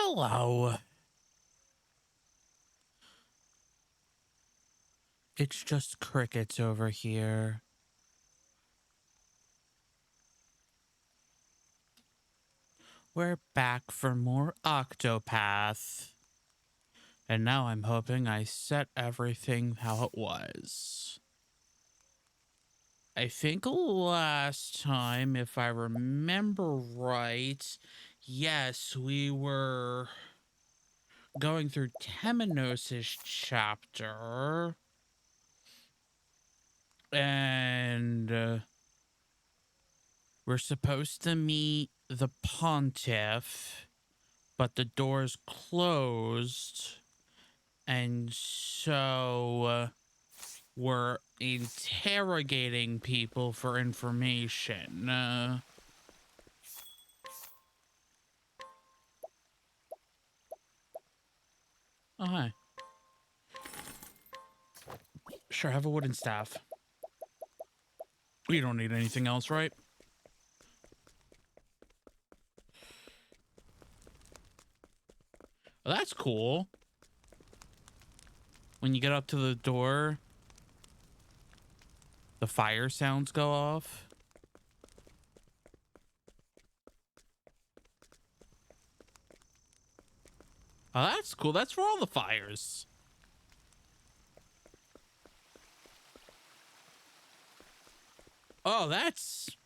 Hello. It's just crickets over here. We're back for more Octopath. And now I'm hoping I set everything how it was. I think last time, if I remember right, yes, we were going through Temenos' chapter. And we're supposed to meet the Pontiff, but the door's closed. And so we're interrogating people for information. Oh, hi. Sure, have a wooden staff. We don't need anything else, right? Well, that's cool. When you get up to the door, the fire sounds go off. Oh, that's cool. That's for all the fires. Oh, that's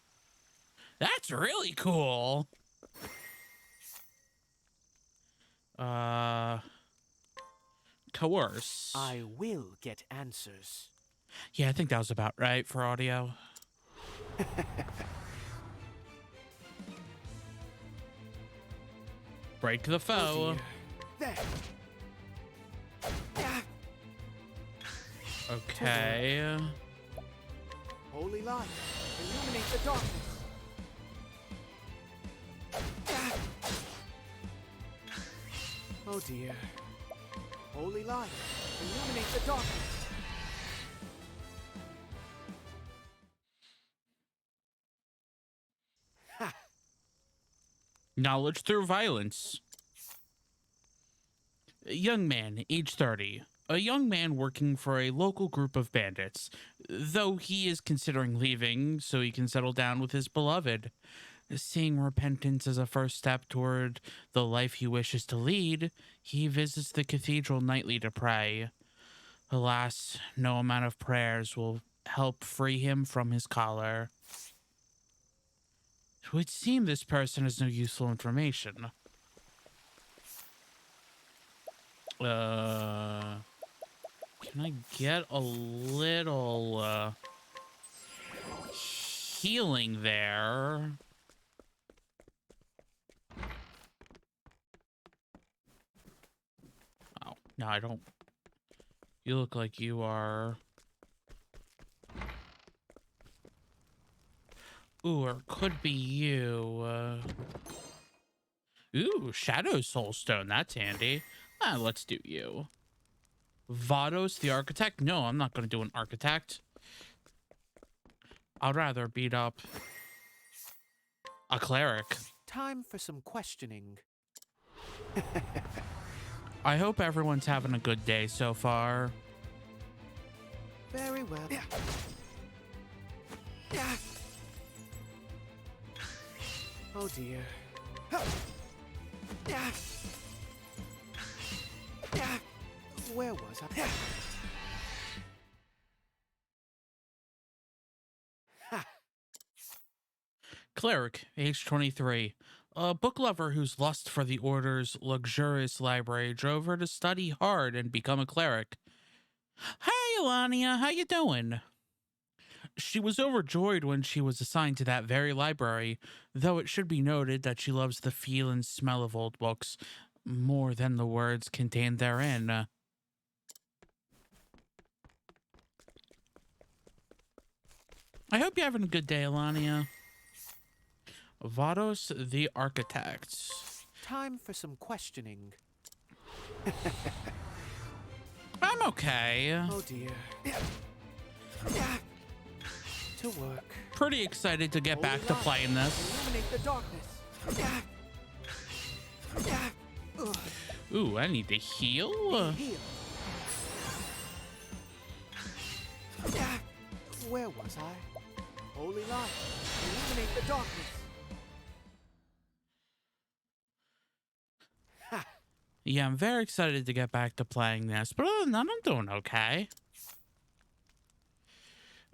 really cool. Coerce. I will get answers. Yeah, I think that was about right for audio. Break the foe. Oh there. Okay. Holy light, illuminate the darkness. Oh dear. Holy light, illuminate the darkness. Ha! Knowledge through violence. A young man, age 30. A young man working for a local group of bandits. Though he is considering leaving so he can settle down with his beloved. Seeing repentance as a first step toward the life he wishes to lead, he visits the cathedral nightly to pray. Alas, no amount of prayers will help free him from his collar. It would seem this person has no useful information. Can I get a little healing there? Oh, no, I don't. You look like you are. Ooh, or it could be you. Ooh, Shadow Soulstone. That's handy. Let's do you. Vados the Architect? No, I'm not going to do an Architect. I'd rather beat up a Cleric. Time for some questioning. I hope everyone's having a good day so far. Very well. Yeah. Yeah. Oh dear. Yeah. Yeah. Where was I? Ha. Cleric, age 23. A book lover whose lust for the Order's luxurious library drove her to study hard and become a cleric. Hey, Elania, how you doing? She was overjoyed when she was assigned to that very library, though it should be noted that she loves the feel and smell of old books more than the words contained therein. I hope you're having a good day, Elania. Vados the Architect. Time for some questioning. I'm okay. Oh dear. To work. Pretty excited to get back to playing this. Illuminate the darkness. Ooh, I need to heal. Heal. Where was I? Holy light, illuminate the darkness. Ha! Yeah, I'm very excited to get back to playing this, but other than that, I'm doing okay.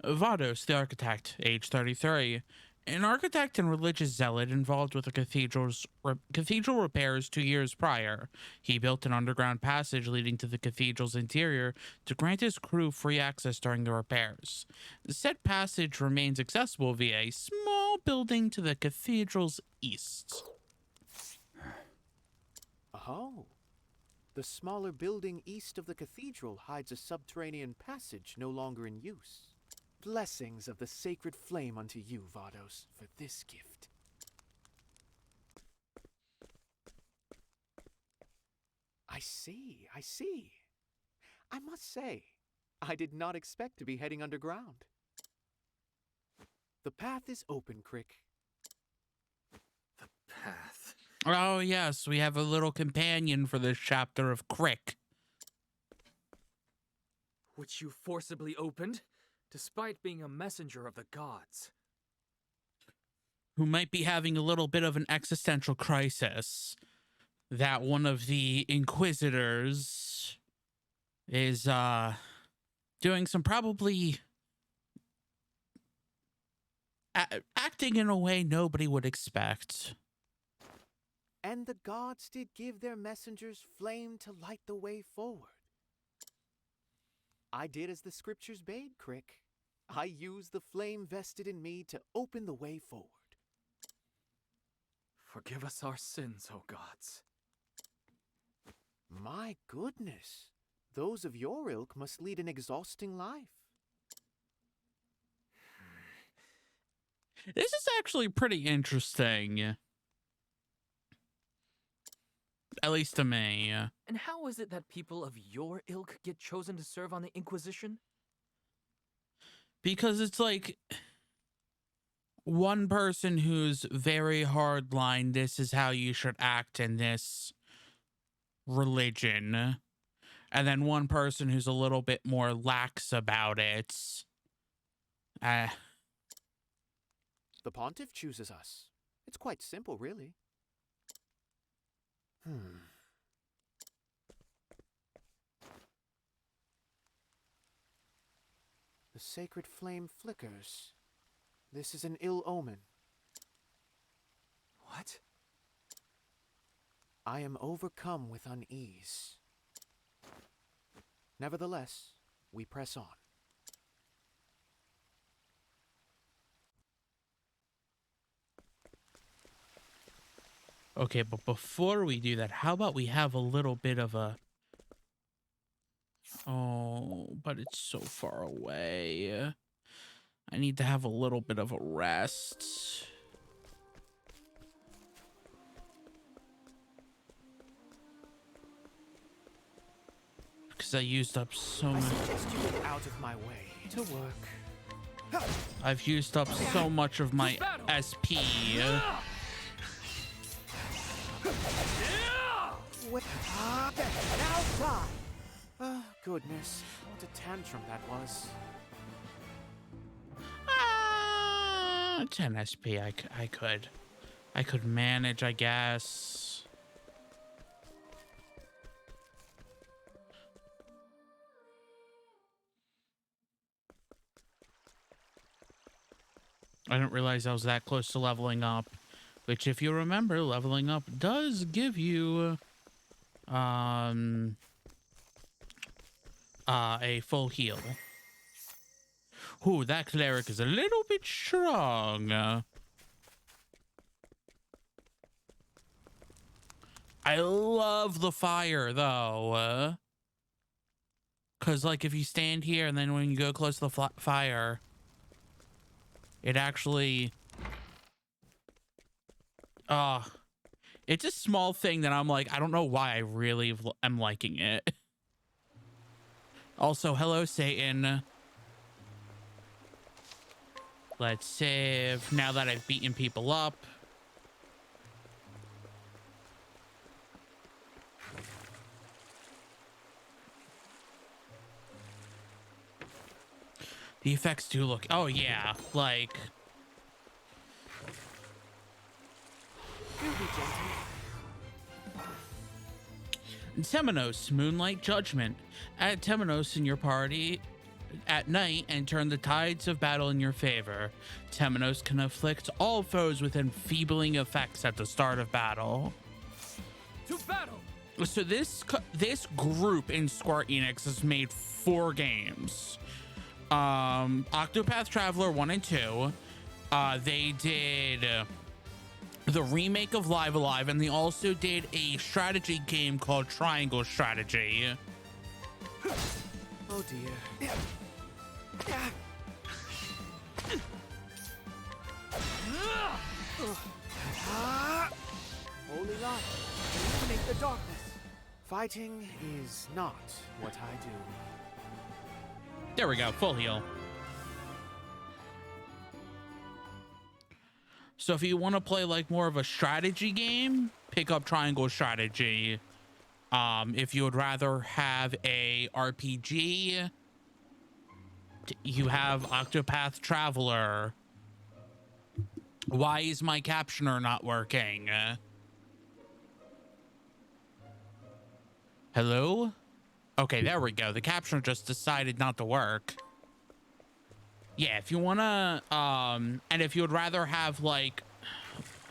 Vados, the architect, age 33. An architect and religious zealot involved with the cathedral repairs 2 years prior. He built an underground passage leading to the cathedral's interior to grant his crew free access during the repairs. The said passage remains accessible via a small building to the cathedral's east. Oh. The smaller building east of the cathedral hides a subterranean passage no longer in use. Blessings of the sacred flame unto you, Vados, for this gift. I see, I see. I must say, I did not expect to be heading underground. The path is open, Crick. The path. Oh, yes, we have a little companion for this chapter of Crick. Which you forcibly opened, despite being a messenger of the gods. Who might be having a little bit of an existential crisis. That one of the Inquisitors is doing some probably acting in a way nobody would expect. And the gods did give their messengers flame to light the way forward. I did as the scriptures bade, Crick. I used the flame vested in me to open the way forward. Forgive us our sins, O gods. My goodness. Those of your ilk must lead an exhausting life. This is actually pretty interesting. At least to me. And how is it that people of your ilk get chosen to serve on the Inquisition? Because it's like one person who's very hardline, this is how you should act in this religion. And then one person who's a little bit more lax about it. The pontiff chooses us. It's quite simple, really. The sacred flame flickers. This is an ill omen. What? I am overcome with unease. Nevertheless, we press on. Okay, but before we do that, how about we have a little bit of a... Oh, but it's so far away. I need to have a little bit of a rest. Because I used up so I much. suggest you get out of my way to work. I've used up so much of my SP. Now die! Goodness, what a tantrum that was. 10 SP, I could manage, I guess. I didn't realize I was that close to leveling up, which, if you remember, leveling up does give you a full heal. Ooh, that cleric is a little bit strong. I love the fire, though. Because, like, if you stand here and then when you go close to the fire, it actually... it's a small thing that I'm like, I don't know why I really am liking it. Also, hello, Satan. Let's save now that I've beaten people up. The effects do look, oh yeah, like, Do be gentle. Temenos, Moonlight Judgment. Add Temenos in your party at night and turn the tides of battle in your favor. Temenos can afflict all foes with enfeebling effects at the start of battle. To battle! So this group in Square Enix has made 4 games. Octopath Traveler 1 and 2. They did the remake of Live Alive, and they also did a strategy game called Triangle Strategy. Oh dear. Holy light, illuminate the darkness. Fighting is not what I do. There we go, full heal. So if you want to play like more of a strategy game, pick up Triangle Strategy. If you would rather have a RPG, you have Octopath Traveler. Why is my captioner not working? Hello? Okay, there we go. The captioner just decided not to work. Yeah, if you wanna, and if you would rather have like,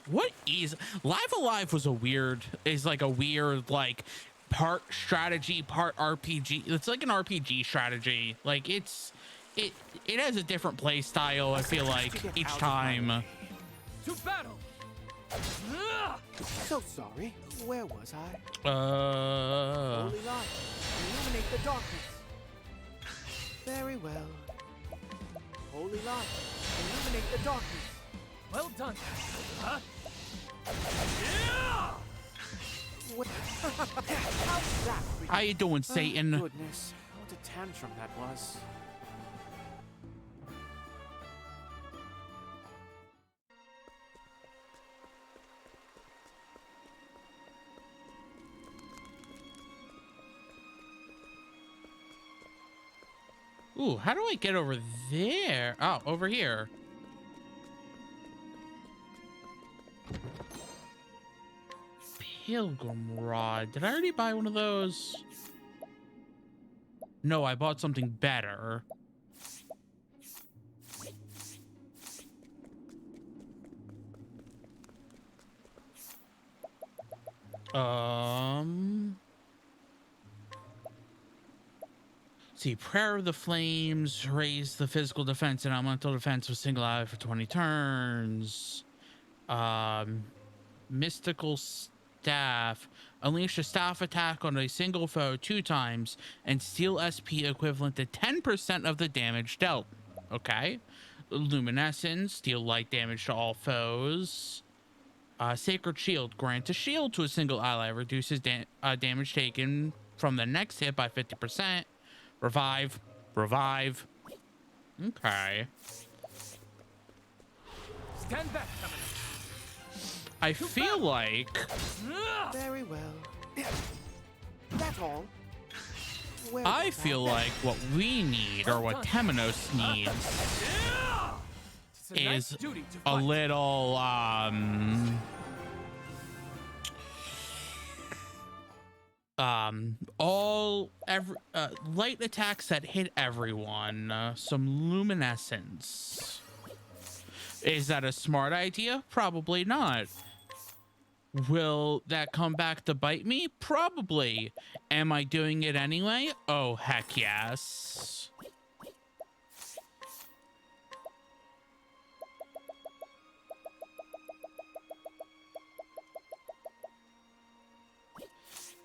what is Live Alive was like a weird like part strategy, part RPG. It's like an RPG strategy. Like it has a different play style. I feel like each time. To battle! So sorry. Where was I? Holy light, illuminate the darkness. Very well. Holy light, illuminate the darkness. Well done. Huh? How's that? How you doing, Satan? Goodness, what a tantrum that was. Ooh, how do I get over there? Oh, over here. Pilgrim Rod. Did I already buy one of those? No, I bought something better. See, Prayer of the Flames, raise the physical defense and elemental defense with single ally for 20 turns. Mystical Staff, unleash a staff attack on a single foe 2 times and steal SP equivalent to 10% of the damage dealt. Okay. Luminescence, deal light damage to all foes. Sacred Shield, grant a shield to a single ally, reduces damage taken from the next hit by 50%. Revive. Okay. Stand back, Temenos. I feel like Very well. That's all. Where I was feel like what we need, or what Temenos needs, It's a knight's is duty to a fight. little light attacks that hit everyone. Some luminescence. Is that a smart idea? Probably not. Will that come back to bite me? Probably. Am I doing it anyway? Oh, heck yes.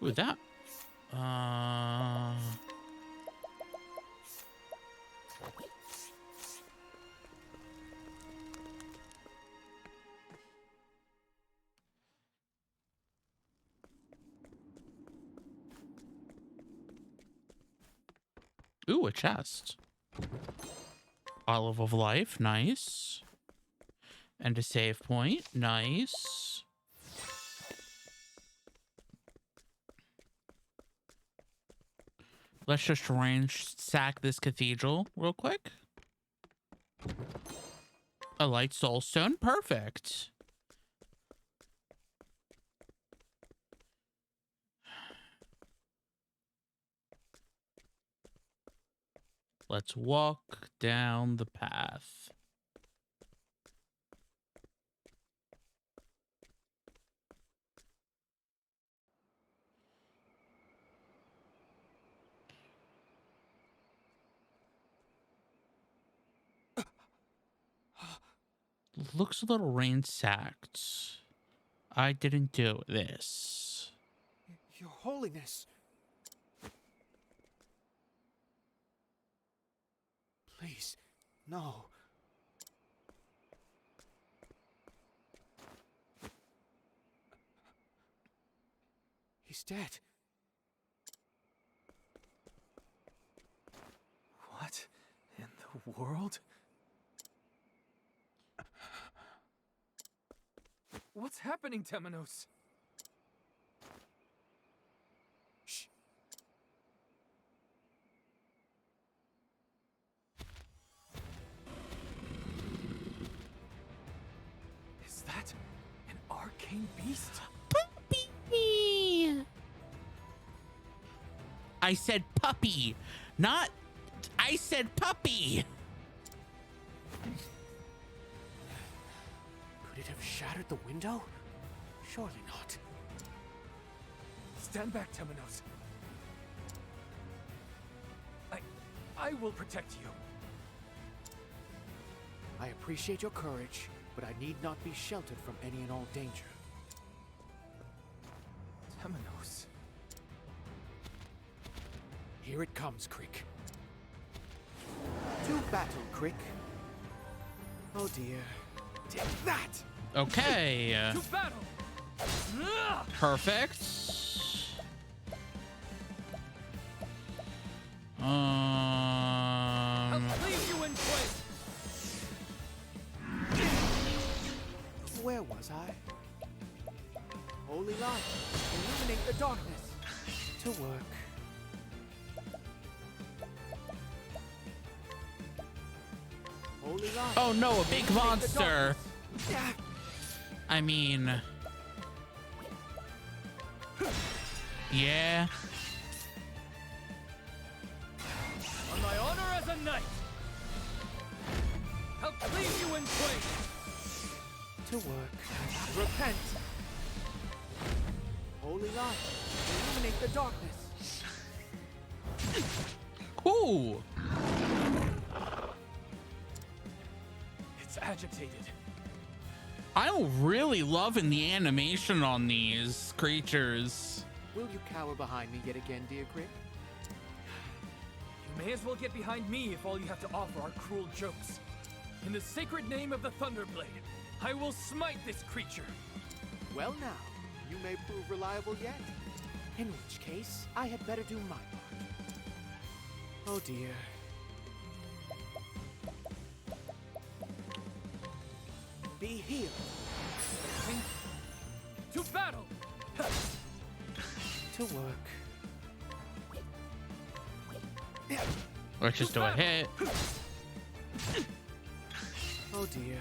Ooh, that. Ooh, a chest. Olive of Life, nice. And a save point, nice. Let's just range sack this cathedral real quick. A light soul stone, perfect. Let's walk down the path. Looks a little ransacked. I didn't do this. Your Holiness. Please, no. He's dead. What in the world? What's happening, Temenos? Shh. Is that an arcane beast? Puppy! I said puppy, not... I said puppy! Could it have shattered the window? Surely not. Stand back, Temenos. I will protect you. I appreciate your courage, but I need not be sheltered from any and all danger. Temenos. Here it comes, Crick. To battle, Crick. Oh dear. Take that! Okay. To battle! Perfect. I'll leave you in place! Where was I? Holy light, illuminate the darkness. To work. Holy light. Oh no, a big illuminate the monster. darkness. I mean... Yeah. On my honor as a knight! I'll leave you in place! To work. Repent. Holy light, illuminate the darkness. Ooh. It's agitated. I'm really loving the animation on these creatures. Will you cower behind me yet again, dear Crick? You may as well get behind me if all you have to offer are cruel jokes. In the sacred name of the Thunderblade, I will smite this creature. Well now, you may prove reliable yet. In which case, I had better do my part. Oh dear. Be healed. To battle! To work. Let's just do a hit. Oh dear.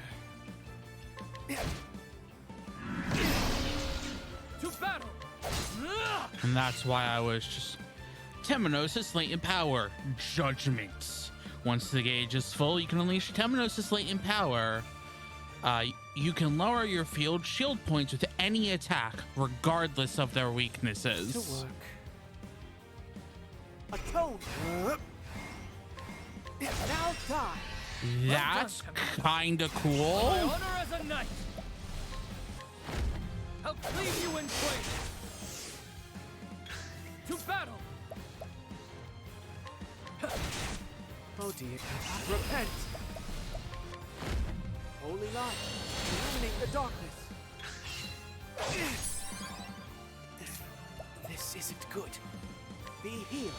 To battle! And that's why I was just... Temenos' latent power. Judgment. Once the gauge is full, you can unleash Temenos' latent power. You can lower your field shield points with any attack, regardless of their weaknesses. To work. Atone. Now die. That's kinda My cool. honor as a knight! I'll leave you in place! To battle! Oh dear. Repent. Holy light, illuminate the darkness. This isn't good. Be healed.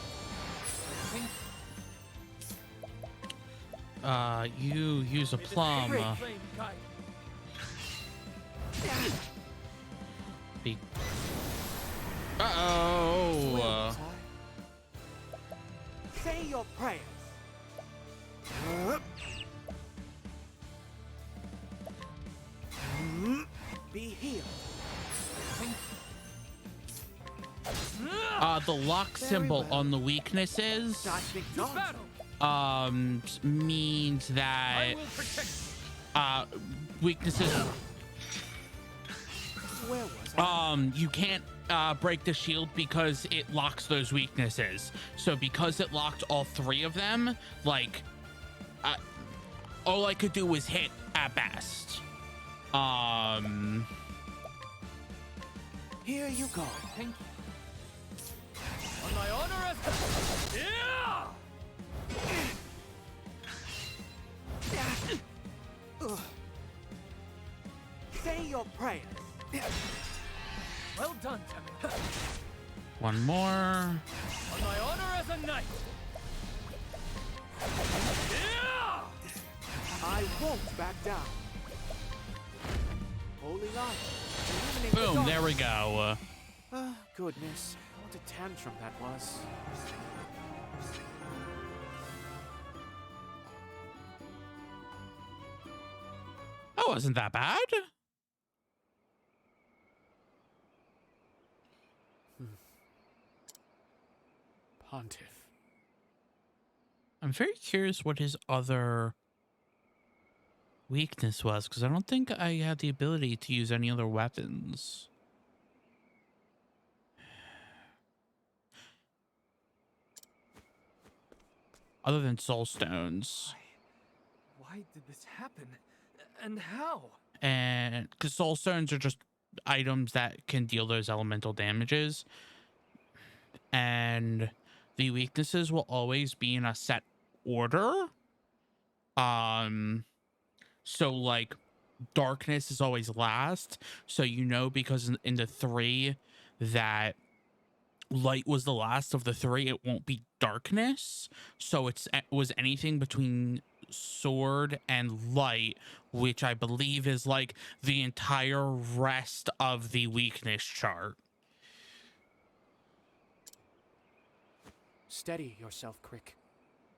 You use a May the plum. sacred flame guide Be Where Uh-oh. was I? Say your prayers. Heal. The lock Very symbol well. on the weaknesses I think To not. battle! means I that will protect weaknesses Where was I? you can't break the shield because it locks those weaknesses. So because it locked all three of them, like all I could do was hit at best. Here you go. Thank you. On my honor as... Yeah! Say your prayers. Well done, Temmin. One more. On my honor as a knight. Yeah! I won't back down. Holy light. Illuminate the Boom, dark. there we go. Goodness. What a tantrum that was. That wasn't that bad. Pontiff. I'm very curious what his other weakness was, because I don't think I had the ability to use any other weapons. Other than soul stones. Why did this happen? And how? And because soul stones are just items that can deal those elemental damages. And the weaknesses will always be in a set order. So like darkness is always last. So you know, because in the three that light was the last of the three, it won't be darkness. So it was anything between sword and light, which I believe is like the entire rest of the weakness chart. Steady yourself, Crick.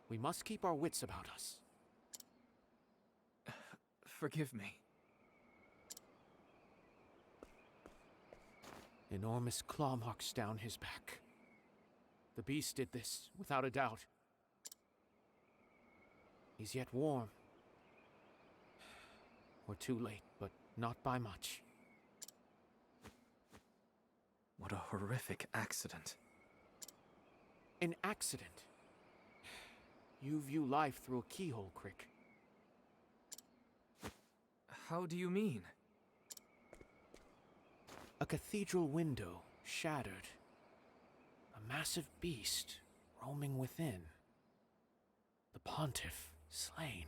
We must keep our wits about us. Forgive me. Enormous claw marks down his back. The beast did this, without a doubt. He's yet warm. We're too late, but not by much. What a horrific accident. An accident. You view life through a keyhole, Crick. How do you mean? A cathedral window shattered. A massive beast roaming within. The Pontiff slain.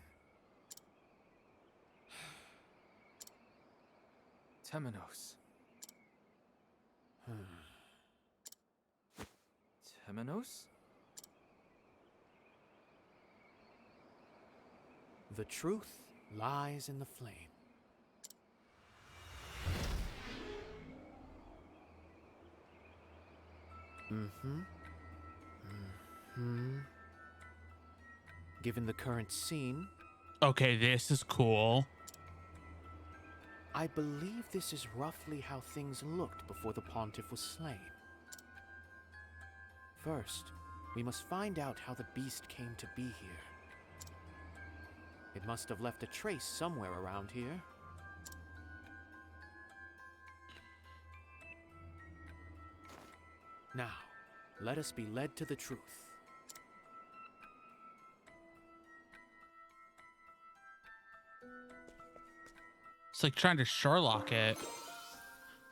Temenos. Temenos? The truth lies in the flame. Given the current scene, Okay, this is cool. I believe this is roughly how things looked before the Pontiff was slain. First, we must find out how the beast came to be here. It must have left a trace somewhere around here. Now, let us be led to the truth. It's like trying to Sherlock it.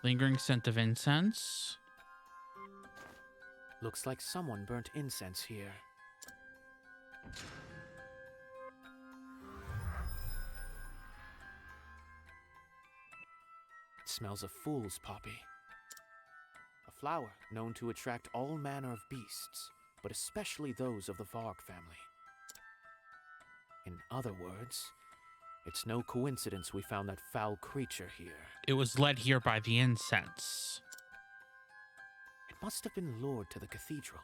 Lingering scent of incense. Looks like someone burnt incense here. It smells of fool's poppy. A flower known to attract all manner of beasts, but especially those of the Varg family. In other words, it's no coincidence we found that foul creature here. It was led here by the incense. It must have been lured to the cathedral.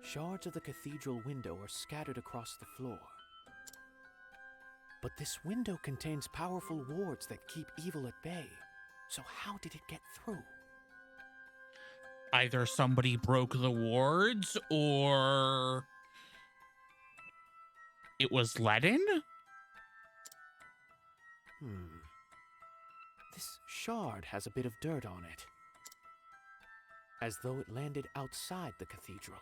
Shards of the cathedral window are scattered across the floor. But this window contains powerful wards that keep evil at bay. So how did it get through? Either somebody broke the wards or it was let in? This shard has a bit of dirt on it, as though it landed outside the cathedral.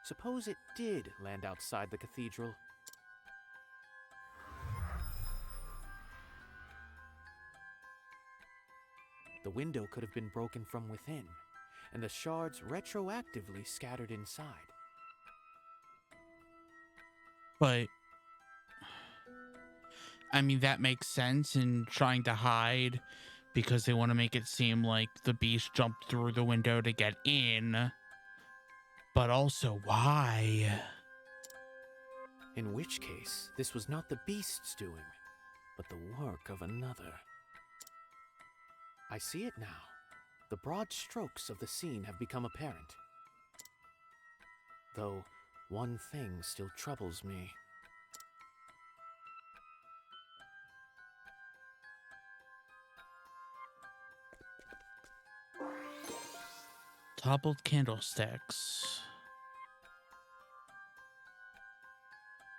Suppose it did land outside the cathedral. The window could have been broken from within, and the shards retroactively scattered inside. But I mean, that makes sense in trying to hide because they want to make it seem like the beast jumped through the window to get in. But also, why? In which case, this was not the beast's doing, but the work of another. I see it now. The broad strokes of the scene have become apparent. Though, one thing still troubles me. Toppled candlesticks.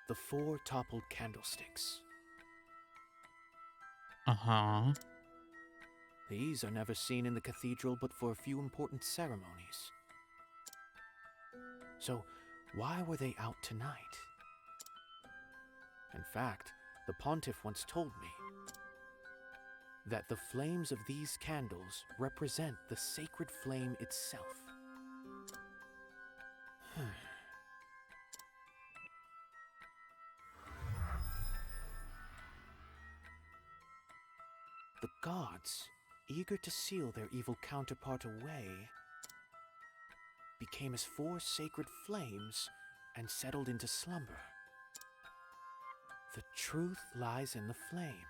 The 4 toppled candlesticks. Uh-huh. These are never seen in the cathedral but for a few important ceremonies. So, why were they out tonight? In fact, the pontiff once told me that the flames of these candles represent the sacred flame itself. The gods, eager to seal their evil counterpart away, became as 4 sacred flames and settled into slumber. The truth lies in the flame.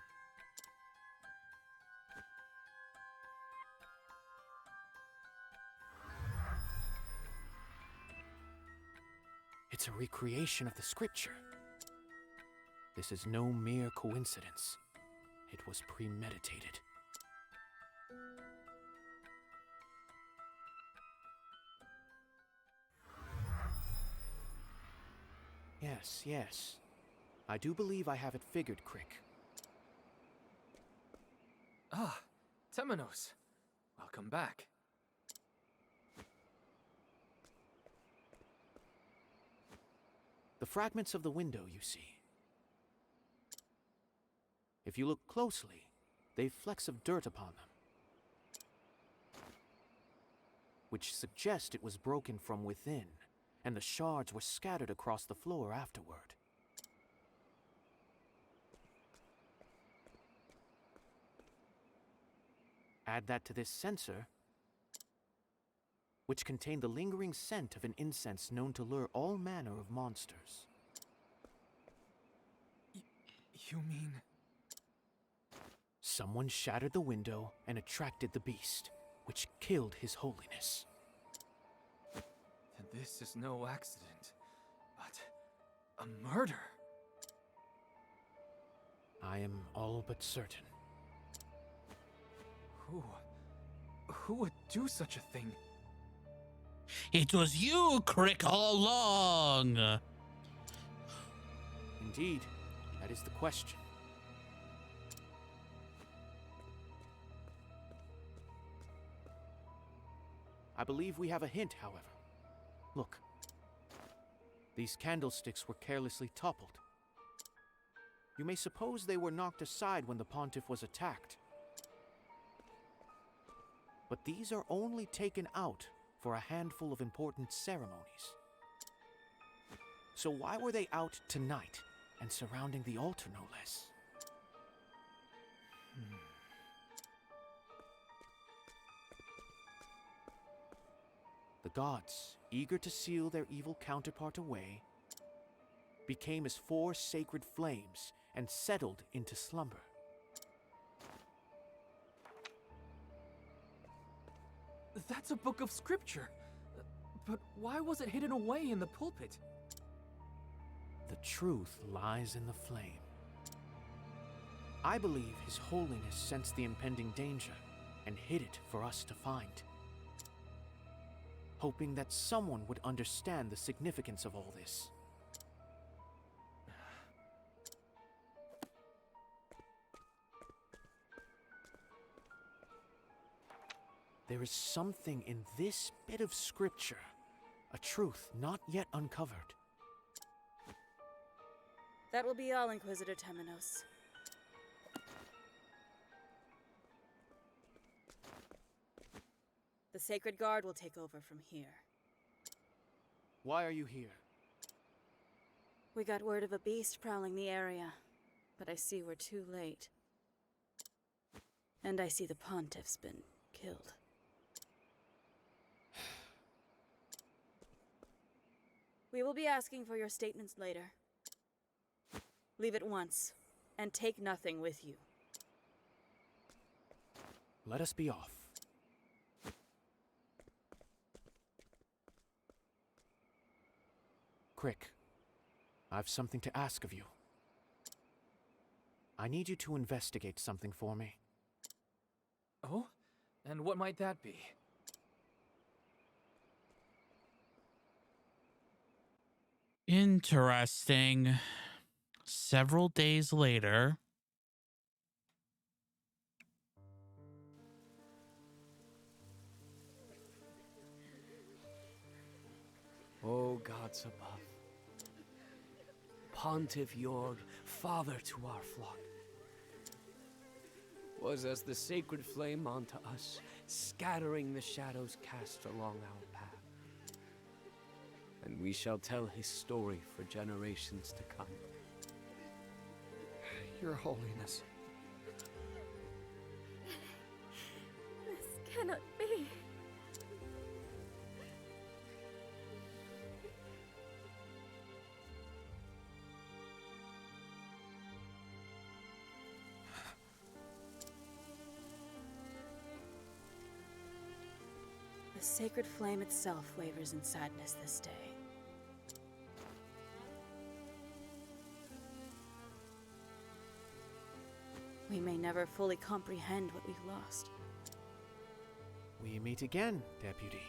It's a recreation of the scripture. This is no mere coincidence. It was premeditated. Yes. I do believe I have it figured, Crick. Ah, Temenos. Welcome back. The fragments of the window, you see. If you look closely, they've flecks of dirt upon them, which suggest it was broken from within, and the shards were scattered across the floor afterward. Add that to this censer, which contained the lingering scent of an incense known to lure all manner of monsters. You mean... Someone shattered the window and attracted the beast, which killed His Holiness. Then this is no accident, but a murder. I am all but certain. Who would do such a thing? It was you, Crick, all along. Indeed, that is the question. I believe we have a hint, however. Look. These candlesticks were carelessly toppled. You may suppose they were knocked aside when the pontiff was attacked. But these are only taken out for a handful of important ceremonies. So why were they out tonight and surrounding the altar, no less? The gods, eager to seal their evil counterpart away, became as 4 sacred flames and settled into slumber. That's a book of scripture. But why was it hidden away in the pulpit? The truth lies in the flame. I believe His Holiness sensed the impending danger and hid it for us to find, hoping that someone would understand the significance of all this. There is something in this bit of scripture, a truth not yet uncovered. That will be all, Inquisitor Temenos. The Sacred Guard will take over from here. Why are you here? We got word of a beast prowling the area, but I see we're too late. And I see the Pontiff's been killed. We will be asking for your statements later. Leave at once, and take nothing with you. Let us be off. Crick, I've something to ask of you. I need you to investigate something for me. Oh? And what might that be? Interesting. Several days later. O gods above, Pontiff Jorg, father to our flock, was as the sacred flame unto us, scattering the shadows cast along our path. And we shall tell his story for generations to come. Your Holiness. This cannot be. The sacred flame itself wavers in sadness this day. We may never fully comprehend what we've lost. We meet again, Deputy.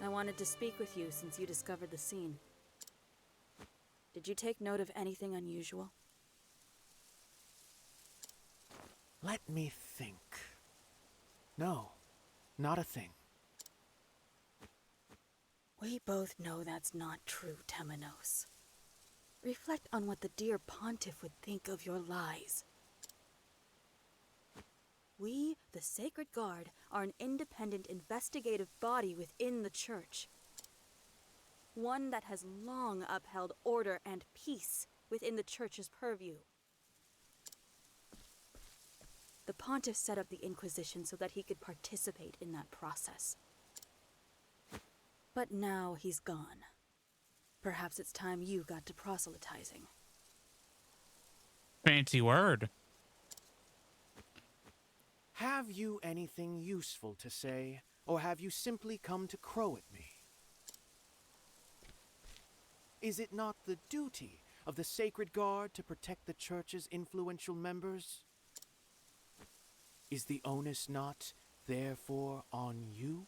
I wanted to speak with you since you discovered the scene. Did you take note of anything unusual? Let me think. No, not a thing. We both know that's not true, Temenos. Reflect on what the dear Pontiff would think of your lies. We, the Sacred Guard, are an independent investigative body within the Church. One that has long upheld order and peace within the Church's purview. The Pontiff set up the Inquisition so that he could participate in that process. But now he's gone. Perhaps it's time you got to proselytizing. Fancy word. Have you anything useful to say, or have you simply come to crow at me? Is it not the duty of the Sacred Guard to protect the Church's influential members? Is the onus not, therefore, on you?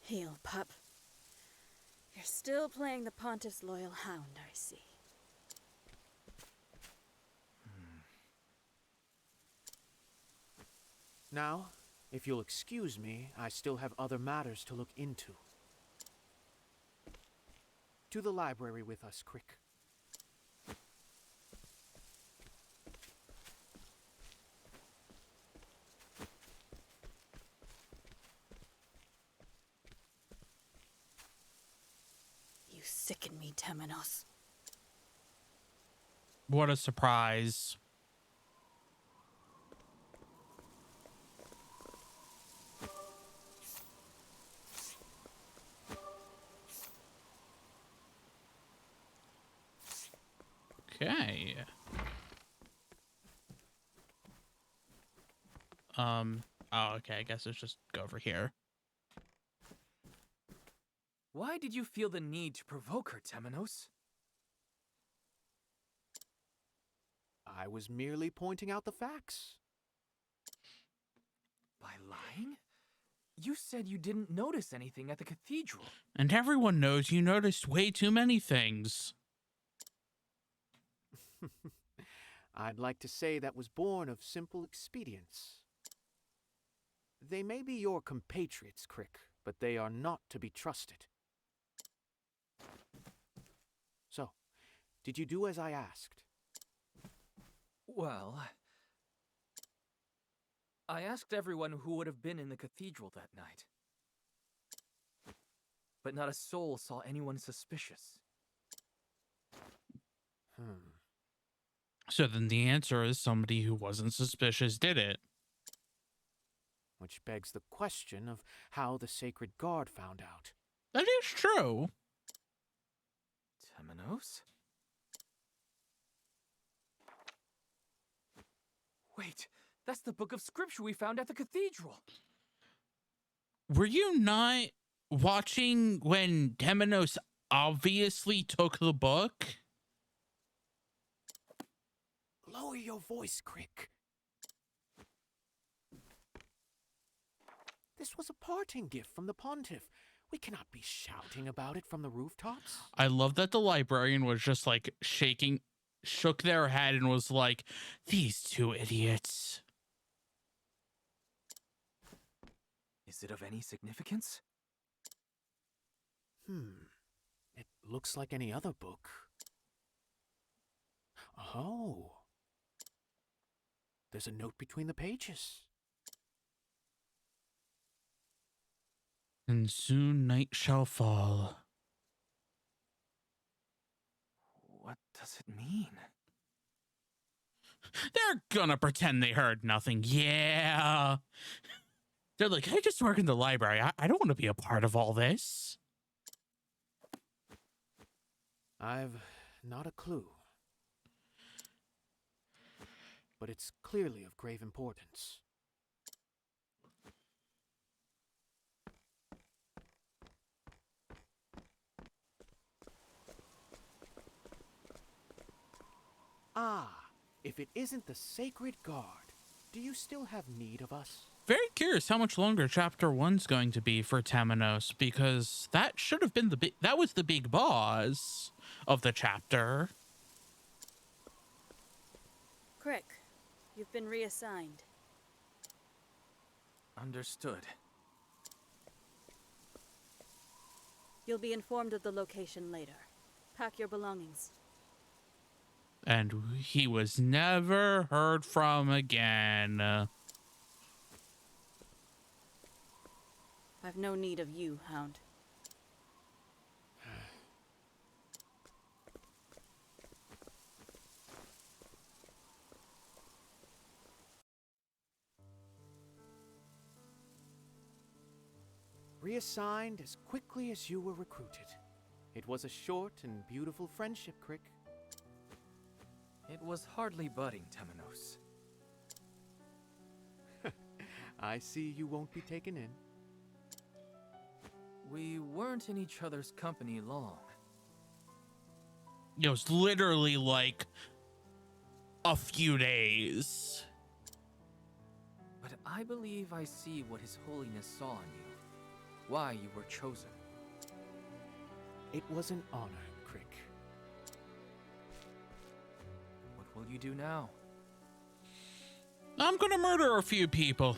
Heel, pup. You're still playing the Pontiff's loyal hound, I see. Now, if you'll excuse me, I still have other matters to look into. To the library with us, Crick. You sicken me, Temenos. What a surprise. Oh, okay, I guess let's just go over here. Why did you feel the need to provoke her, Temenos? I was merely pointing out the facts. By lying? You said you didn't notice anything at the cathedral. And everyone knows you noticed way too many things. I'd like to say that was born of simple expedience. They may be your compatriots, Crick, but they are not to be trusted. So, did you do as I asked? Well, I asked everyone who would have been in the cathedral that night. But not a soul saw anyone suspicious. So then the answer is somebody who wasn't suspicious did it. Which begs the question of how the Sacred Guard found out. That is true. Temenos? Wait, that's the book of scripture we found at the cathedral. Were you not watching when Temenos obviously took the book? Lower your voice, Crick. This was a parting gift from the Pontiff. We cannot be shouting about it from the rooftops. I love that the librarian was just like shook their head and was like, these two idiots. Is it of any significance? It looks like any other book. Oh. There's a note between the pages. And soon night shall fall. What does it mean? They're gonna pretend they heard nothing. Yeah. They're like, I just work in the library. I don't want to be a part of all this. I've not a clue. But it's clearly of grave importance. Ah, if it isn't the Sacred Guard, do you still have need of us? Very curious how much longer chapter 1's going to be for Temenos, because that should have been that was the big boss of the chapter. Crick, you've been reassigned. Understood. You'll be informed of the location later. Pack your belongings. And he was never heard from again. I've no need of you, Hound. Reassigned as quickly as you were recruited. It was a short and beautiful friendship, Crick. It was hardly budding, Temenos. I see you won't be taken in. We weren't in each other's company long. It was literally like a few days. But I believe I see what His Holiness saw in you. Why you were chosen. It was an honor, Crick. What will you do now? I'm gonna murder a few people.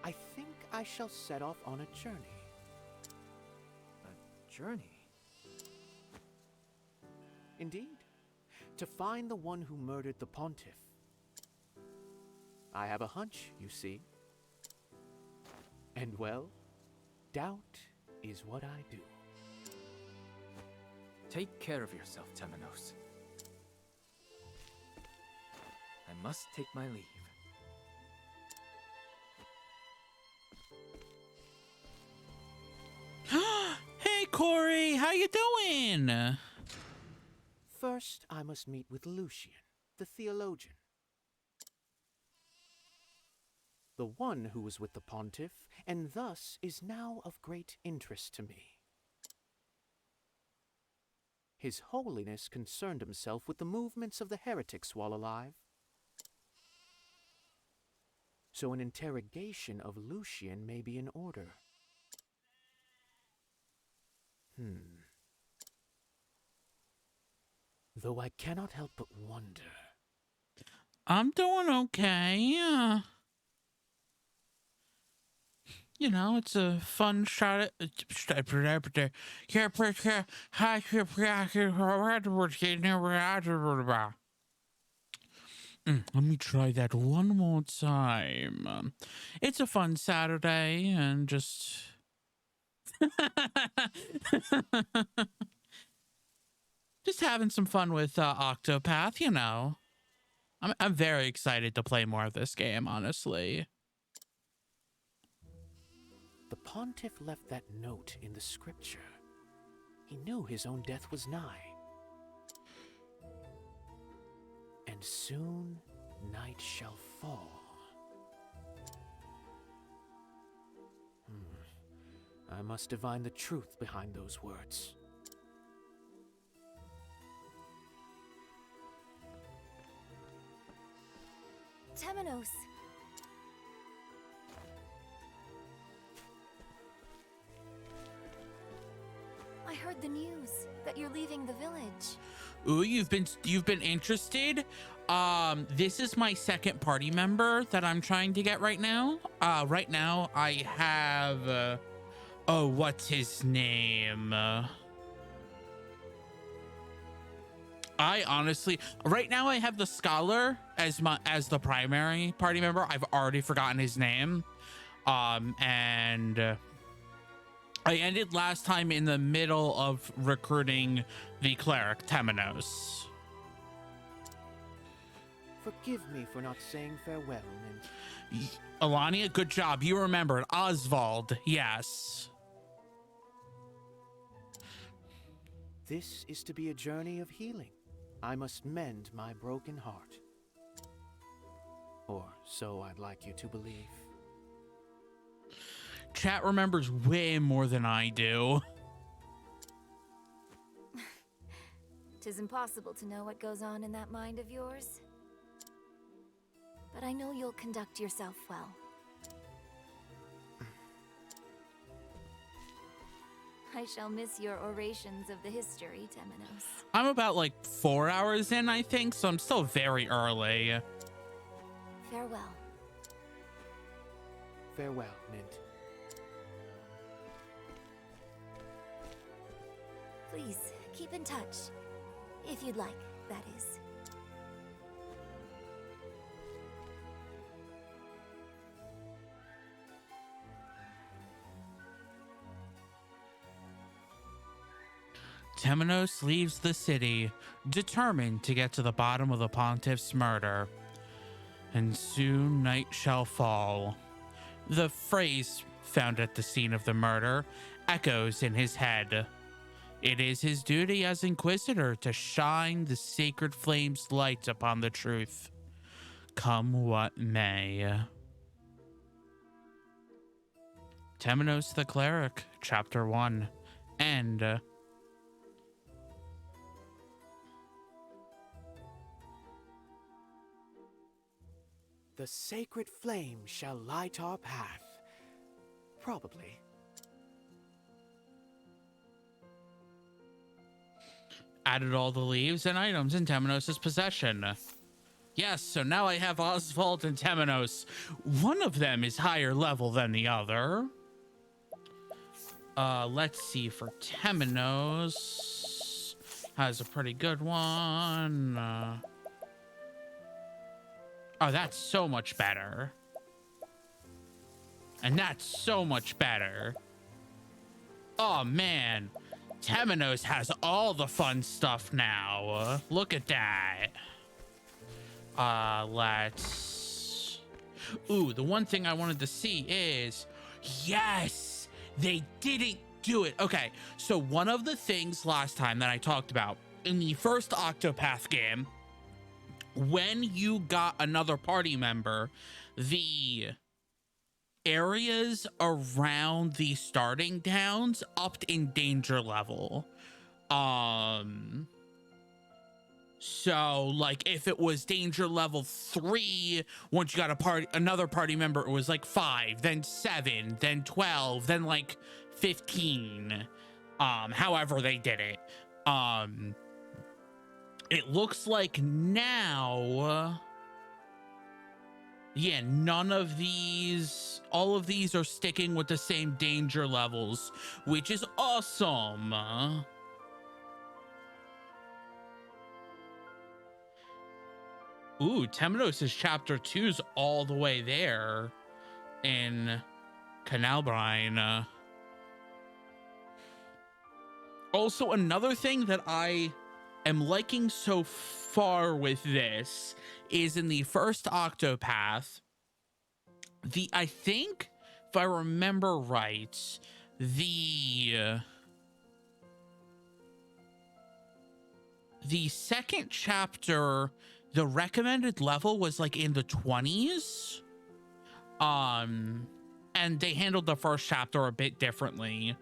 I think I shall set off on a journey. A journey? Indeed. To find the one who murdered the Pontiff. I have a hunch, you see. And well, doubt is what I do. Take care of yourself, Temenos. I must take my leave. Hey, Corey, how you doing? First, I must meet with Lucian, the theologian. The one who was with the pontiff, and thus is now of great interest to me. His Holiness concerned himself with the movements of the heretics while alive. So an interrogation of Lucian may be in order. Though I cannot help but wonder. I'm doing okay. You know, it's a fun shot at let me try that one more time. It's a fun Saturday and just just having some fun with Octopath, you know. I'm very excited to play more of this game, honestly. The pontiff left that note in the scripture. He knew his own death was nigh. And soon night shall fall. I must divine the truth behind those words. Temenos. I heard the news that you're leaving the village. Ooh, you've been interested? This is my second party member that I'm trying to get right now. Right now I have oh, what's his name? I honestly, right now I have the scholar as the primary party member. I've already forgotten his name. And I ended last time in the middle of recruiting the cleric, Temenos. Forgive me for not saying farewell, Mint. Alania, good job. You remembered. Oswald, yes. This is to be a journey of healing. I must mend my broken heart. Or so I'd like you to believe. Chat remembers way more than I do. 'Tis impossible to know what goes on in that mind of yours. But I know you'll conduct yourself well. I shall miss your orations of the history, Temenos. I'm about like 4 hours in, I think, so I'm still very early. Farewell. Farewell, Mint. Please, keep in touch. If you'd like, that is. Temenos leaves the city, determined to get to the bottom of the pontiff's murder. And soon night shall fall. The phrase found at the scene of the murder echoes in his head. It is his duty as Inquisitor to shine the sacred flame's light upon the truth, come what may. Temenos the Cleric, Chapter 1, End. The sacred flame shall light our path. Probably. Added all the leaves and items in Temenos' possession. Yes, so now I have Oswald and Temenos. One of them is higher level than the other. Let's see, for Temenos has a pretty good one. Oh, that's so much better. And that's so much better. Oh, man. Temenos has all the fun stuff now. Look at that. Let's... Ooh, the one thing I wanted to see is... Yes! They didn't do it. Okay, so one of the things last time that I talked about in the first Octopath game, when you got another party member, the areas around the starting towns upped in danger level. So like if it was danger level 3, once you got another party member, it was like 5, then 7, then 12, then like 15. However they did it. It looks like now, yeah, none of these, all of these are sticking with the same danger levels, which is awesome. Ooh, Temenos' chapter 2's all the way there in Canalbrine. Also, another thing that I am liking so far with this is in the first Octopath, I think, if I remember right, the second chapter, the recommended level was like in the 20s. And they handled the first chapter a bit differently.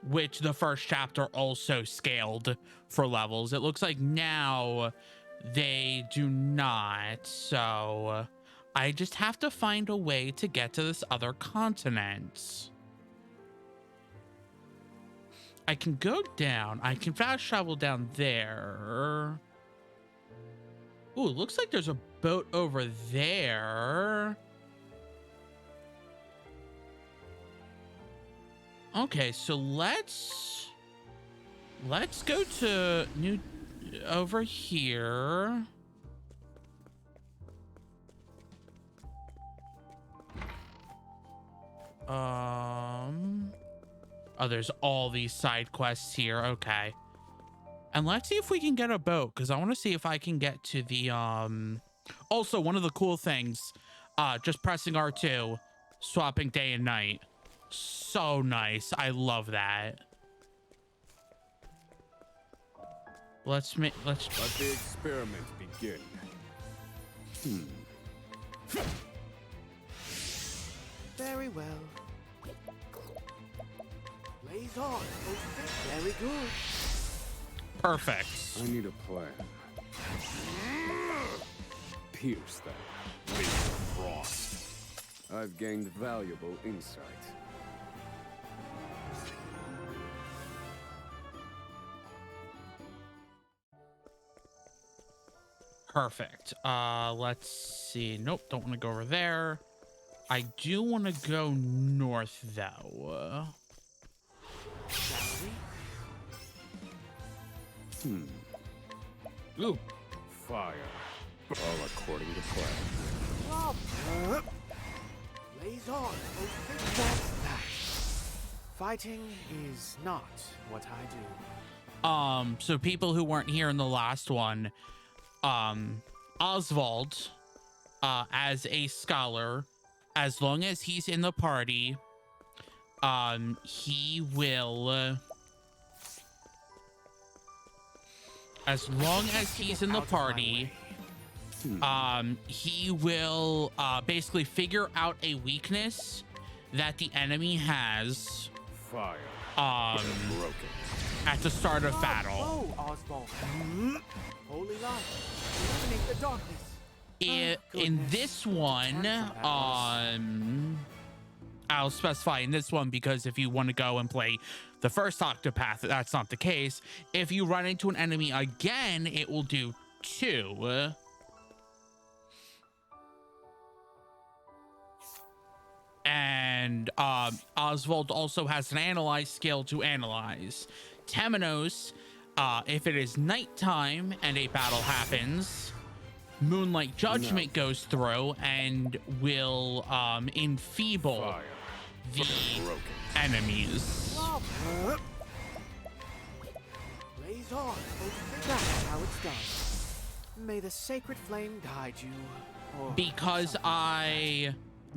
Which the first chapter also scaled for levels. It looks like now they do not. So I just have to find a way to get to this other continent. I can go down. I can fast travel down there. Ooh, it looks like there's a boat over there. Okay, so let's go to over here. Oh, there's all these side quests here. Okay. And let's see if we can get a boat, because I want to see if I can get to the also, one of the cool things, just pressing R2, swapping day and night. So nice. I love that. Let the experiment begin. Very well. Blaze on. Very good. Perfect. I need a plan. Pierce that blade of frost. I've gained valuable insight. Perfect. Let's see. Nope, don't want to go over there. I do want to go north, though. Ooh. Fire. All according to plan. Blaze on. That's that. Fighting is not what I do. So people who weren't here in the last one, Oswald, as a scholar, as long as he's in the party, he will, as long as he's in the party, he will basically figure out a weakness that the enemy has. Fire. Broken. At the start of battle. Oh, Oswald. Holy light. Eliminate the darkness. In this one, I'll specify in this one because if you want to go and play the first Octopath, that's not the case. If you run into an enemy again, it will do 2. And Oswald also has an analyze skill to analyze. Temenos, if it is nighttime and a battle happens, Moonlight Judgment goes through and will enfeeble Fire. the enemies. Blaze on. That's how it's done. May the sacred flame guide you. Because I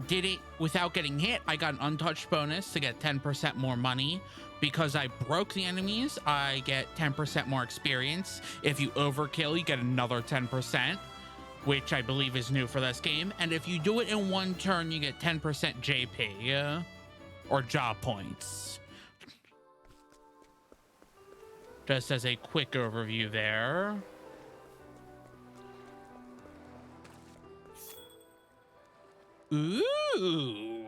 did it without getting hit, I got an untouched bonus to get 10% more money. Because I broke the enemies, I get 10% more experience. If you overkill, you get another 10%, which I believe is new for this game. And if you do it in one turn, you get 10% JP, or job points. Just as a quick overview there. Ooh.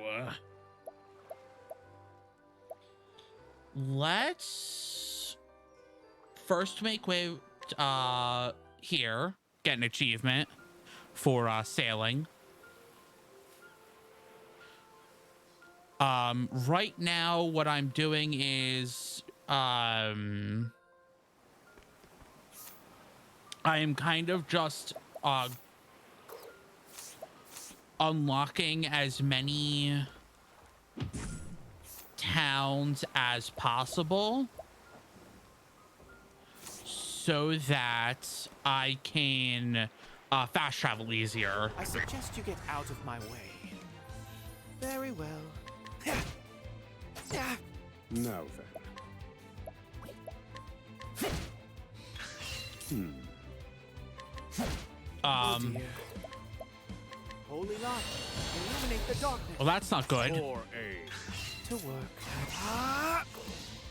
Let's first make way here, get an achievement for sailing. Right now what I'm doing is I am kind of just unlocking as many towns as possible so that I can fast travel easier. I suggest you get out of my way. Very well. Now then. Oh dear. Holy light, illuminate the darkness. Well, that's not good. For aid. To work.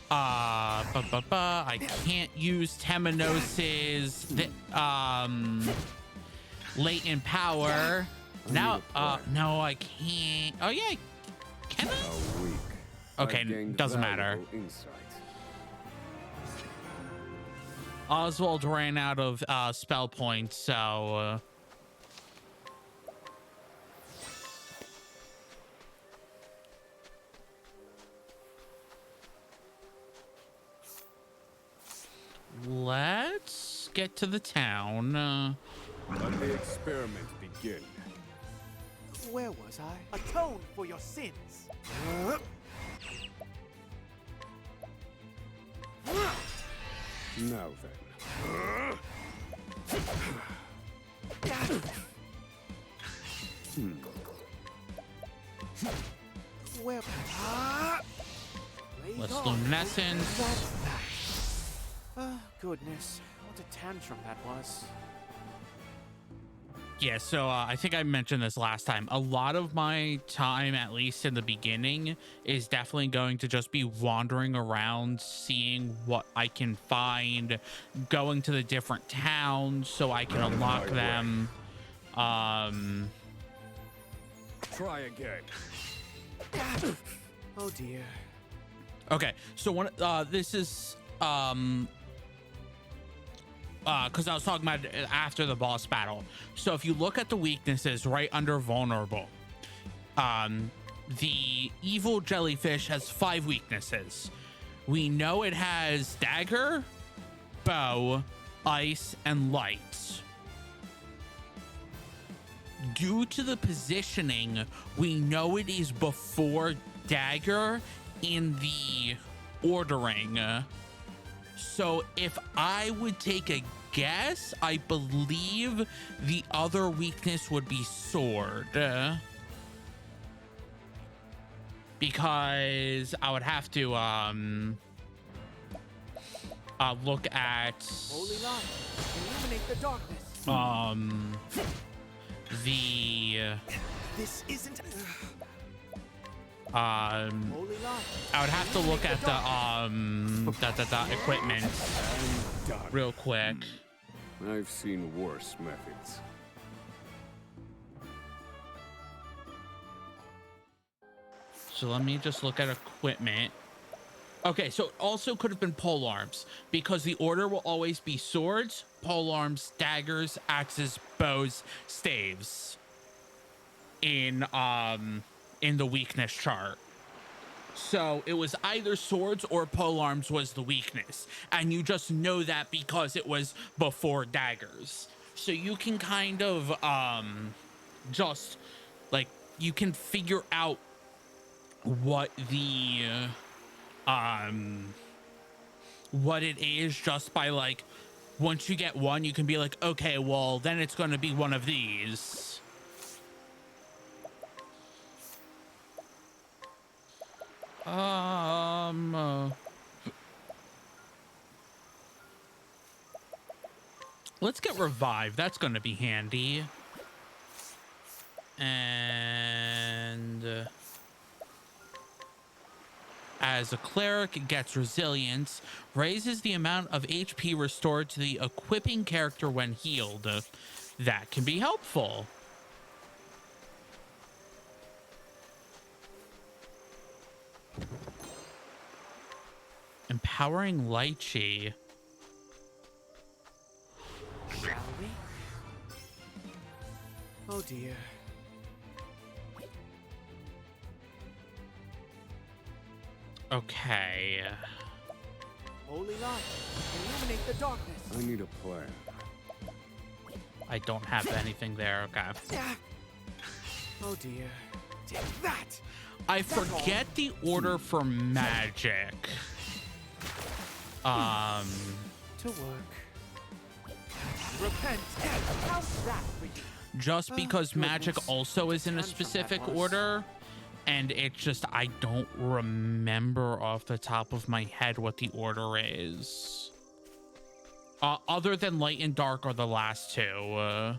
I can't use Temenos's latent power. Now, no, I can't. Oh yeah, can I? How weak. Okay, I've gained doesn't matter. valuable insight. Oswald ran out of spell points, so let's get to the town. Let the experiment begin. Where was I? Atone for your sins. Now then. Where? Let's luminescence. Goodness, what a tantrum that was. Yeah, so I think I mentioned this last time. A lot of my time, at least in the beginning, is definitely going to just be wandering around, seeing what I can find, going to the different towns so I can unlock them. Try again. Oh dear. Okay, so one this is because I was talking about it after the boss battle. So if you look at the weaknesses right under vulnerable, the evil jellyfish has 5 weaknesses. We know it has dagger, bow, ice, and light. Due to the positioning, we know it is before dagger in the ordering. So if I would take a guess, I believe the other weakness would be sword. Because I would have to look at Holy light, illuminate the darkness. This isn't. I would have to look at the equipment real quick. I've seen worse methods. So let me just look at equipment. Okay, so it also could have been pole arms because the order will always be swords, pole arms, daggers, axes, bows, staves in the weakness chart. So it was either swords or pole arms was the weakness, and you just know that because it was before daggers. So you can kind of just like you can figure out what the what it is just by like once you get one you can be like, okay, well then it's going to be one of these. Um, let's get revived. That's going to be handy. And as a cleric, it gets resilience, raises the amount of HP restored to the equipping character when healed. That can be helpful. Empowering Lychee. Shall we? Oh dear. Okay. Holy light, illuminate the darkness. I need a plan. I don't have anything there. Okay. Oh dear. Take that! I forget the order for magic. To work. Repent. How's that for you? Just because magic goodness. also is in a Tantrum that specific was. order. And it's just, I don't remember off the top of my head what the order is. Other than light and dark are the last two.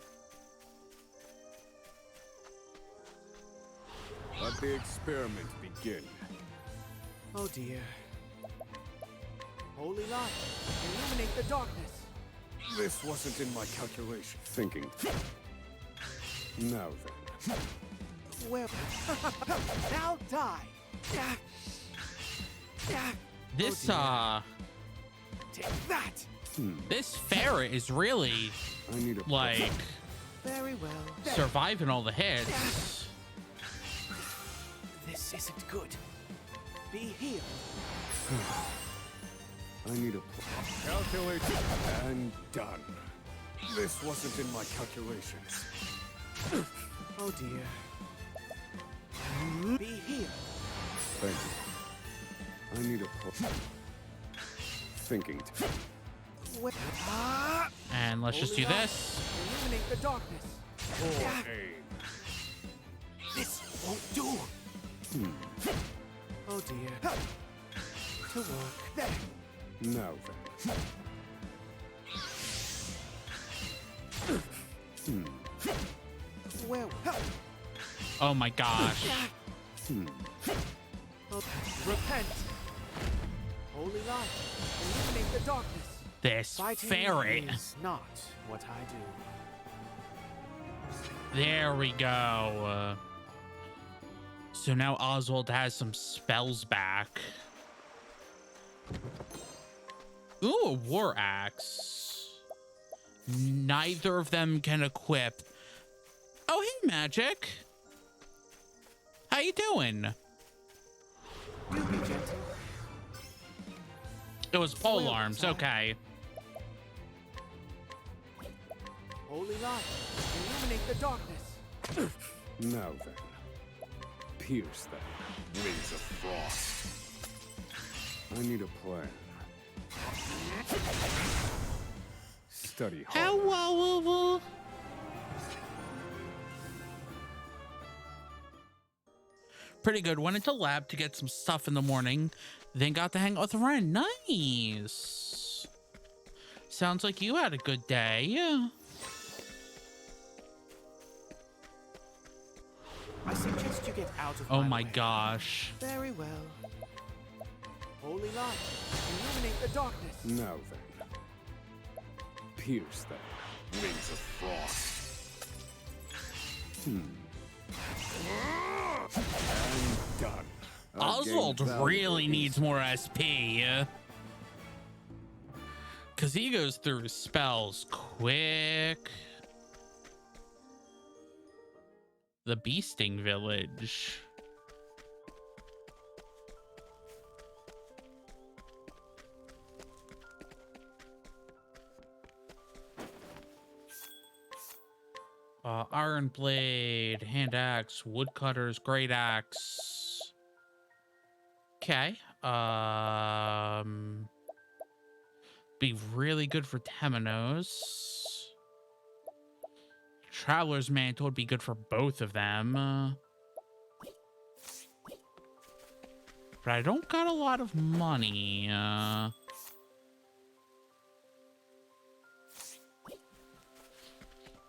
Let the experiment begin. Oh dear. Holy light, illuminate the darkness. This wasn't in my calculation. Thinking. Now then. Where? Now die. This, Take that. this ferret is really, I need a like, Very well. surviving all the hits. This isn't good. Be healed. I need a plan. Calculate and done. This wasn't in my calculations. Oh dear. Be healed. Thank you. I need a plan. Thinking. Where? And let's just do Holy light, this. illuminate the darkness. Aim. This won't do. Oh dear. To work. There. Now then. Where? Oh my gosh. Oh, repent. Holy light, illuminate the darkness. This Fighting ferret. is not what I do. There we go. So now Oswald has some spells back. Ooh, a war axe. Neither of them can equip. Oh, hey, Magic. How you doing? Do be gentle. It was pole Well, arms. sir. Okay. Holy light, illuminate the darkness. Now then. Pierce them. Wings of frost. I need a plan. Study hard. Hello. Pretty good. Went into lab to get some stuff in the morning. Then got to hang out with a friend. Nice. Sounds like you had a good day. Yeah. I suggest you get out of Oh my way. gosh. Very well. Holy light, illuminate the darkness. Now then. Pierce them. Wings of frost. And done. Oswald really needs more SP. Because he goes through his spells quick. The Beasting Village. Iron Blade, Hand Axe, Woodcutters, Great Axe. Okay. Be really good for Temenos. Traveler's Mantle would be good for both of them. but I don't got a lot of money.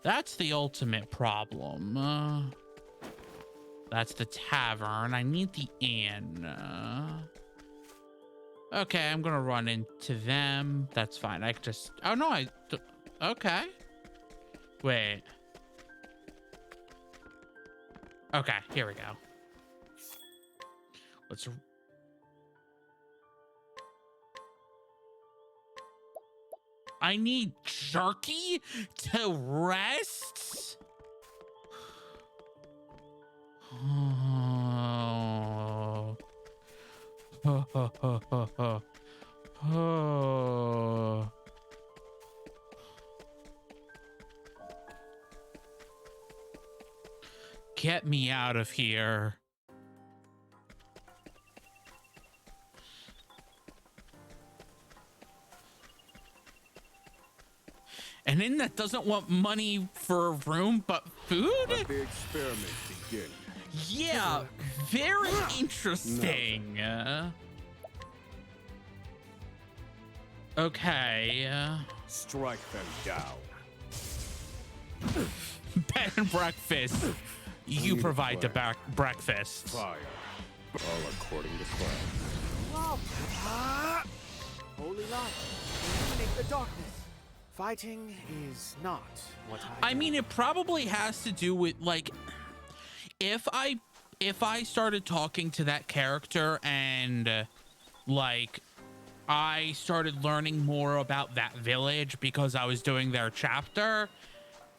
That's the ultimate problem. That's the tavern. I need the inn. Okay, I'm gonna run into them. That's fine. I just... Oh, no, okay. Wait. Okay, here we go. Let's... I need Sharky to rest? Oh. Oh. Get me out of here. An inn that doesn't want money for a room but food? Let the experiment begin. Yeah, very interesting. Okay. Strike them down. Bed and breakfast. You need a provide the plan. breakfast. Fire. All according to plan. Whoa. Holy light, illuminate the darkness. Fighting is not what I I mean, it probably has to do with, like, if I started talking to that character and like I started learning more about that village because I was doing their chapter,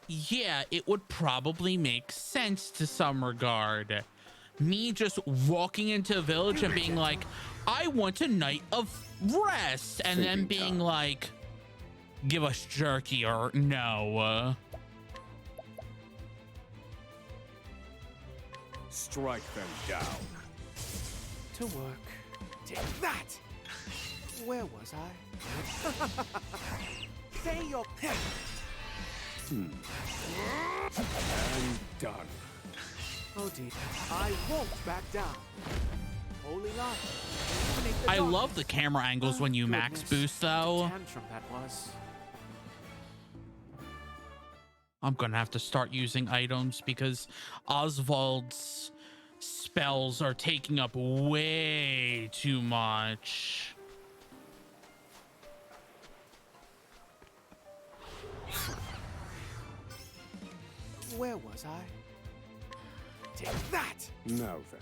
yeah, it would probably make sense to some regard. Me just walking into a village and being like, I want a night of rest, and then being like, give us jerky or no. Strike them down. To work. Take that! Where was I? Say your pick! And done. Oh dear, I won't back down. Holy light, illuminate the I love darkness. the camera angles when you max Goodness, boost, what a though. tantrum that was. I'm gonna have to start using items because Oswald's spells are taking up way too much. Where was I? Take that! Now then.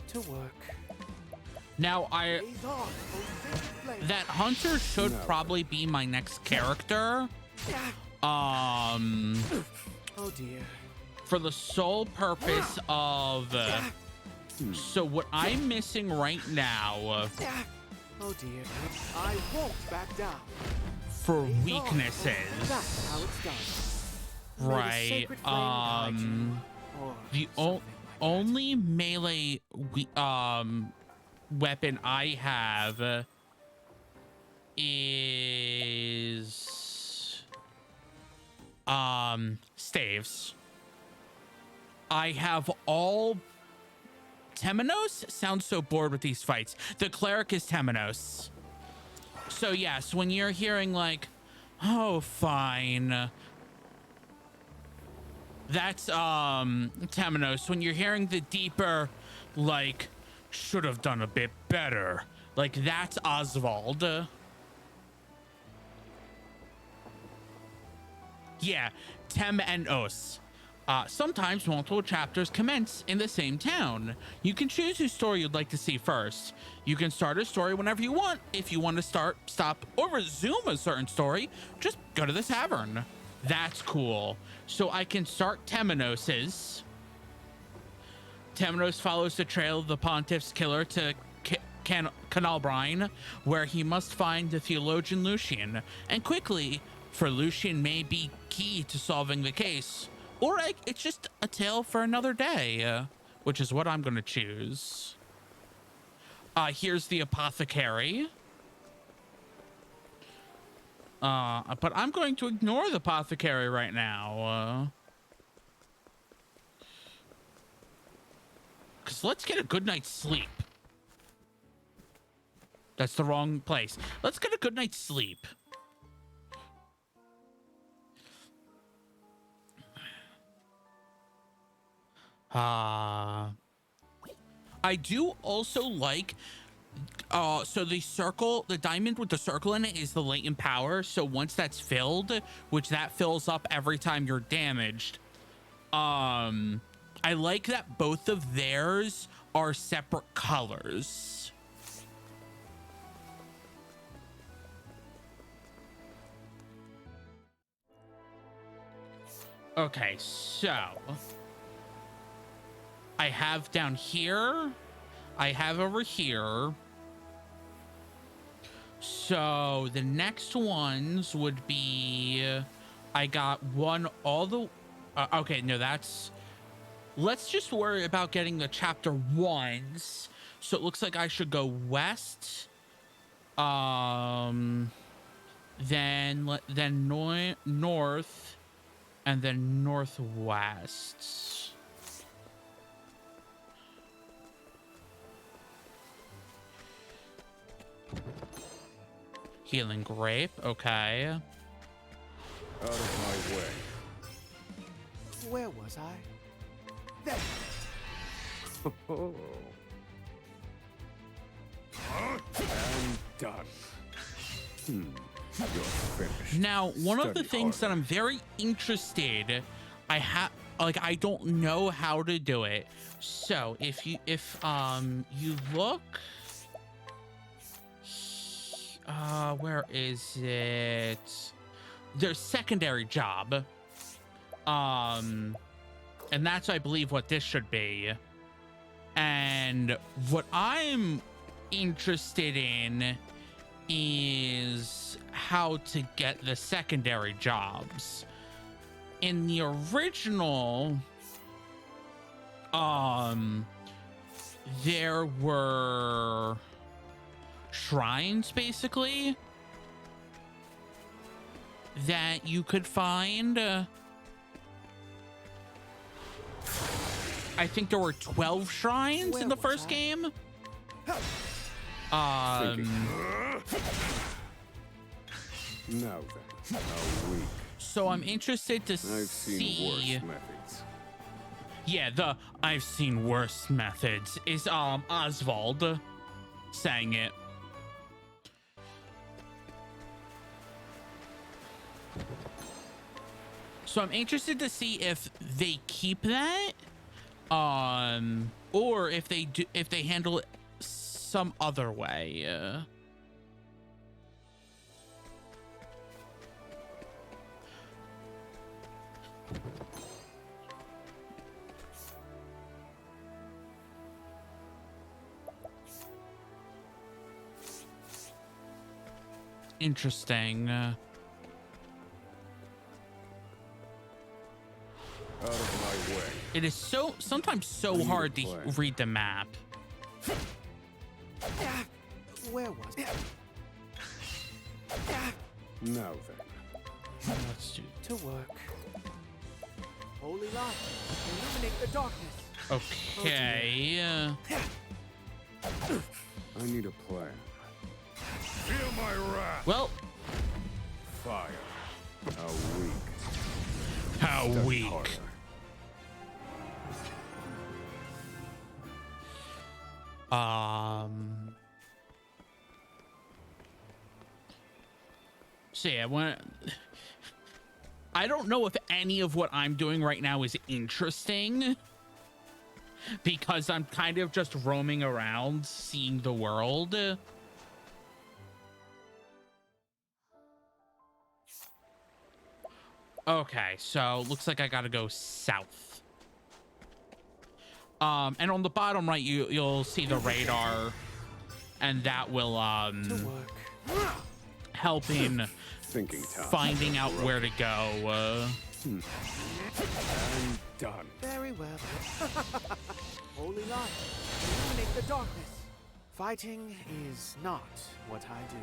To work. Now, Blaze on, oh sacred flame. that hunter should No. probably be my next character. Oh dear. For the sole purpose of... so what I'm missing right now Oh dear. I won't back down. for Blaze on, oh, weaknesses, that's how it's done. May the right? sacred flame guide you, or The something like that. only melee weapon I have is staves. I have all Temenos. Sounds so bored with these fights. The cleric is Temenos. So yes, when you're hearing like, oh fine, that's Temenos. When you're hearing the deeper, like, should have done a bit better, like, that's Oswald. Yeah, Tem and Os. Sometimes multiple chapters commence in the same town. You can choose whose story you'd like to see first. You can start a story whenever you want. If you want to start, stop, or resume a certain story, just go to the tavern. That's cool. So I can start Temenos's. Temenos follows the trail of the pontiff's killer to Canalbrine, where he must find the theologian Lucian, and quickly, for Lucian may be key to solving the case. Or it's just a tale for another day, which is what I'm going to choose. Here's the apothecary. But I'm going to ignore the apothecary right now. Because let's get a good night's sleep. That's the wrong place. Let's get a good night's sleep. I do also like, so the circle, the diamond with the circle in it is the latent power. So once that's filled, which that fills up every time you're damaged. I like that both of theirs are separate colors. Okay, so I have down here, I have over here. So the next ones would be, I got one all the, okay, no, that's, let's just worry about getting the chapter 1s. So it looks like I should go west, then north, and then northwest. Healing grape, okay. Out of my way. Where was I? There. And done. You're finished. Now, one of the Study things that harder. I'm very interested, I don't know how to do it. So if you look, where is it? There's secondary job. And that's, I believe, what this should be. And what I'm interested in is how to get the secondary jobs. In the original, there were shrines, basically, that you could find. I think there were 12 shrines in the first game. Thinking. Now then, how weak. So I'm interested to I've seen see. worse methods. Yeah, I've seen worse methods is Oswald saying it. So I'm interested to see if they keep that, or if they handle it some other way. Interesting. Out of my way. It is sometimes so hard to read the map. Where was I? Now then. Let's do. To work. Holy light, illuminate the darkness. Okay. I need a plan. Feel my wrath. Well, Fire. How weak. how Study weak. harder. So yeah, I don't know if any of what I'm doing right now is interesting, because I'm kind of just roaming around, seeing the world. Okay, so looks like I gotta go south. And on the bottom right, you'll see the radar, and that will To work. help in Thinking time. finding out where to go. And done. Very well. Holy light, illuminate the darkness. Fighting is not what I do.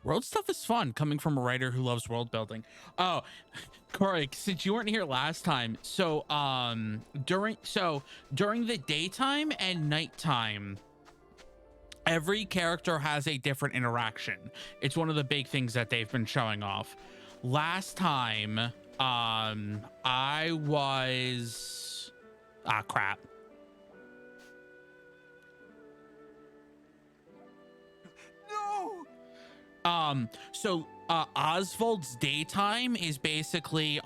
World stuff is fun coming from a writer who loves world building. Oh, Corey, since you weren't here last time, so during the daytime and nighttime, every character has a different interaction. It's one of the big things that they've been showing off. Last time, I was crap. So Oswald's daytime is basically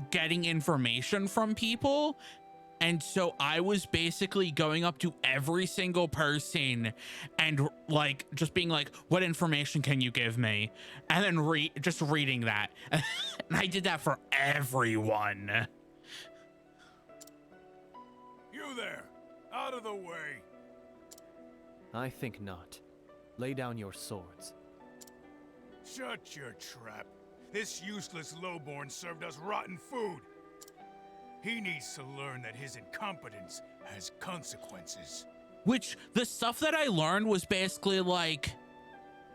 getting information from people, and so I was basically going up to every single person and like just being like, what information can you give me, and then just reading that. And I did that for everyone. You there! Out of the way! I think not. Lay down your swords. Shut your trap. This useless lowborn served us rotten food. He needs to learn that his incompetence has consequences. Which, the stuff that I learned was basically like,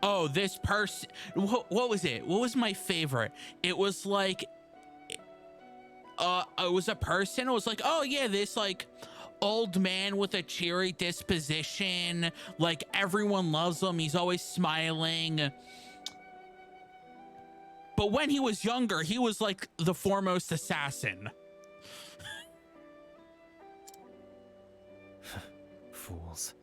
oh, this person, what was it? What was my favorite? It was like, it was a person. It was like, oh yeah, this like old man with a cheery disposition, like everyone loves him, he's always smiling. But when he was younger, he was like the foremost assassin. Fools.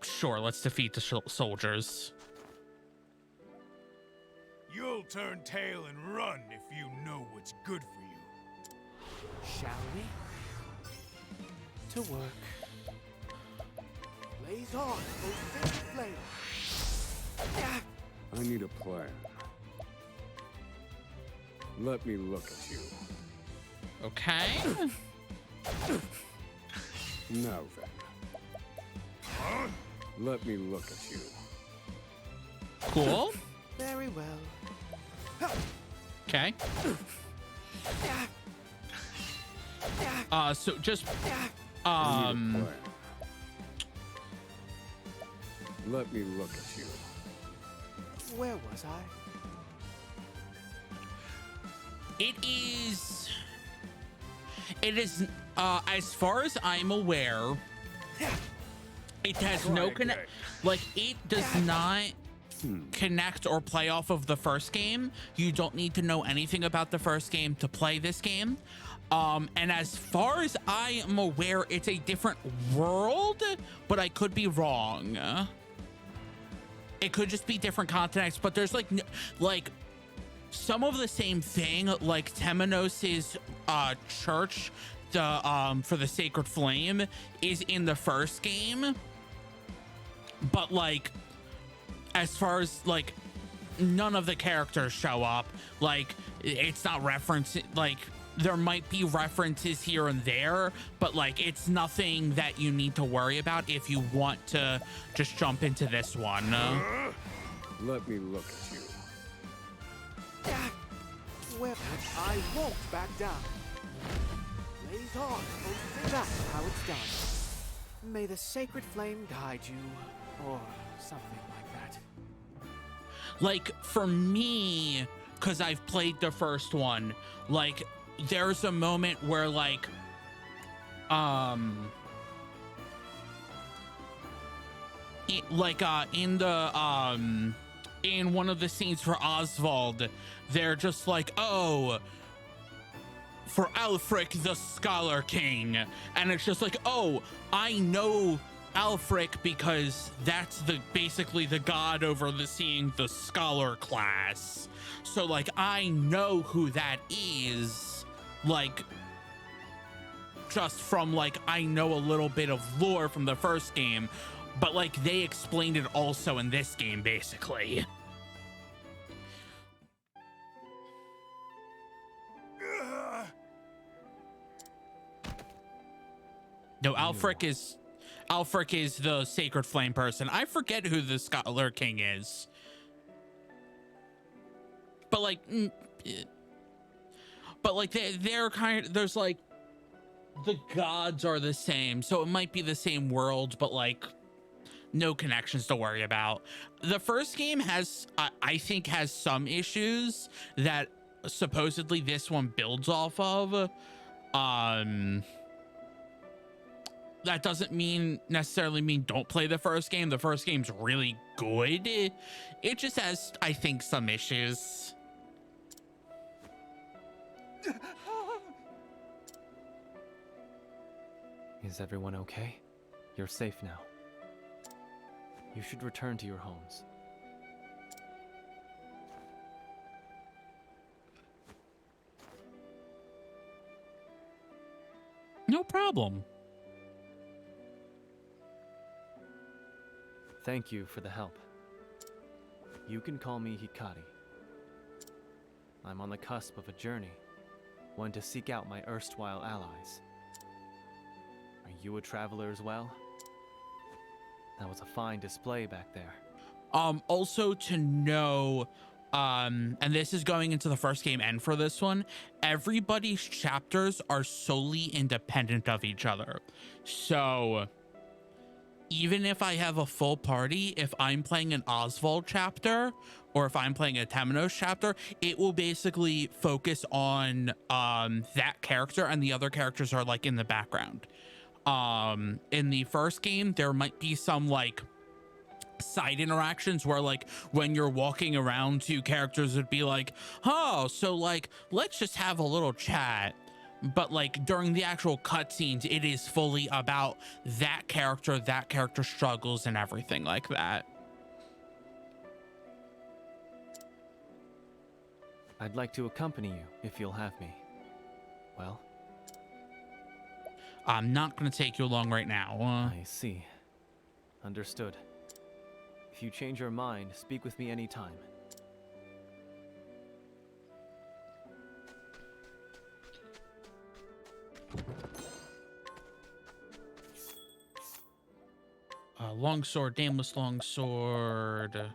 Sure, let's defeat the soldiers. You'll turn tail and run if you know what's good for you. Shall we? To work. Blaze on, O sacred flame! I need a plan. Let me look at you. Okay. Now then. Let me look at you. Cool. Very well. Okay. So just I need a plan. Let me look at you. Where was I? it is as far as I'm aware, it has no connect, like it does not connect or play off of the first game. You don't need to know anything about the first game to play this game. And as far as I am aware, it's a different world, but I could be wrong. It could just be different context, but there's like some of the same thing, like Temenos's church, the for the Sacred Flame, is in the first game. But like, as far as like, none of the characters show up. Like, it's not referenced. Like, there might be references here and there, but like, it's nothing that you need to worry about if you want to just jump into this one. Let me look at you. Where I won't back down. Blaze on, oh, that's how it's done. May the sacred flame guide you, or something like that. Like, for me, because I've played the first one, like, there's a moment where like in one of the scenes for Oswald, they're just like, oh, for Alfric the Scholar King, and it's just like, oh, I know Alfric because that's basically the god overseeing the scholar class, so like I know who that is, like, just from like, I know a little bit of lore from the first game, but like they explained it also in this game basically. No, Alfric is the Sacred Flame person. I forget who the Scholar King is, but like they're kind of, there's like the gods are the same, so it might be the same world, but like no connections to worry about. The first game has, I think, has some issues that supposedly this one builds off of. That doesn't necessarily mean don't play the first game. The first game's really good. It just has, I think, some issues. Is everyone okay? You're safe now. You should return to your homes. No problem. Thank you for the help. You can call me Hikari. I'm on the cusp of a journey, one to seek out my erstwhile allies. Are you a traveler as well? That was a fine display back there. Also to know, and this is going into the first game and for this one, everybody's chapters are solely independent of each other. So even if I have a full party, if I'm playing an Oswald chapter or if I'm playing a Temenos chapter, it will basically focus on that character, and the other characters are like in the background. In the first game, there might be some like side interactions where like when you're walking around, two characters would be like, oh, so like let's just have a little chat. But like during the actual cutscenes, it is fully about that character struggles and everything like that. I'd like to accompany you if you'll have me. Well, I'm not going to take you along right now. I see. Understood. If you change your mind, speak with me anytime. Longsword, nameless longsword.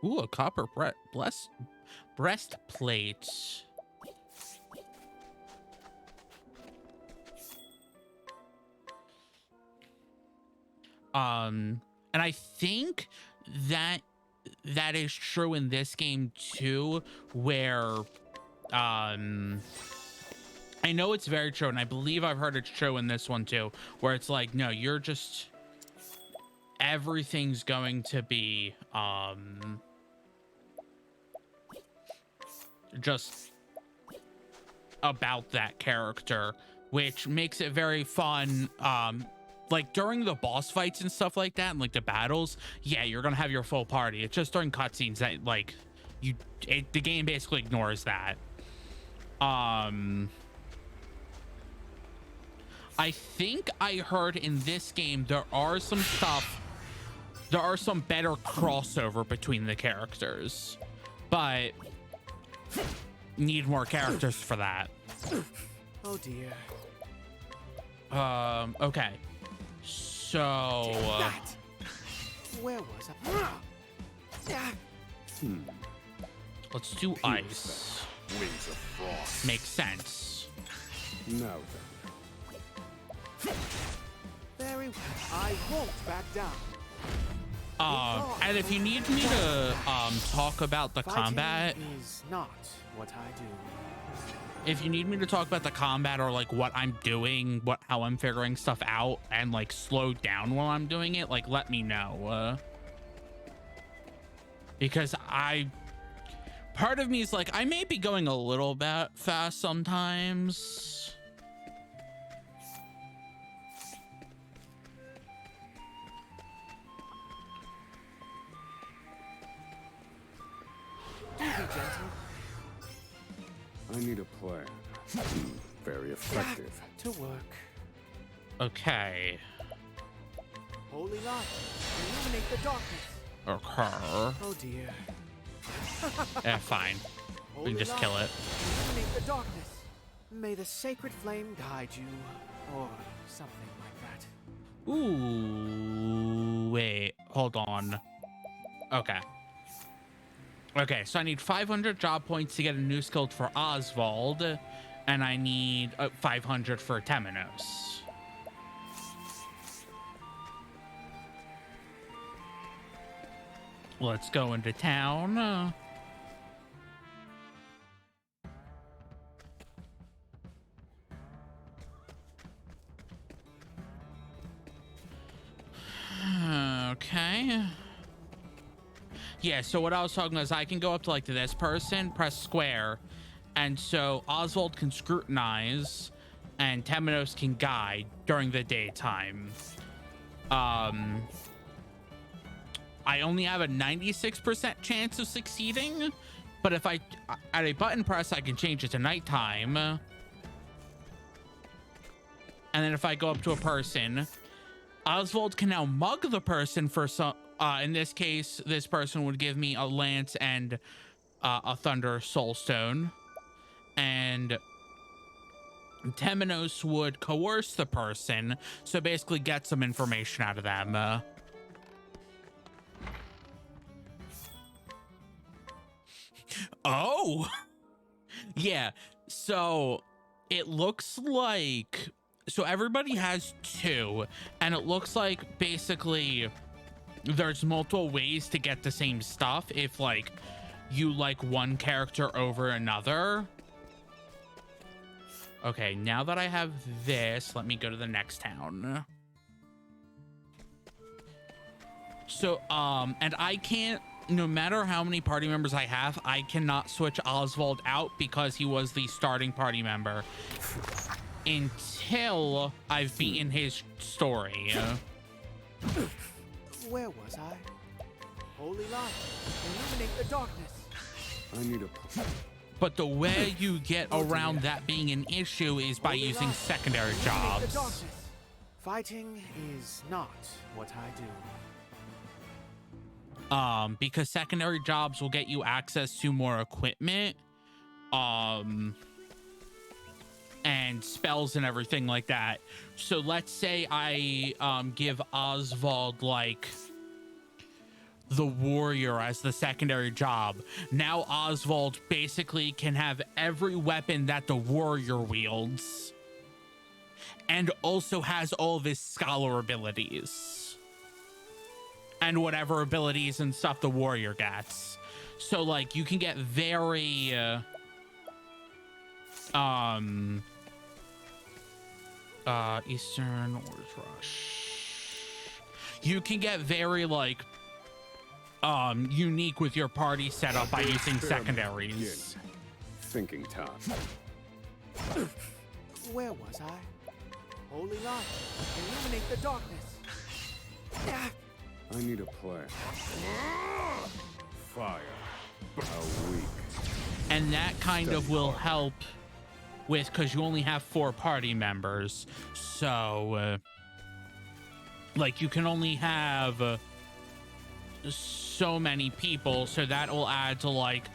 Ooh, a copper breastplate. And I think that is true in this game too, where I know it's very true, and I believe I've heard it's true in this one too, where it's like, no, you're just, everything's going to be just about that character, which makes it very fun. Like during the boss fights and stuff like that, and like the battles, yeah, you're gonna have your full party. It's just during cutscenes that like the game basically ignores that. I think I heard in this game there are some better crossover between the characters, but need more characters for that. Oh dear. Okay. So That. Where was I? let's do ice. Wings of frost. Makes sense. Now then. Very well. I won't back down. And if you need me to talk about the Fighting combat, is not what I do. if you need me to talk about the combat or like what I'm doing, how I'm figuring stuff out, and like slow down while I'm doing it, like let me know. Because part of me is like, I may be going a little bit fast sometimes. Do be gentle. I need a plan. Very effective. To work. Okay. Holy light, illuminate the darkness. Okay. Oh dear. Yeah, fine. We can just kill it. Illuminate the darkness. May the sacred flame guide you, or something like that. Ooh, wait, hold on. Okay. Okay, so I need 500 job points to get a new skill for Oswald, and I need 500 for Temenos. Let's go into town. Okay. Yeah, so what I was talking about is I can go up to like this person, press square, and so Oswald can scrutinize and Temenos can guide during the daytime. I only have a 96% chance of succeeding, but if I at a button press, I can change it to nighttime. And then if I go up to a person, Oswald can now mug the person for some. In this case, this person would give me a lance and a thunder soulstone, and Temenos would coerce the person, so basically get some information out of them. Oh, yeah. So it looks like everybody has two, and it looks like basically there's multiple ways to get the same stuff if like you like one character over another. Okay, now that I have this, let me go to the next town. So and I can't, no matter how many party members I have, I cannot switch Oswald out because he was the starting party member until I've beaten his story. Where was I? Holy light, illuminate the darkness. I need a... But the way you get around that being an issue is by using secondary jobs. Fighting is not what I do. Because secondary jobs will get you access to more equipment, and spells and everything like that. So let's say I give Oswald like the warrior as the secondary job. Now Oswald basically can have every weapon that the warrior wields, and also has all of his scholar abilities and whatever abilities and stuff the warrior gets. So like you can get very Eastern Orders Rush. You can get very like unique with your party setup by using secondaries. Thinking time. Where was I? Holy light, illuminate the darkness. I need a plan. Fire. How weak. And that kind of will help with, because you only have 4 party members, so like you can only have so many people, so that will add to like,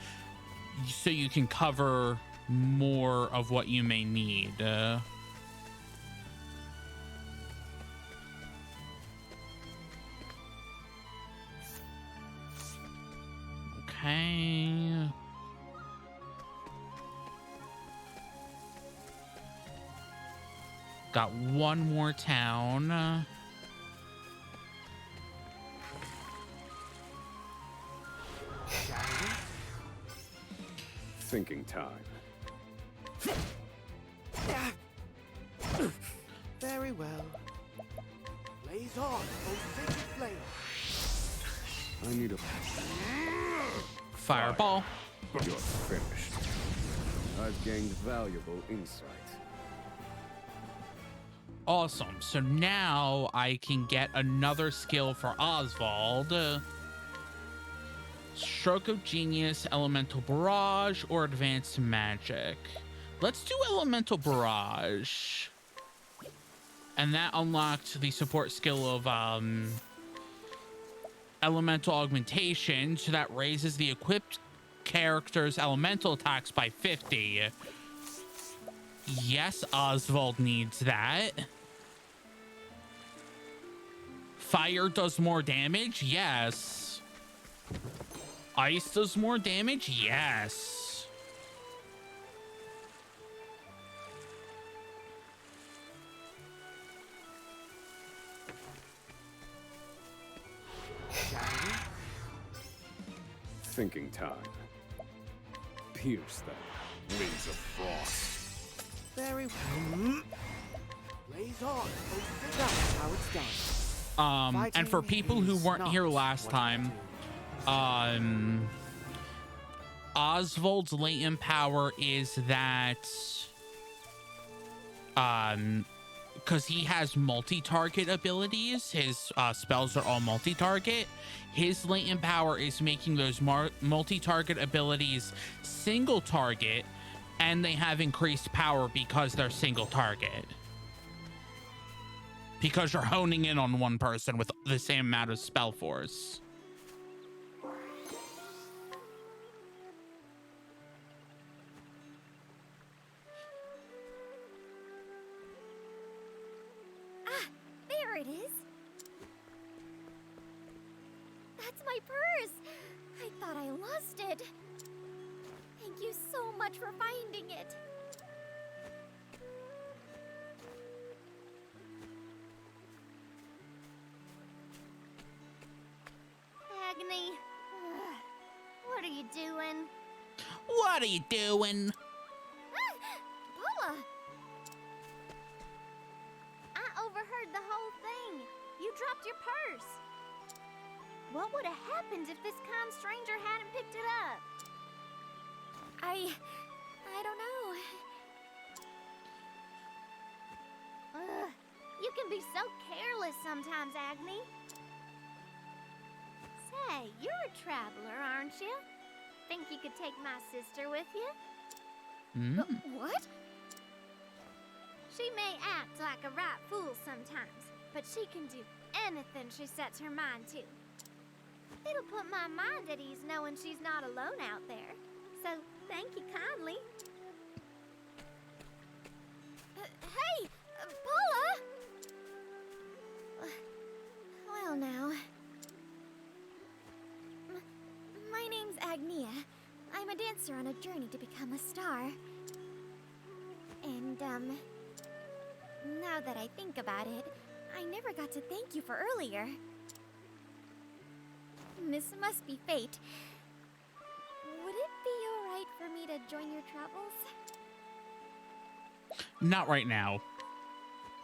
so you can cover more of what you may need. Okay. Got one more town. Thinking time. Very well. Blaze on, O sacred flame. I need a... Fireball. You're finished. I've gained valuable insight. Awesome. So now I can get another skill for Oswald. Stroke of Genius, Elemental Barrage, or Advanced Magic. Let's do Elemental Barrage. And that unlocked the support skill of Elemental Augmentation, so that raises the equipped character's elemental attacks by 50. Yes, Oswald needs that. Fire does more damage? Yes. Ice does more damage? Yes. Shall Thinking time. Pierce that wings of frost. we? Very well. Blaze on. That's how it's done. And for Fighting people who is weren't not here last what time, I do. Oswald's latent power is that, because he has multi-target abilities, his spells are all multi-target. His latent power is making those multi-target abilities single target, and they have increased power because they're single target. Because you're honing in on one person with the same amount of spell force. There it is. That's my purse. I thought I lost it. Thank you so much for finding it. Agony. What are you doing? What are you doing? Paula! I overheard the whole thing. You dropped your purse. What would have happened if this kind stranger hadn't picked it up? I don't know. Ugh, you can be so careless sometimes, Agni. Say, you're a traveler, aren't you? Think you could take my sister with you? What? She may act like a right fool sometimes, but she can do anything she sets her mind to. It'll put my mind at ease knowing she's not alone out there. So, thank you kindly. Hey! Paula! Well now. My name's Agnia. I'm a dancer on a journey to become a star. And, now that I think about it, I never got to thank you for earlier. This must be fate. Would it be alright for me to join your travels? Not right now.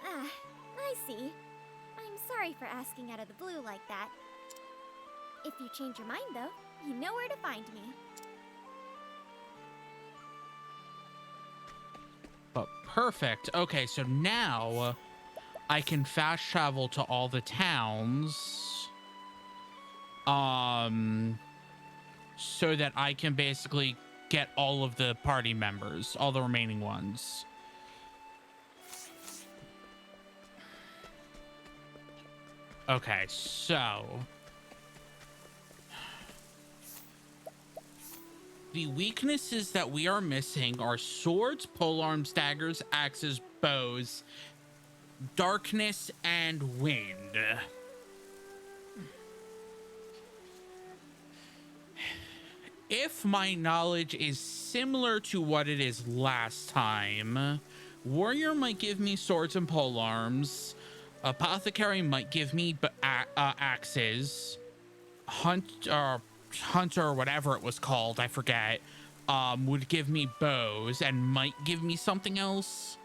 Ah, I see. I'm sorry for asking out of the blue like that. If you change your mind, though, you know where to find me. But perfect. Okay, so now I can fast travel to all the towns. So that I can basically get all of the party members, all the remaining ones. Okay, so the weaknesses that we are missing are swords, polearms, daggers, axes, bows, darkness, and wind. If my knowledge is similar to what it is last time, warrior might give me swords and polearms. Apothecary might give me axes. Hunter, or whatever it was called, I forget, would give me bows and might give me something else.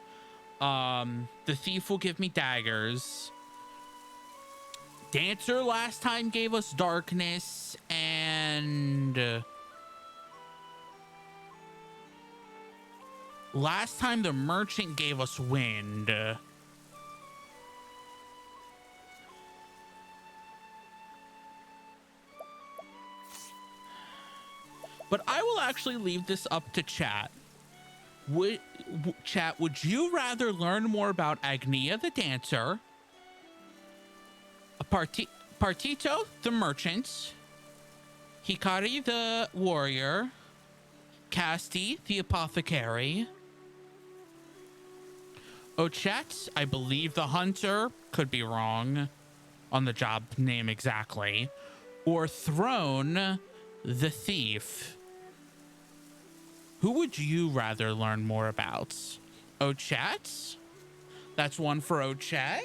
The thief will give me daggers. Dancer last time gave us darkness, and last time the merchant gave us wind. But I will actually leave this up to chat. Chat, would you rather learn more about Agnia the dancer, Partito the merchant, Hikari the warrior, Casti the apothecary, Ochet, I believe the hunter, could be wrong on the job name exactly, or Throne The thief. Who would you rather learn more about? Ochat? That's one for Ochat.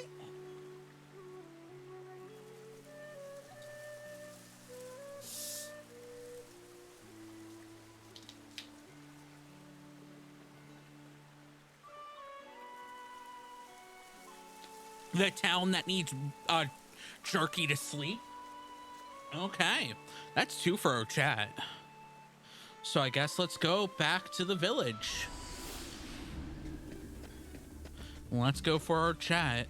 The town that needs Sharky to sleep. Okay, that's two for Ochat. So I guess let's go back to the village. Let's go for our chat.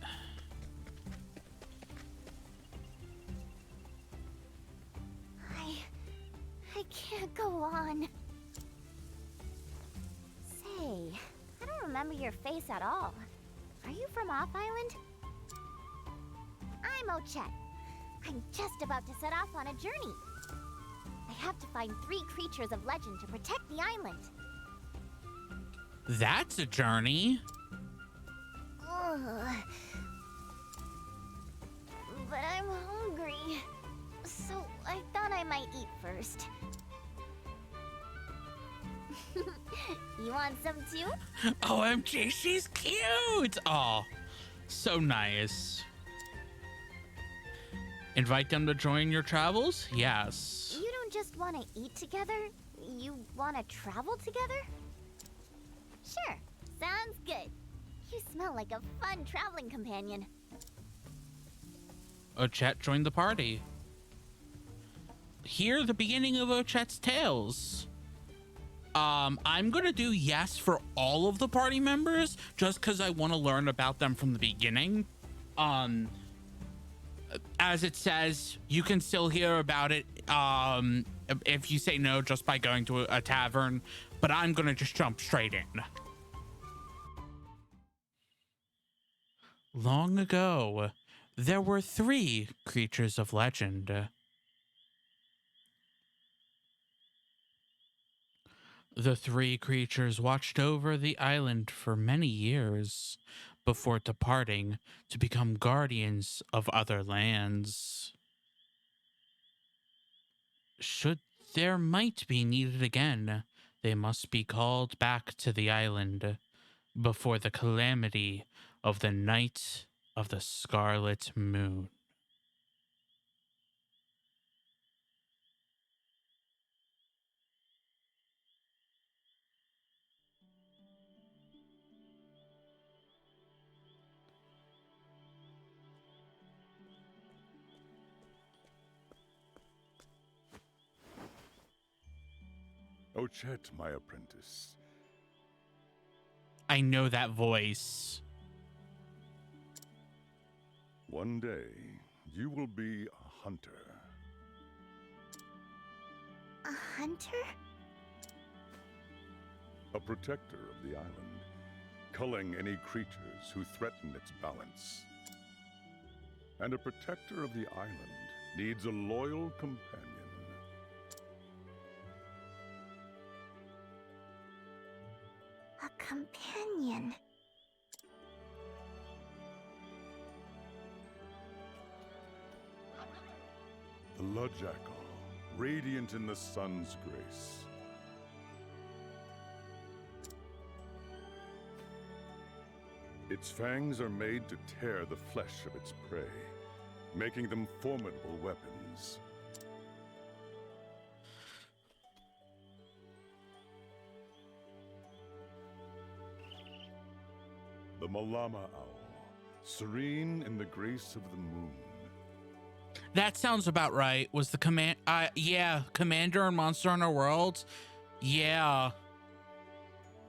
I can't go on. Say, I don't remember your face at all. Are you from Off Island? I'm Ochet. I'm just about to set off on a journey. I have to find 3 creatures of legend to protect the island. That's a journey. Ugh. But I'm hungry. So I thought I might eat first. You want some too? OMG, she's cute. Oh, so nice. Invite them to join your travels? Yes. You don't just want to eat together, you want to travel together? Sure, sounds good. You smell like a fun traveling companion. Ochet joined the party. Hear the beginning of Ochet's tales. I'm gonna do yes for all of the party members just because I want to learn about them from the beginning. As it says, you can still hear about it if you say no just by going to a tavern, but I'm gonna just jump straight in. Long ago, there were 3 creatures of legend. The 3 creatures watched over the island for many years before departing to become guardians of other lands. Should their might be needed again, they must be called back to the island before the calamity of the night of the Scarlet Moon. Ochet, my apprentice. I know that voice. One day, you will be a hunter. A hunter? A protector of the island, culling any creatures who threaten its balance. And a protector of the island needs a loyal companion. A companion. The Ludjackal, radiant in the sun's grace. Its fangs are made to tear the flesh of its prey, making them formidable weapons. The Malama Owl, serene in the grace of the moon. That sounds about right. Was the yeah, Commander and Monster Hunter World? Yeah.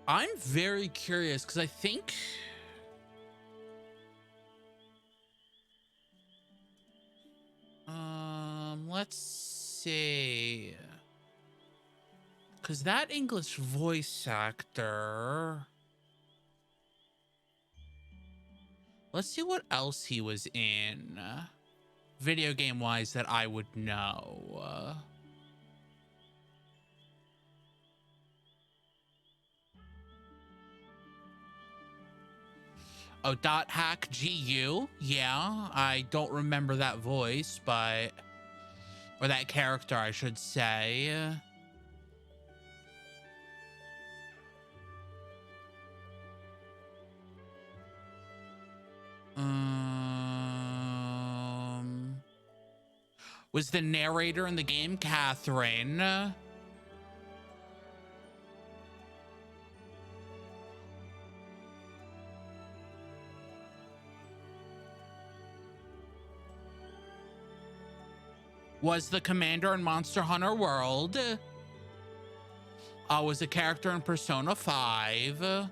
I'm very curious because I think let's see. Because that English voice actor. Let's see what else he was in. Video game wise that I would know. Oh, Dot Hack GU. Yeah, I don't remember that voice, but Or that character, I should say. Was the narrator in the game Catherine? Was the commander in Monster Hunter World? Was a character in Persona 5?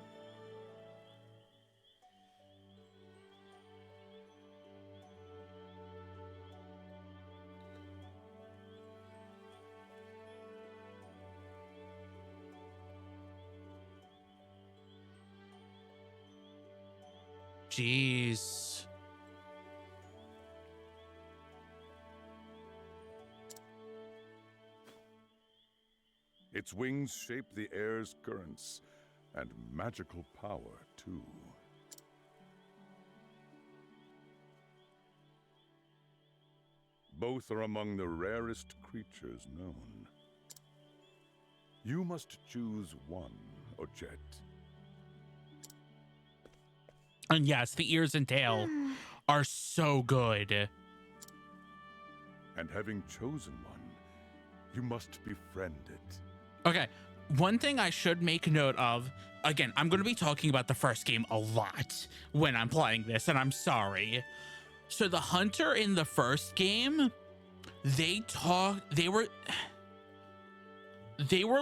Jeez. Its wings shape the air's currents, and magical power, too. Both are among the rarest creatures known. You must choose one, Ochet. And yes, the ears and tail are so good. And having chosen one, you must befriend it. Okay, one thing I should make note of, again, I'm going to be talking about the first game a lot when I'm playing this, and I'm sorry. So the hunter in the first game, they were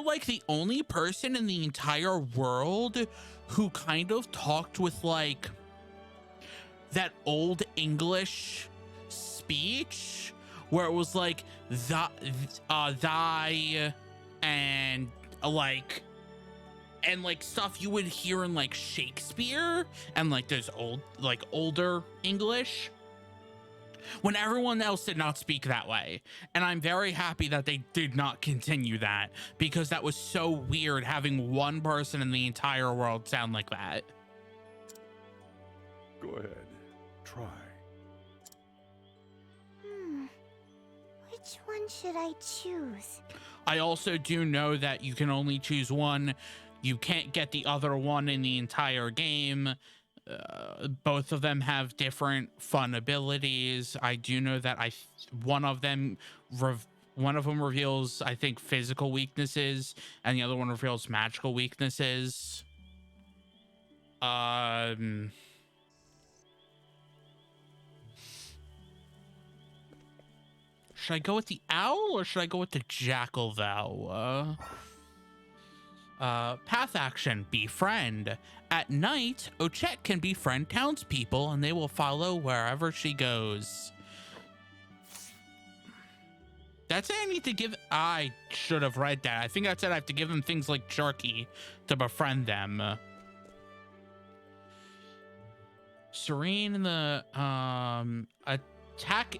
like the only person in the entire world who kind of talked with like that old English speech where it was like thy and like stuff you would hear in like Shakespeare and like those older English, when everyone else did not speak that way. And I'm very happy that they did not continue that, because that was so weird having one person in the entire world sound like that. Go ahead, try. Which one should I choose? I also do know that you can only choose one. You can't get the other one in the entire game. Both of them have different fun abilities. I do know that one of them reveals, I think, physical weaknesses, and the other one reveals magical weaknesses. Should I go with the owl or should I go with the jackal, though? Path action, befriend. At night, Ochet can befriend townspeople and they will follow wherever she goes. That's it. I need to give. I should have read that. I think that said I have to give them things like Sharky to befriend them. Serene in the attack.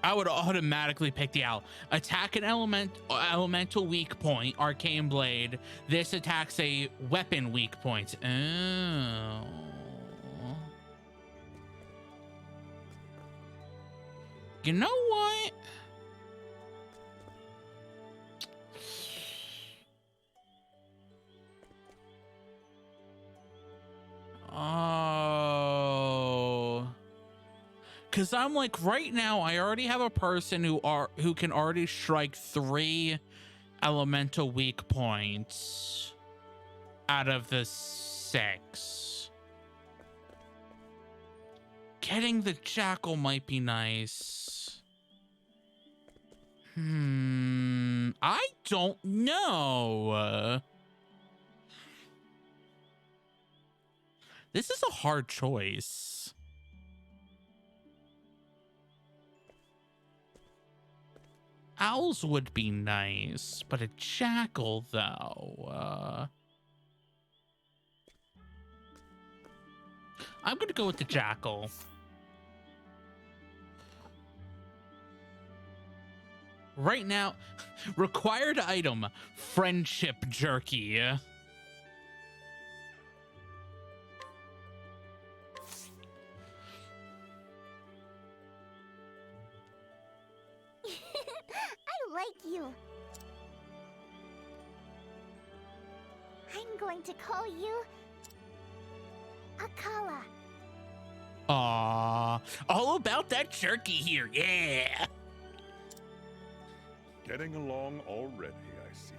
I would automatically pick the owl. Attack an elemental weak point, arcane blade. This attacks a weapon weak point. Oh. You know what? Oh. Because I'm like, right now, I already have a person who can already strike 3 elemental weak points out of the 6. Getting the jackal might be nice. I don't know. This is a hard choice. Owls would be nice, but a jackal, though. I'm gonna go with the jackal. Right now, required item, friendship jerky. like you. I'm going to call you Akala. Aww. All about that Sharky here, yeah! Getting along already, I see.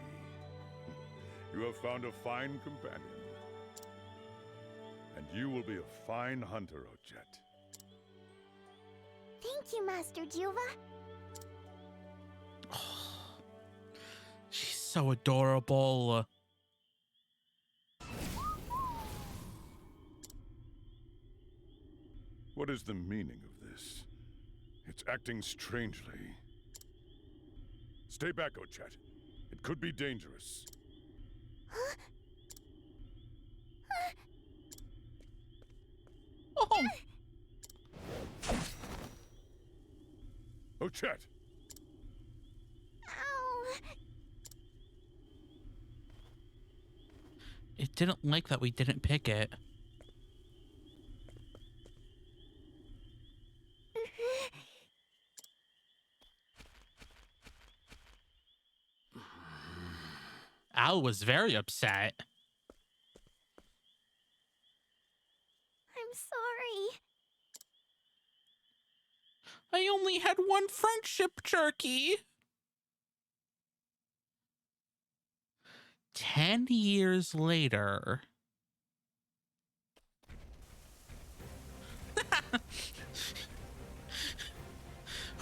You have found a fine companion. And you will be a fine hunter, Ochet. Thank you, Master Juva. She's so adorable. What is the meaning of this? It's acting strangely. Stay back, Ochet. It could be dangerous. Oh. Ochet! Ow. It didn't like that we didn't pick it. Al was very upset. I'm sorry. I only had one friendship, Sharky. 10 years later.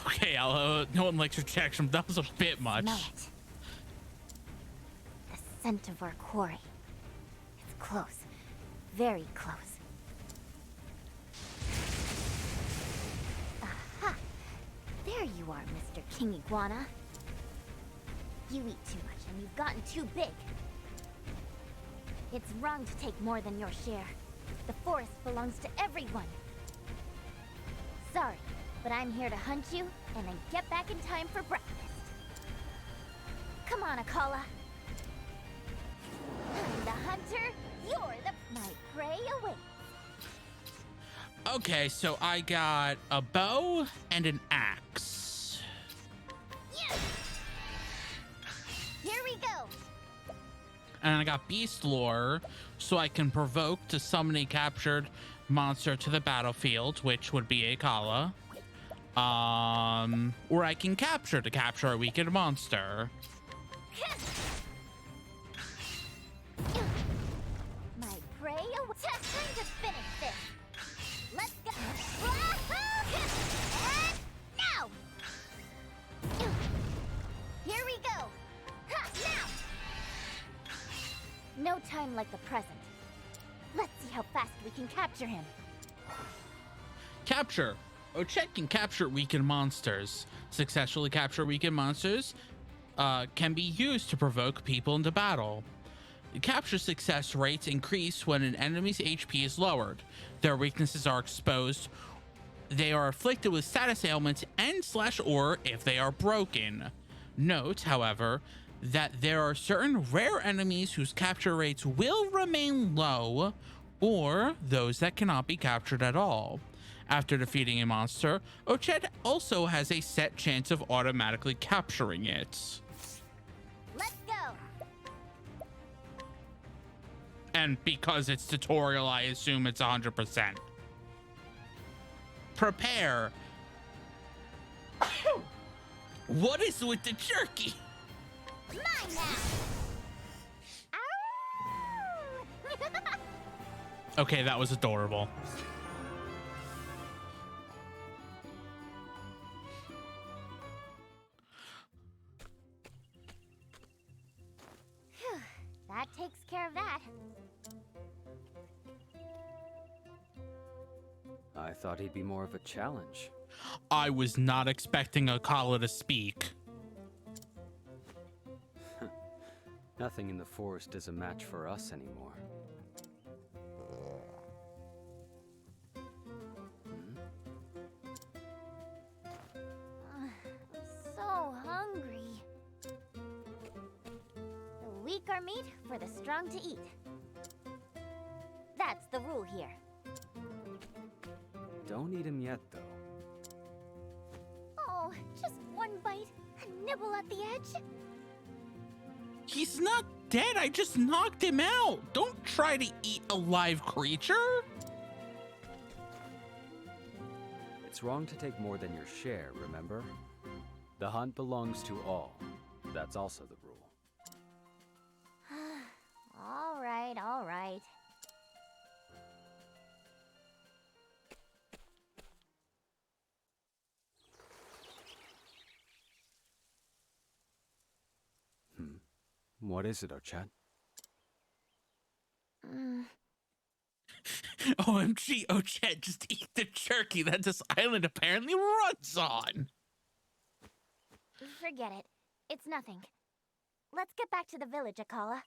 Okay, Al, no one likes rejection. That was a bit much. Smell it. The scent of our quarry. It's close. Very close. Aha! There you are, Mr. King Iguana. You eat too much and you've gotten too big. It's wrong to take more than your share. The forest belongs to everyone. Sorry, but I'm here to hunt you and then get back in time for breakfast. Come on, Akala. I'm the hunter, you're my prey awaits. Okay, so I got a bow and an axe. Yeah. Here we go. And I got beast lore, so I can provoke to summon a captured monster to the battlefield, which would be a Kala. Or I can capture to capture a weakened monster. My prey awaits. Time to finish this. Let's go. And now. Here we go. Ha, now. No time like the present. Let's see how fast we can capture him. Capture. Ochet can capture weakened monsters. Successfully capture weakened monsters can be used to provoke people into battle. Capture success rates increase when an enemy's HP is lowered. Their weaknesses are exposed. They are afflicted with status ailments and/or if they are broken. Note, however, that there are certain rare enemies whose capture rates will remain low, or those that cannot be captured at all. After defeating a monster, Ochet also has a set chance of automatically capturing it. Let's go. And because it's tutorial, I assume it's 100%. Prepare. What is with the jerky? Mine now. Ow! Okay, that was adorable. That takes care of that. I thought he'd be more of a challenge. I was not expecting Akala to speak. Nothing in the forest is a match for us anymore. I'm so hungry. The weak are meat for the strong to eat. That's the rule here. Don't eat him yet, though. Oh, just one bite. A nibble at the edge? He's not dead. I just knocked him out. Don't try to eat a live creature. It's wrong to take more than your share, remember? The hunt belongs to all. That's also the rule. All right, all right. What is it, Ochet? OMG, Ochet, just eat the jerky that this island apparently runs on. Forget it. It's nothing. Let's get back to the village, Akala.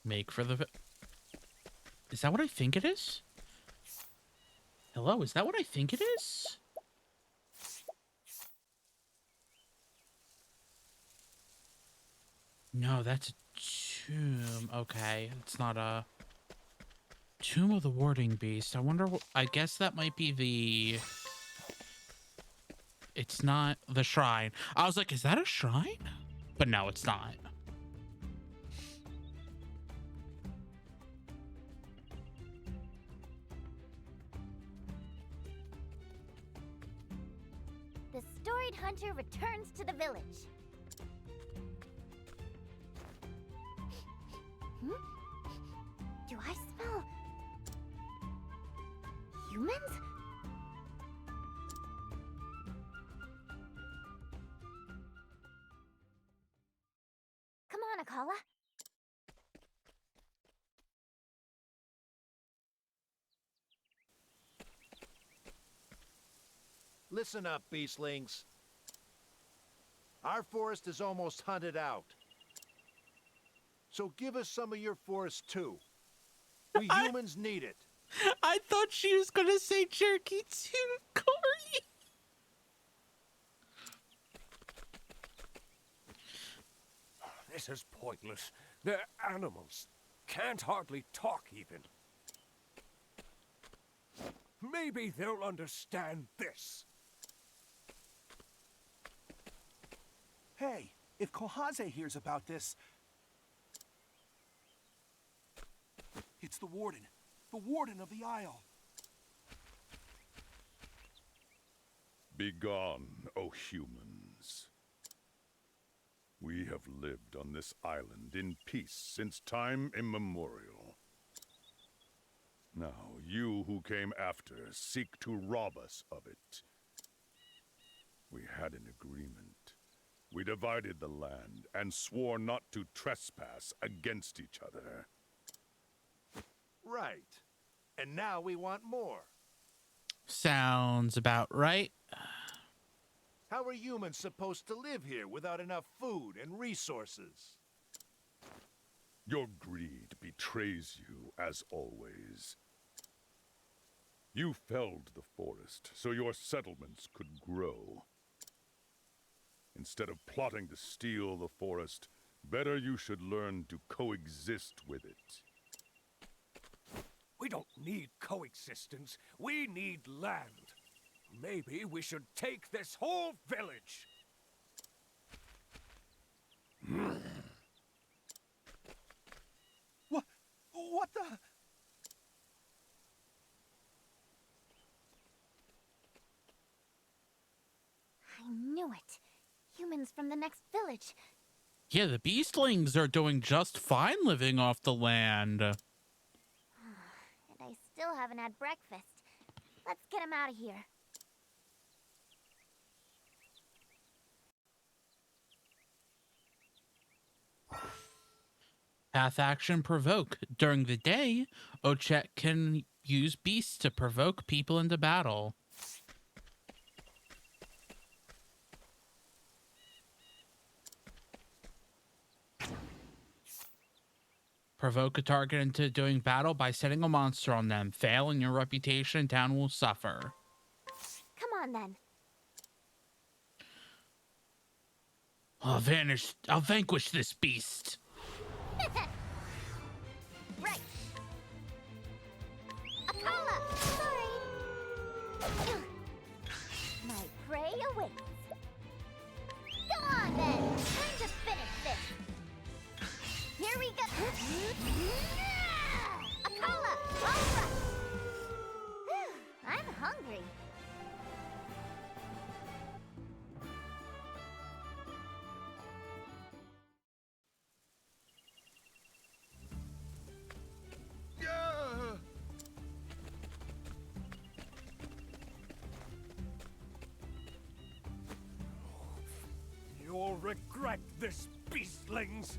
Make for the... Is that what I think it is? Hello, is that what I think it is? No, that's a tomb. Okay, it's not a... Tomb of the Warding Beast. I wonder what... I guess that might be the... It's not the shrine. I was like, is that a shrine? But no, it's not. The storied hunter returns to the village. Do I smell humans? Come on, Akala. Listen up, beastlings. Our forest is almost hunted out. So give us some of your forest too. We humans need it. I thought she was gonna say jerky too, Corey. This is pointless. They're animals. Can't hardly talk even. Maybe they'll understand this. Hey, if Kohaze hears about this... It's the warden of the Isle. Begone, O humans. We have lived on this island in peace since time immemorial. Now, you who came after seek to rob us of it. We had an agreement. We divided the land and swore not to trespass against each other. Right. And now we want more. Sounds about right. How are humans supposed to live here without enough food and resources? Your greed betrays you, as always. You felled the forest so your settlements could grow. Instead of plotting to steal the forest, better you should learn to coexist with it. We don't need coexistence. We need land. Maybe we should take this whole village. What the... I knew it. Humans from the next village. Yeah, the beastlings are doing just fine living off the land. And I still haven't had breakfast. Let's get him out of here. Path action provoke. During the day, Ochet can use beasts to provoke people into battle. Provoke a target into doing battle by setting a monster on them. Fail and your reputation in town will suffer. Come on, then. I'll vanquish this beast. go. A cola! All right. I'm hungry. You'll regret this, beastlings!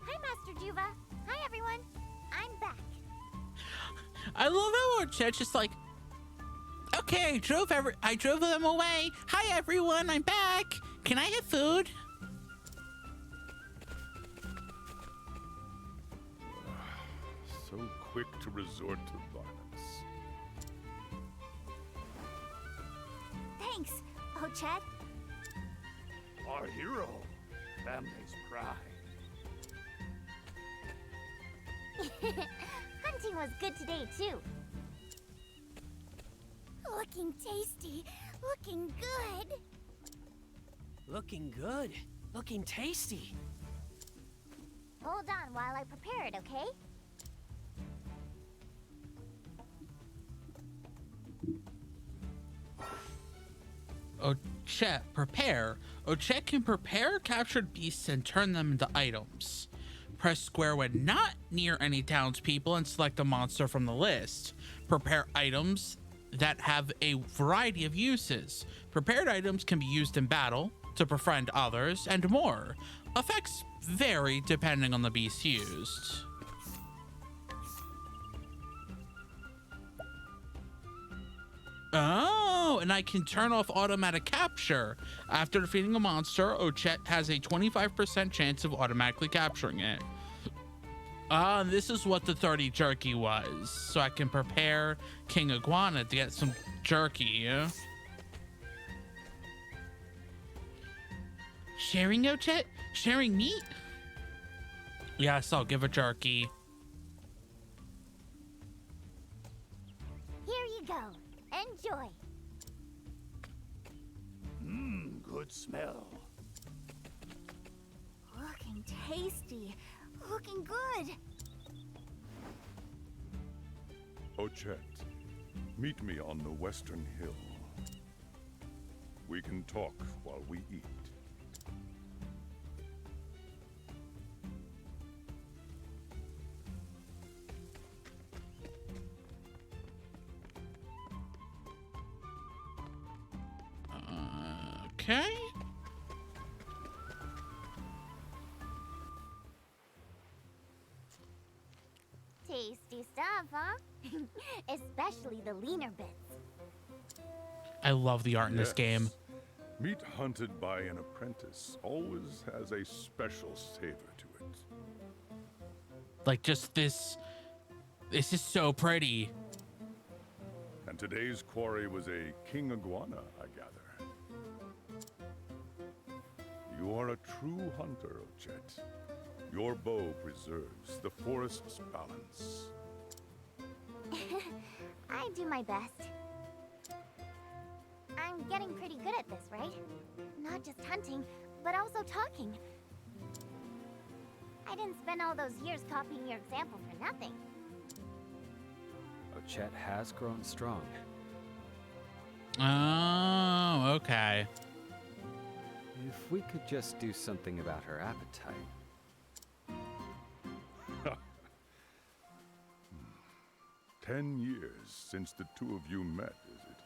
Hi, Master Juva. Hi, everyone. I'm back. I love how Chet's just like, okay, I drove them away. Hi everyone, I'm back. Can I have food? So quick to resort to violence. Thanks, Ochet. Our hero. Family's pride. Hunting was good today, too. Looking tasty. Looking good. Looking good. Looking tasty. Hold on while I prepare it, okay? Ochet, prepare. Ochet can prepare captured beasts and turn them into items. Press square when not near any townspeople and select a monster from the list. Prepare items that have a variety of uses. Prepared items can be used in battle, to befriend others, and more. Effects vary depending on the beast used. Oh, and I can turn off automatic capture. After defeating a monster, Ochet has a 25% chance of automatically capturing it. Ah, this is what the 30 jerky was. So I can prepare King Iguana to get some jerky. Sharing, Ochet? Sharing meat? Yes, I'll give a jerky. Here you go. Enjoy. Good smell. Looking tasty. Looking good. Ochet, meet me on the Western Hill. We can talk while we eat. Okay. Tasty stuff, huh? Especially the leaner bits. I love the art in this Yes. game. Meat hunted by an apprentice always has a special savor to it. Like just this is so pretty. And today's quarry was a king iguana, I gather. You are a true hunter, Ochet. Your bow preserves the forest's balance. I do my best. I'm getting pretty good at this, right? Not just hunting, but also talking. I didn't spend all those years copying your example for nothing. Ochet has grown strong. Oh, okay. If we could just do something about her appetite. 10 years since the two of you met, is it?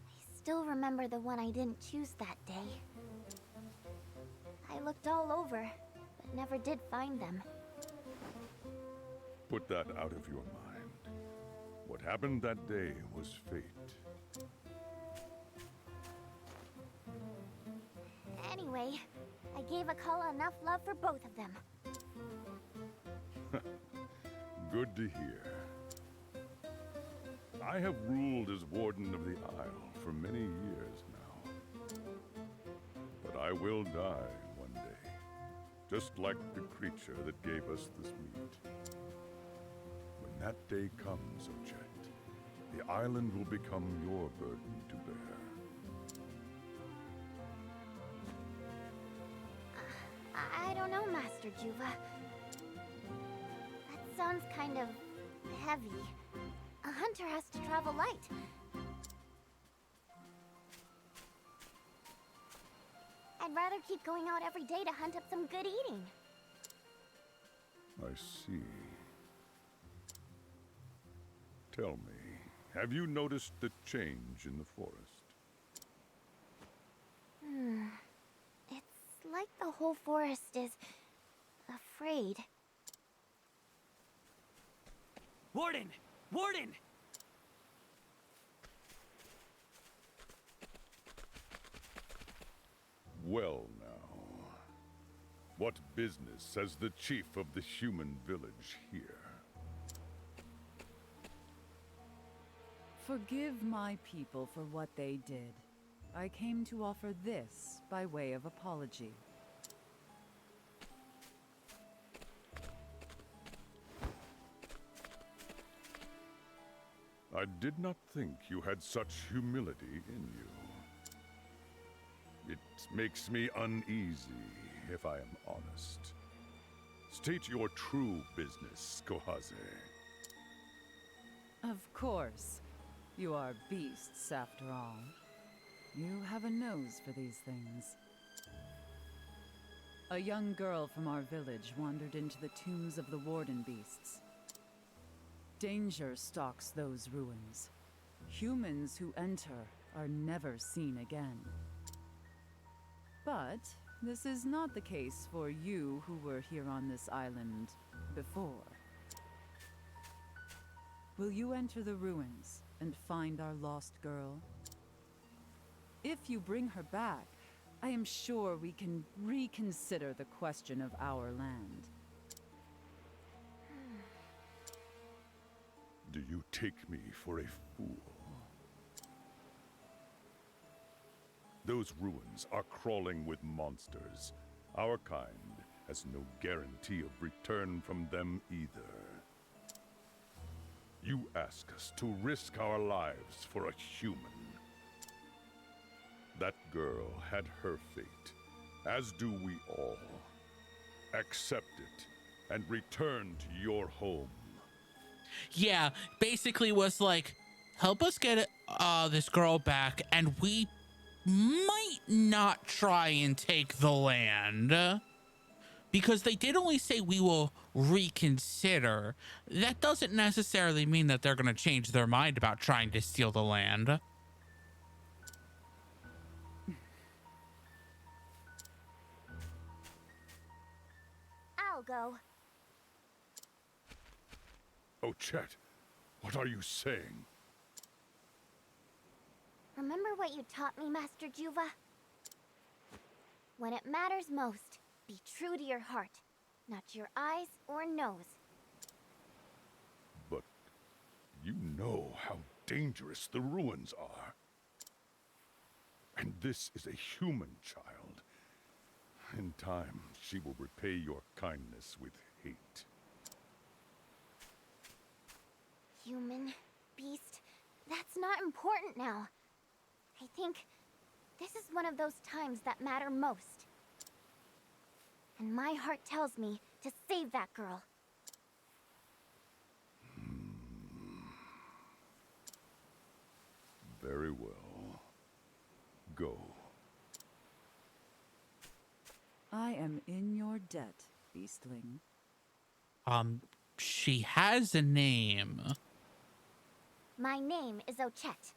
I still remember the one I didn't choose that day. I looked all over, but never did find them. Put that out of your mind. What happened that day was fate. Anyway, I gave Akala enough love for both of them. Good to hear. I have ruled as Warden of the Isle for many years now. But I will die one day, just like the creature that gave us this meat. When that day comes, Ochet, the island will become your burden to bear. I don't know, Master Juva. That sounds kind of heavy. A hunter has to travel light. I'd rather keep going out every day to hunt up some good eating. I see. Tell me, have you noticed the change in the forest? It's like the whole forest is afraid. Warden! Warden! Well now, what business has the chief of the human village here? Forgive my people for what they did. I came to offer this by way of apology. I did not think you had such humility in you. It makes me uneasy, if I am honest. State your true business, Kohaze. Of course. You are beasts, after all. You have a nose for these things. A young girl from our village wandered into the tombs of the Warden beasts. Danger stalks those ruins. Humans who enter are never seen again. But this is not the case for you who were here on this island before. Will you enter the ruins and find our lost girl? If you bring her back, I am sure we can reconsider the question of our land. Do you take me for a fool? Those ruins are crawling with monsters. Our kind has no guarantee of return from them either. You ask us to risk our lives for a human. That girl had her fate, as do we all. Accept it and return to your home. Yeah, basically was like, help us get this girl back, and we might not try and take the land. Because they did only say we will reconsider. That doesn't necessarily mean that they're going to change their mind about trying to steal the land. I'll go. Oh, Chet, what are you saying? Remember what you taught me, Master Juva? When it matters most, be true to your heart, not your eyes or nose. But you know how dangerous the ruins are. And this is a human child. In time, she will repay your kindness with hate. Human, beast, that's not important now. I think this is one of those times that matter most. And my heart tells me to save that girl. Very well. Go. I am in your debt, beastling. She has a name. My name is Ochet.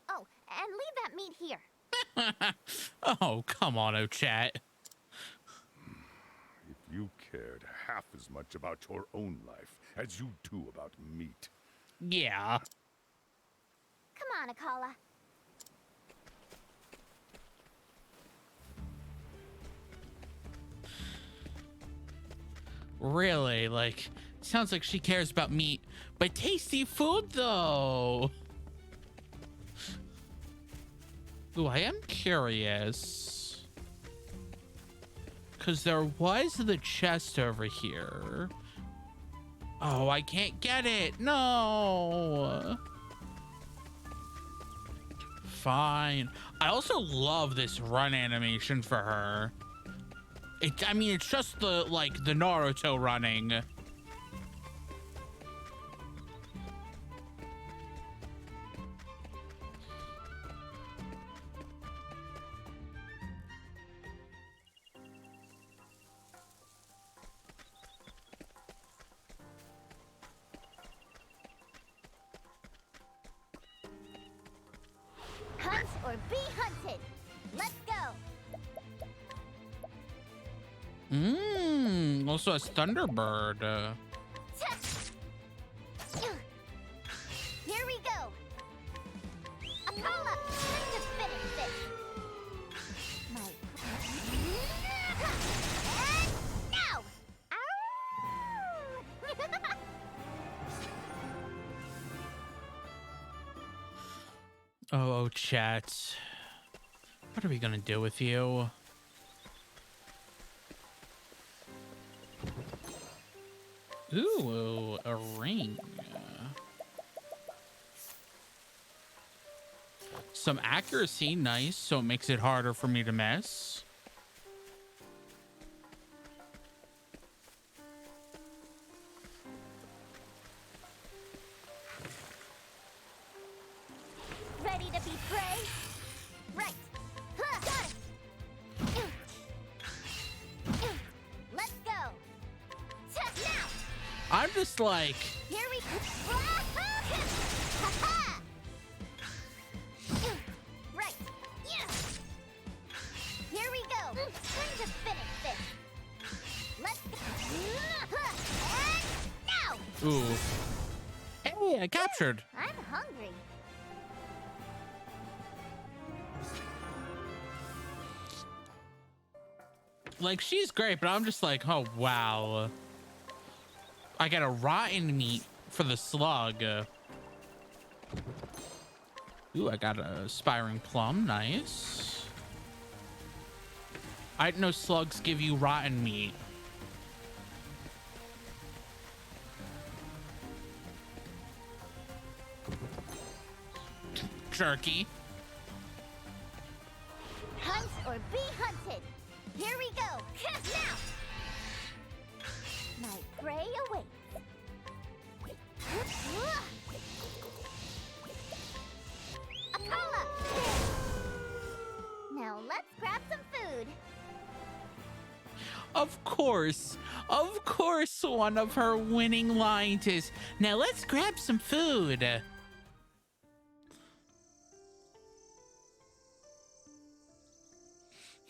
Oh, and leave that meat here. Oh, come on, Ochet. If you cared half as much about your own life as you do about meat. Yeah. Come on, Akala. Really, like, sounds like she cares about meat, but tasty food, though. Ooh, I am curious. Because there was the chest over here. Oh, I can't get it. No. Fine. I also love this run animation for her. I mean, it's just the Naruto running. Hunt or be hunted. Let's go. Also a Thunderbird. Here we go. Apollo, time to finish this. My... And now! Ow! Oh, chat. What are we gonna do with you? Ooh, a ring. Some accuracy, nice, so it makes it harder for me to miss. Ready to be prey? Right. Huh. Got it. Let's go. Now. I'm just like... Here we go. Right. Yeah. Here we go. Time to finish this. Let's go. And now. Ooh. Hey, I captured. I'm hungry. Like, she's great, but I'm just like, oh, wow. I got a rotten meat for the slug. Ooh, I got a aspiring plum. Nice. I didn't know slugs give you rotten meat. Sharky. Hunt or be hunted. Here we go. Now. My prey awaits. Apollo. Now let's grab some food. Of course, one of her winning lines is, now let's grab some food.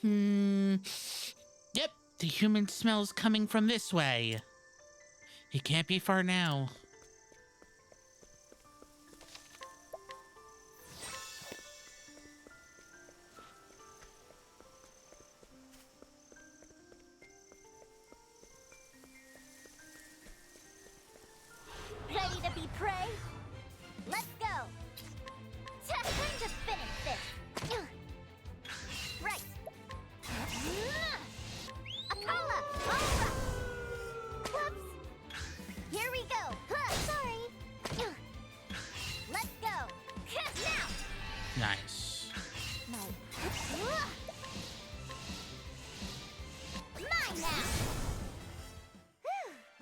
Yep, the human smell's coming from this way. It can't be far now. Ready to be prey? Let's go. Time to finish this. Right. Apollo, all right. Whoops. Here we go. Sorry. Let's go. Now. Nice. Mine now.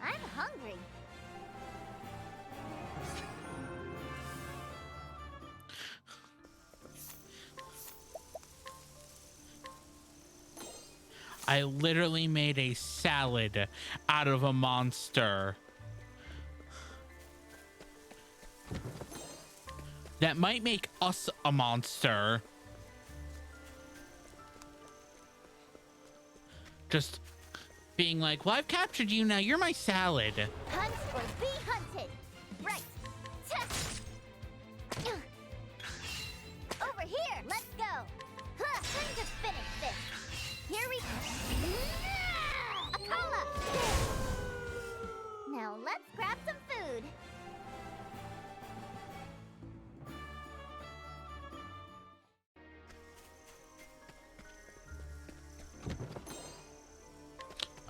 I'm hungry. I literally made a salad out of a monster. That might make us a monster. Just being like, well, I've captured you now. You're my salad. Hunt or be hunted. Right. Over here. Let's go. Time to finish this. Here we go. Apollo. Now let's grab some food.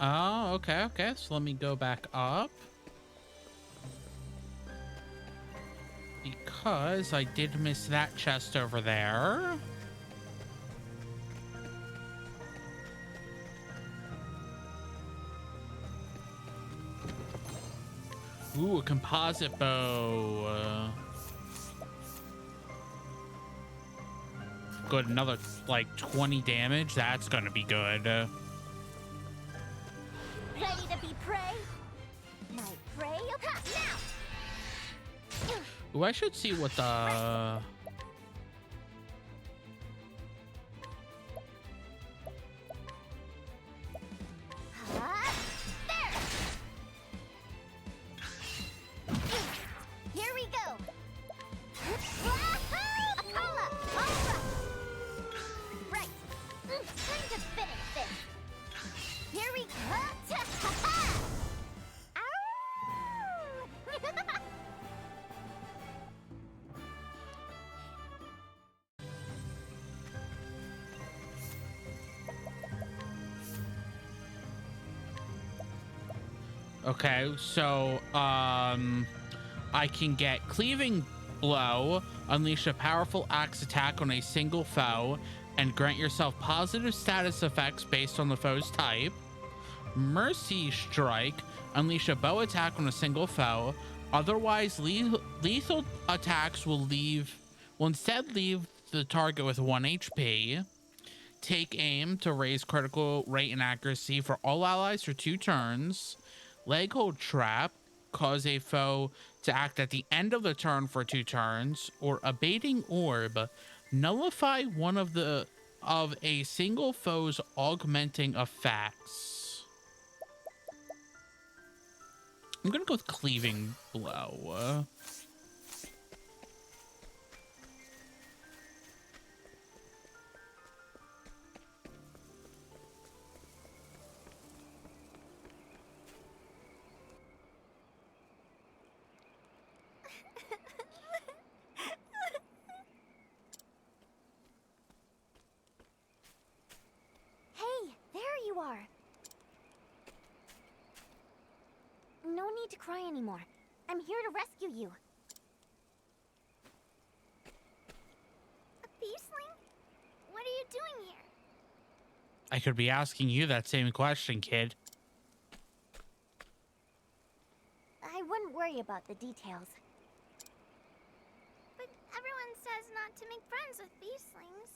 Oh, okay, okay. So let me go back up. Because I did miss that chest over there. Ooh, a composite bow. Good, another like 20 damage. That's gonna be good. Ready to be prey? My prey? Ha, now! Ooh, I should see what the... There! Here we go! Apollo! Alra! Right! Time to finish this! Here we go! Ow! Okay, so, I can get Cleaving Blow, unleash a powerful axe attack on a single foe, and grant yourself positive status effects based on the foe's type. Mercy Strike, unleash a bow attack on a single foe. Otherwise, lethal attacks will instead leave the target with 1 HP. Take aim to raise critical rate and accuracy for all allies for 2 turns. Leg hold trap, cause a foe to act at the end of the turn for 2 turns. Or abating orb, nullify one of a single foe's augmenting effects. I'm gonna go with Cleaving Blow. Hey, there you are. No need to cry anymore. I'm here to rescue you. A beastling? What are you doing here? I could be asking you that same question, kid. I wouldn't worry about the details. But everyone says not to make friends with beastlings.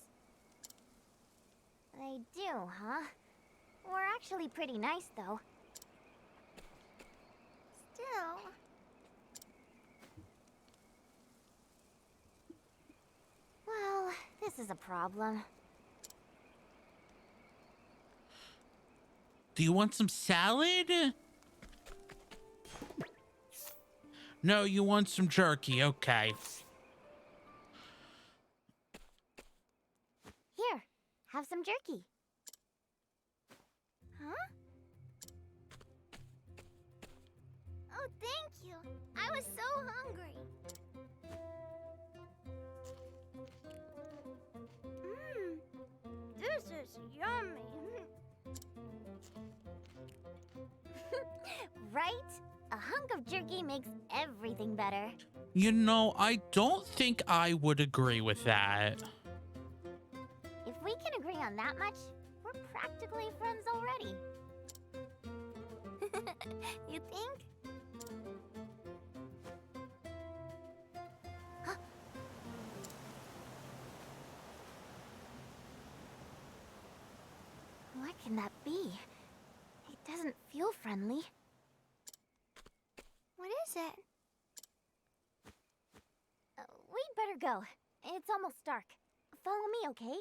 They do, huh? We're actually pretty nice, though. Still... Well, this is a problem. Do you want some salad? No, you want some jerky. Okay. Here, have some jerky. Huh? Oh, thank you. I was so hungry. This is yummy. Right? A hunk of jerky makes everything better. You know, I don't think I would agree with that. If we can agree on that much, we're practically friends already. You think? What can that be? It doesn't feel friendly. What is it? We'd better go. It's almost dark. Follow me, okay?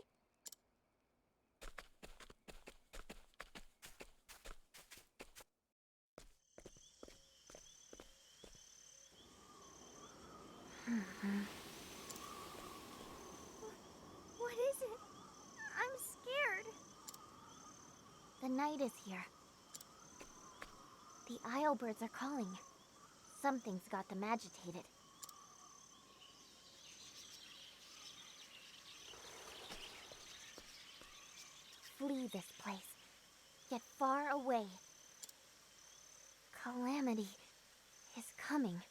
What is it? I'm scared. The night is here. The Isle birds are calling. Something's got them agitated. Flee this place. Get far away. calamity is coming.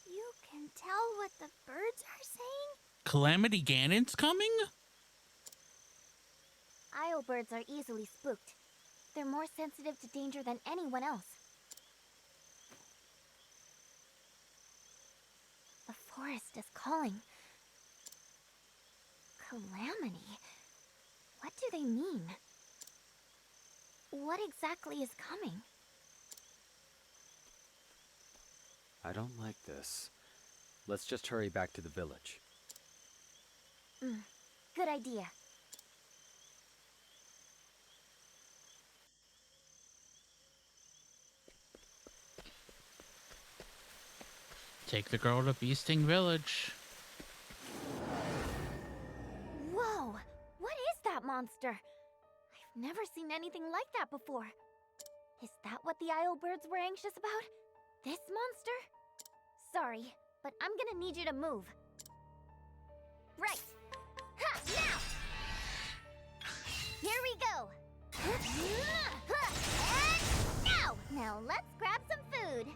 You can tell what the birds are saying? Calamity Ganon's coming? Isle birds are easily spooked. They're more sensitive to danger than anyone else. The forest is calling. Calamity? What do they mean? What exactly is coming? I don't like this. Let's just hurry back to the village. Good idea. Take the girl to Beasting Village. Whoa! What is that monster? I've never seen anything like that before. Is that what the Isle birds were anxious about? This monster? Sorry, but I'm gonna need you to move. Right! Ha! Now! Here we go! And now! Now let's grab some food.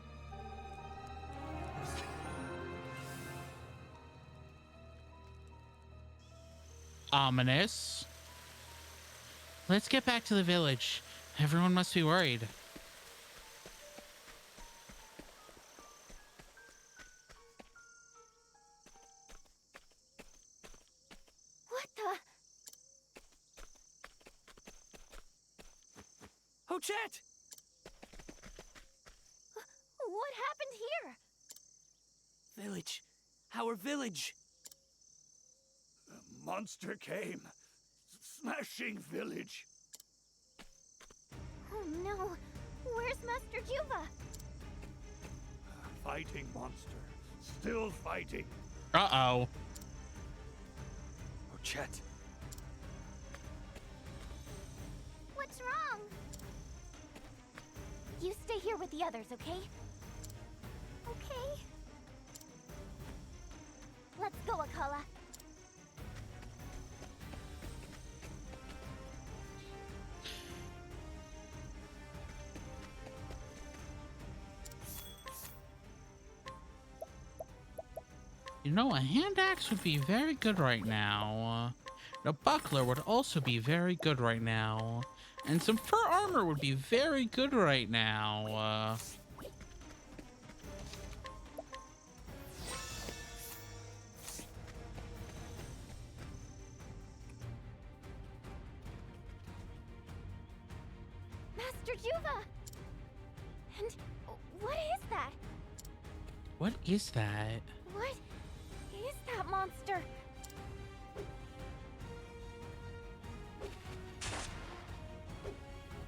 Ominous. Let's get back to the village. Everyone must be worried. What the? Hochet! What happened here? Village. Our village. The monster came, smashing village. Oh no! Where's Master Juva? Fighting monster, still fighting. Uh-oh. Chet. What's wrong? You stay here with the others, okay? Okay. Let's go, Akala. You know, a hand axe would be very good right now. A buckler would also be very good right now. And some fur armor would be very good right now. Master Juva! And what is that? What is that? What is that monster?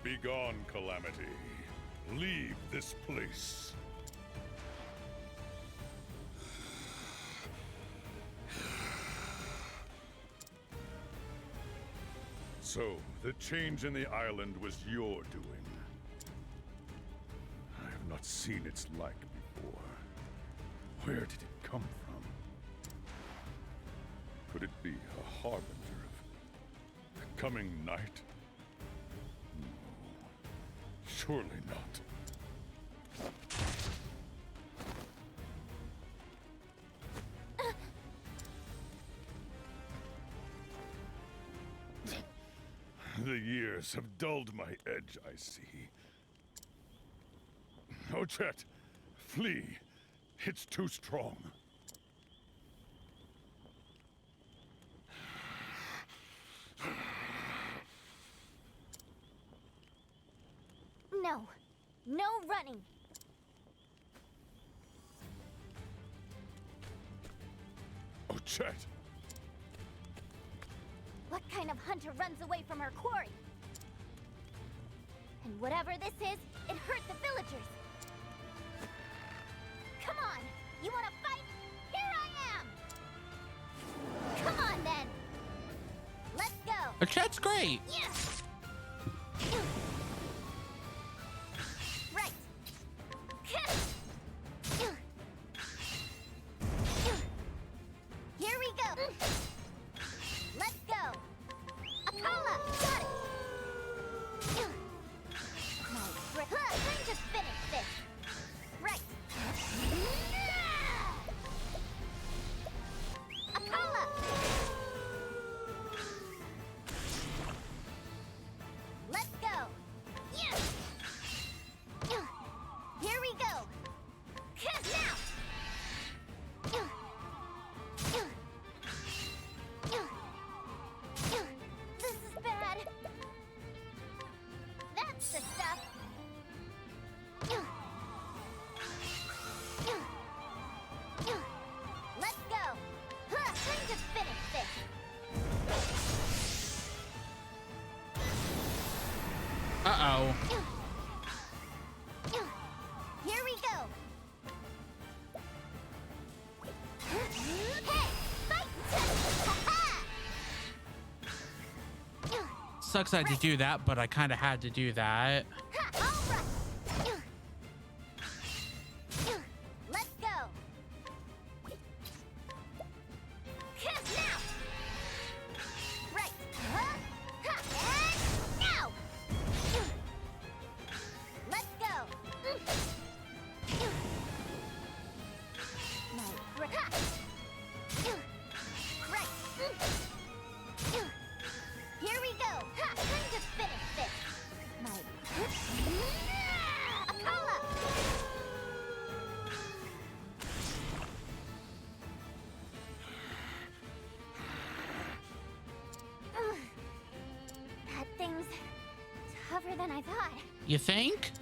Begone, Calamity. Leave this place. So, the change in the island was your doing. I have not seen its like before. Where did it come from? Could it be a harbinger of the coming night? No, surely not. The years have dulled my edge, I see. Oh, Chet, flee. It's too strong. No. No running. Oh, Chet! What kind of hunter runs away from her quarry? And whatever this is, it hurt the villagers. Come on! You wanna fight? Here I am! Come on, then! Let's go! A chat's great! Yeah. Right! Here we go! Let's go! Akala! Got it! Now That's the stuff. Let's go. Time to finish this. Uh-oh. Here we go. Hey, fight! Sucks I had to do that, but I kind of had to do that. All right. Let's go. Now. Right. And now. Let's go. Right. Here we go. Time to finish this. Akala. That thing's tougher than I thought. You think?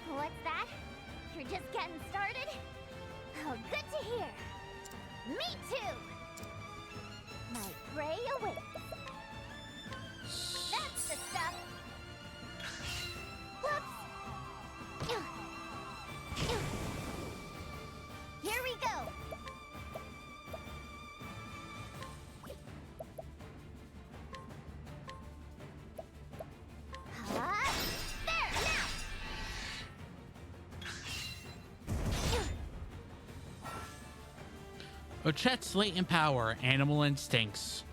What's that? You're just getting started? Oh, good to hear. Me too. My prey awaits. That's the stuff. Whoops. Here we go. There, now. Ochet's latent power, animal instincts.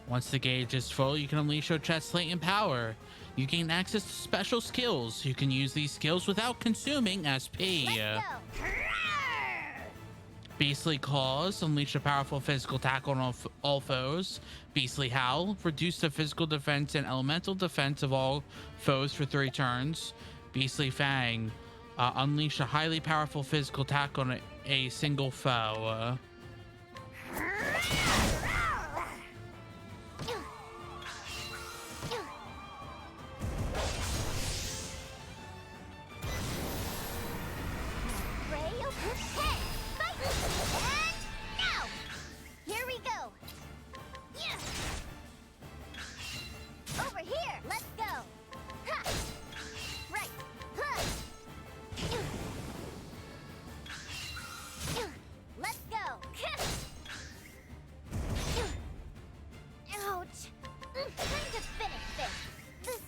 Once the gauge is full, you can unleash Ochet's latent power. You gain access to special skills. You can use these skills without consuming SP. Let's go. Beastly Claws, unleash a powerful physical attack on all foes. Beastly Howl, reduce the physical defense and elemental defense of all foes for 3 turns. Beastly Fang, unleash a highly powerful physical attack on a single foe. Here we go. Yeah. Over here. Let's go. Ha. Right. Ha. Let's go. Ouch. Time to finish this. This is...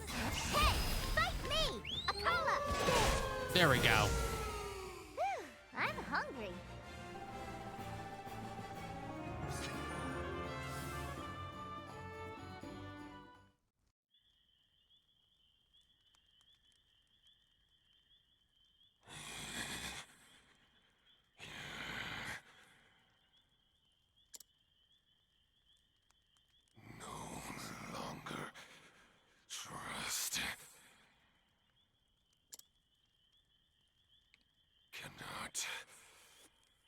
Hey, fight me. Akala. There we go. I'm hungry. Trust cannot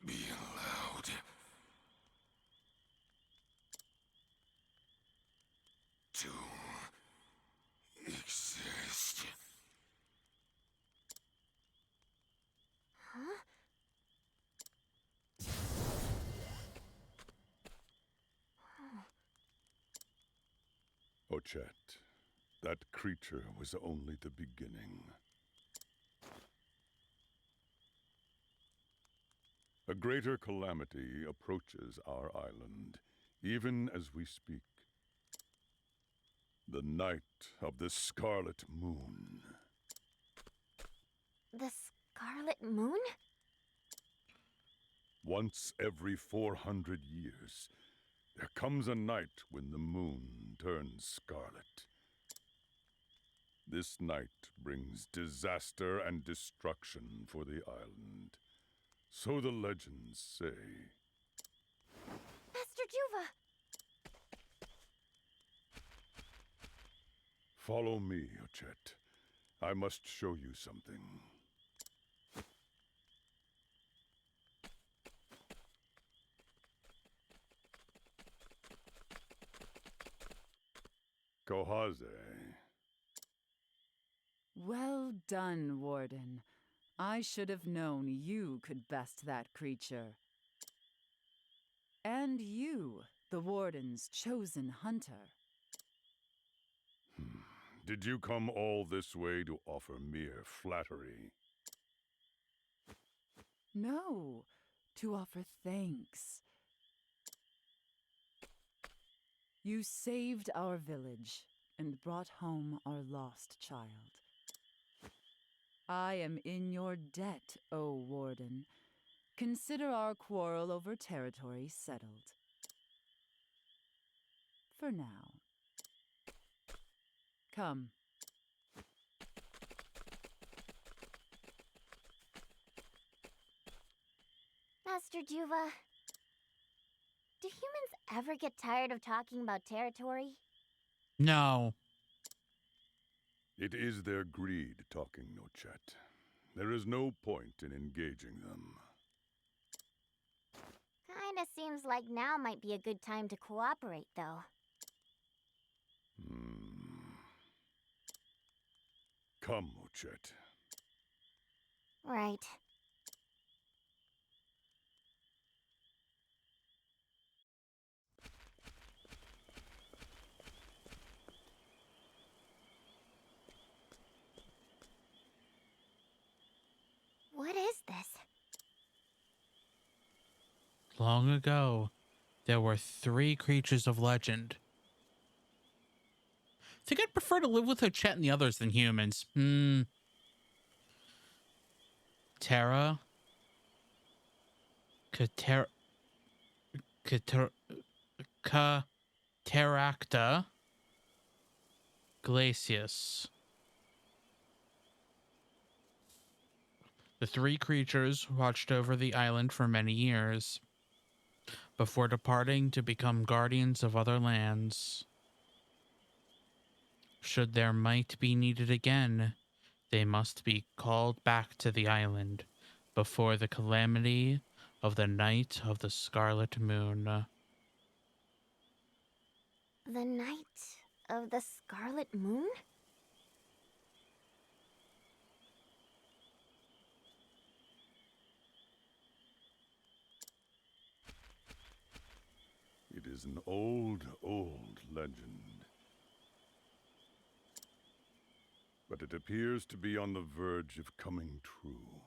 be allowed to exist. Huh? Ochet, that creature was only the beginning. A greater calamity approaches our island, even as we speak. The night of the Scarlet Moon. The Scarlet Moon? Once every 400 years, there comes a night when the moon turns scarlet. This night brings disaster and destruction for the island. So the legends say. Master Juva! Follow me, Ochet. I must show you something. Kohaze. Well done, Warden. I should have known you could best that creature. And you, the Warden's chosen hunter. Did you come all this way to offer mere flattery? No, to offer thanks. You saved our village and brought home our lost child. I am in your debt, O Warden. Consider our quarrel over territory settled. For now. Come. Master Juva, do humans ever get tired of talking about territory? No. It is their greed talking, Nochet. There is no point in engaging them. Kinda seems like now might be a good time to cooperate, though. Come, Nochet. Right. What is this? Long ago, there were 3 creatures of legend. I think I'd prefer to live with Chet and the others than humans. Terra. Cataracta. Glacius. The 3 creatures watched over the island for many years, before departing to become guardians of other lands. Should their might be needed again, they must be called back to the island before the calamity of the night of the Scarlet Moon. The night of the Scarlet Moon? It is an old, old legend. But it appears to be on the verge of coming true.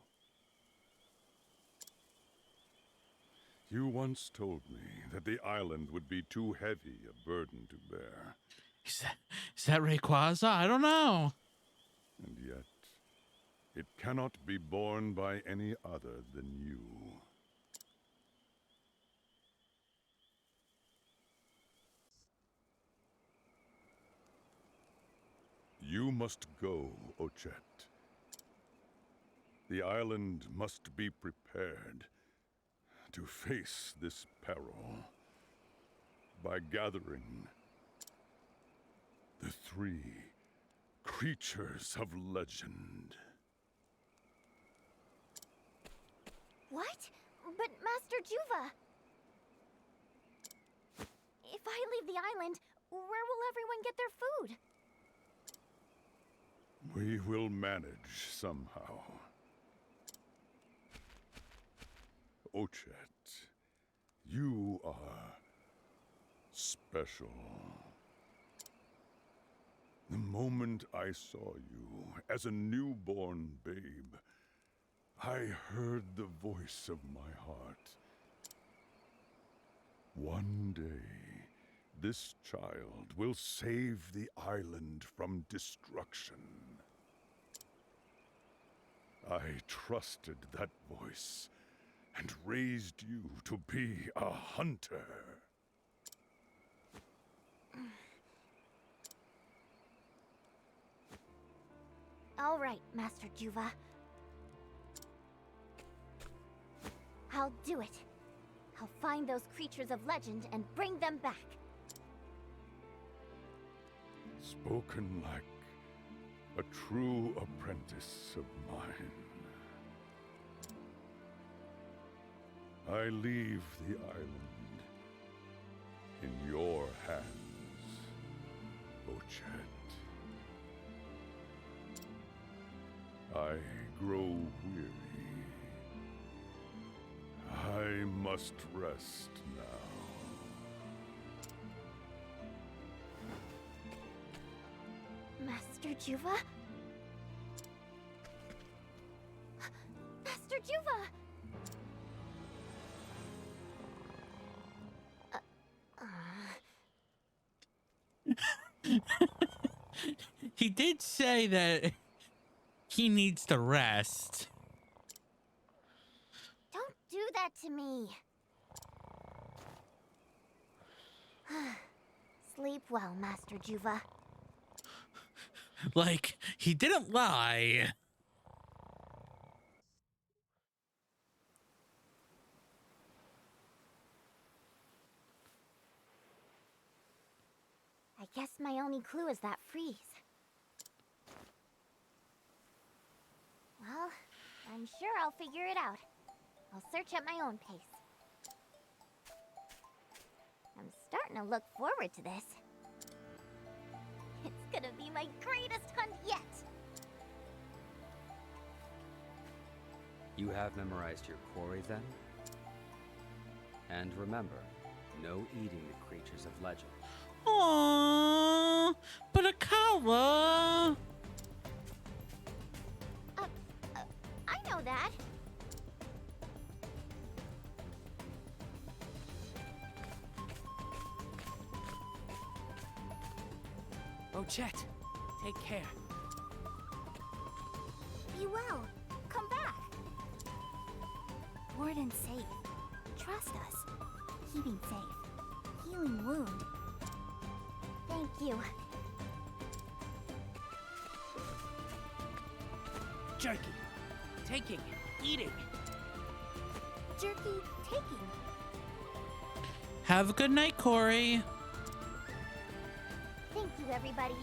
You once told me that the island would be too heavy a burden to bear. Is that Rayquaza? I don't know. And yet, it cannot be borne by any other than you. You must go, Ochet. The island must be prepared to face this peril by gathering the 3 creatures of legend. What? But Master Juva! If I leave the island, where will everyone get their food? We will manage somehow. Ochet, you are special. The moment I saw you as a newborn babe, I heard the voice of my heart. One day, this child will save the island from destruction. I trusted that voice and raised you to be a hunter. All right, Master Juva. I'll do it. I'll find those creatures of legend and bring them back. Spoken like a true apprentice of mine. I leave the island in your hands, Ochet. Chet. I grow weary. I must rest now. Master Juva? Master Juva! He did say that he needs to rest. Don't do that to me. Sleep well, Master Juva. Like, he didn't lie. I guess my only clue is that freeze. Well, I'm sure I'll figure it out. I'll search at my own pace. I'm starting to look forward to this. It's gonna be my greatest hunt yet! You have memorized your quarry then? And remember, no eating the creatures of legend. Aww, but Akawa. I know that. Oh, Chet, take care. Be well. Come back. Warden's safe. Trust us. Keeping safe. Healing wound. Thank you. Jerky. Taking. Eating. Jerky taking. Have a good night, Corey. Thank you, everybody.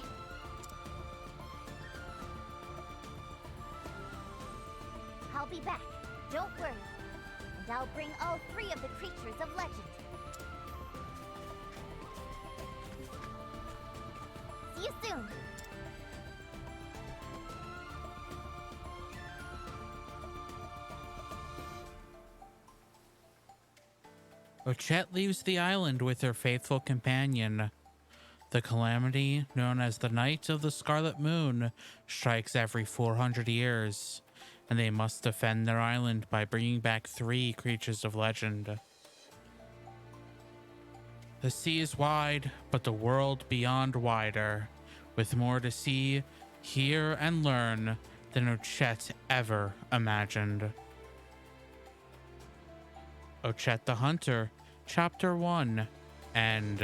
I'll be back. Don't worry. And I'll bring all 3 of the creatures of legend. See you soon. Ochette leaves the island with her faithful companion. The calamity, known as the Night of the Scarlet Moon, strikes every 400 years, and they must defend their island by bringing back 3 creatures of legend. The sea is wide, but the world beyond wider, with more to see, hear, and learn than Ochette ever imagined. Ochette the Hunter, Chapter 1, and,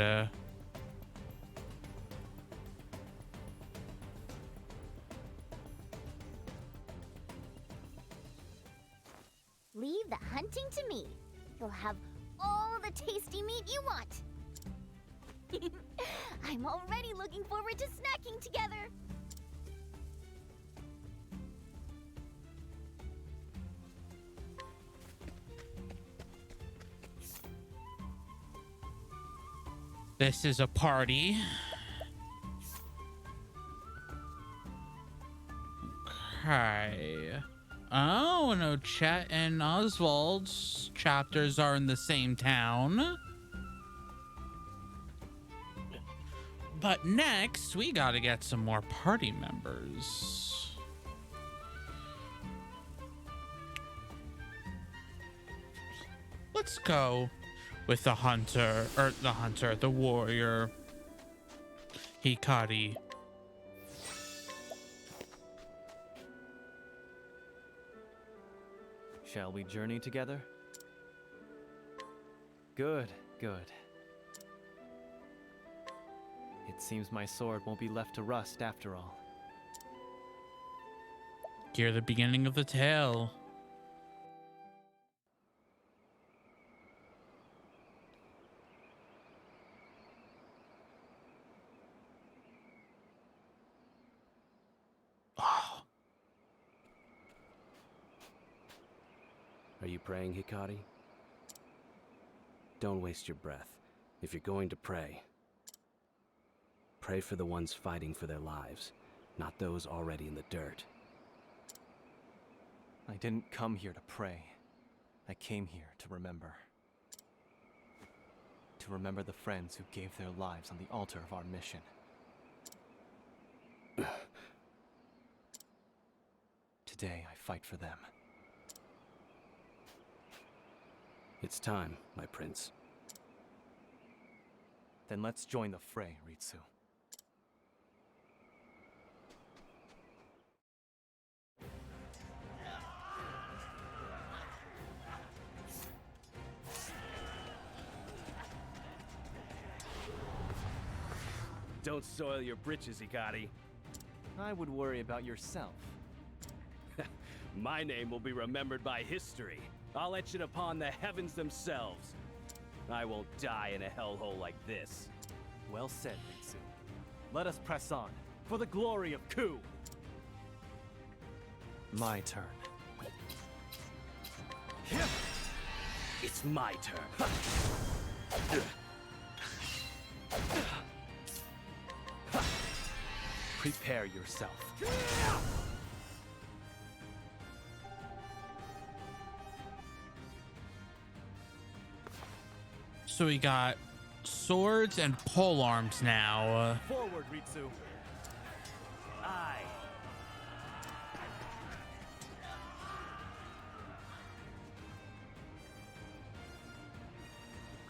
Leave the hunting to me. You'll have all the tasty meat you want. I'm already looking forward to snacking together. this is a party. Okay. Oh, no, Chet and Oswald's chapters are in the same town. But next, we gotta get some more party members. Let's go with the the warrior, Hikari. Shall we journey together? Good, good. It seems my sword won't be left to rust after all. Hear the beginning of the tale. Are you praying, Hikari? Don't waste your breath. If you're going to pray, Pray for the ones fighting for their lives, not those already in the dirt. I didn't come here to pray. I came here to remember. To remember the friends who gave their lives on the altar of our mission. Today, I fight for them. It's time, my prince. Then let's join the fray, Ritsu. Don't soil your britches, Hikari. I would worry about yourself. My name will be remembered by history. I'll etch it upon the heavens themselves. I won't die in a hellhole like this. Well said, Ritsu. Let us press on, for the glory of Ku! My turn. It's my turn. Prepare yourself. So we got swords and pole arms now. Forward, Ritsu. Aye.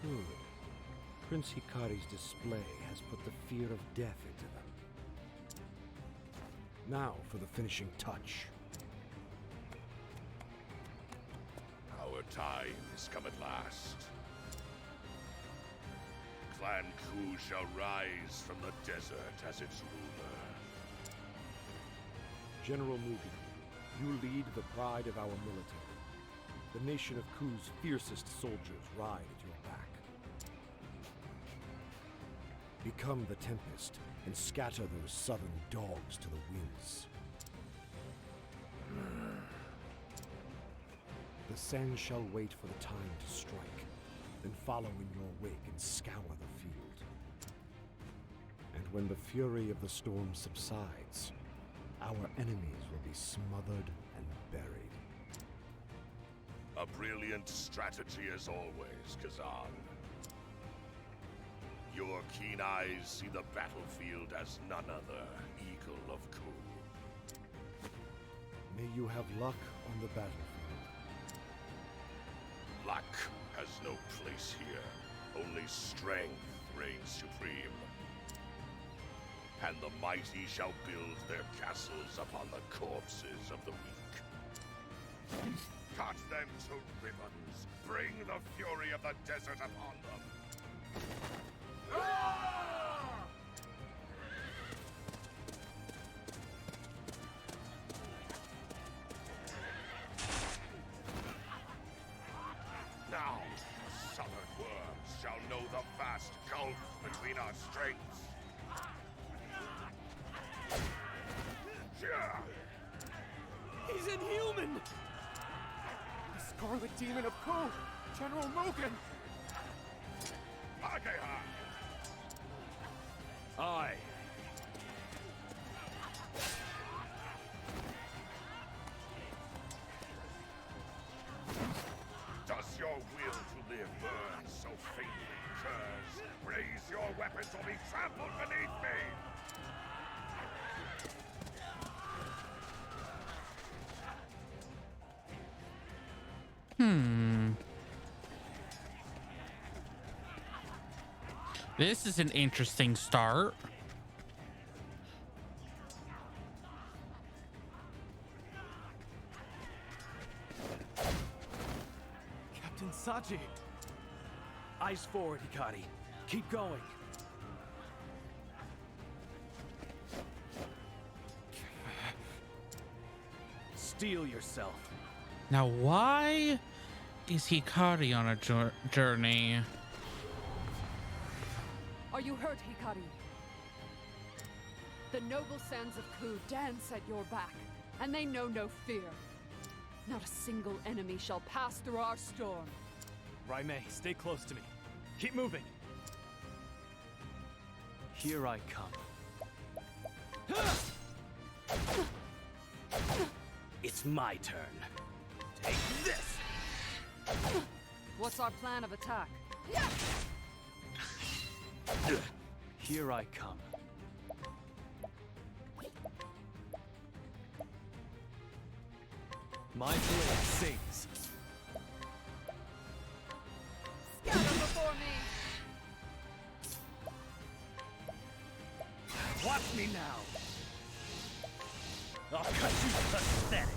Good. Prince Hikari's display has put the fear of death into them. Now for the finishing touch. Our time has come at last. Clan Ku shall rise from the desert as its ruler. General Mugen, you lead the pride of our military. The nation of Ku's fiercest soldiers ride at your back. Become the Tempest and scatter those southern dogs to the winds. The Sen shall wait for the time to strike, then follow in your wake and scour the field. And when the fury of the storm subsides, our enemies will be smothered and buried. A brilliant strategy as always, Kazan. Your keen eyes see the battlefield as none other, Eagle of Ku. May you have luck on the battlefield. Luck has no place here. Only strength reigns supreme. And the mighty shall build their castles upon the corpses of the weak. Cut them to ribbons. Bring the fury of the desert upon them. Now, southern worms shall know the vast gulf between our strengths. He's inhuman! The Scarlet Demon of Ku! General Mugen! Ageha! Aye. Does your will to live burn so faintly, curs? Raise your weapons or be trampled beneath me! This is an interesting start. Captain Saji! Eyes forward, Hikari. Keep going. Steel yourself. Now, why is Hikari on a journey? Are you hurt, Hikari? The noble sands of Ku dance at your back, and they know no fear. Not a single enemy shall pass through our storm. Raimei, stay close to me. Keep moving. Here I come. It's my turn. Take this! What's our plan of attack? Here I come. My blade sings. Scatter before me! Watch me now! I'll cut you pathetic!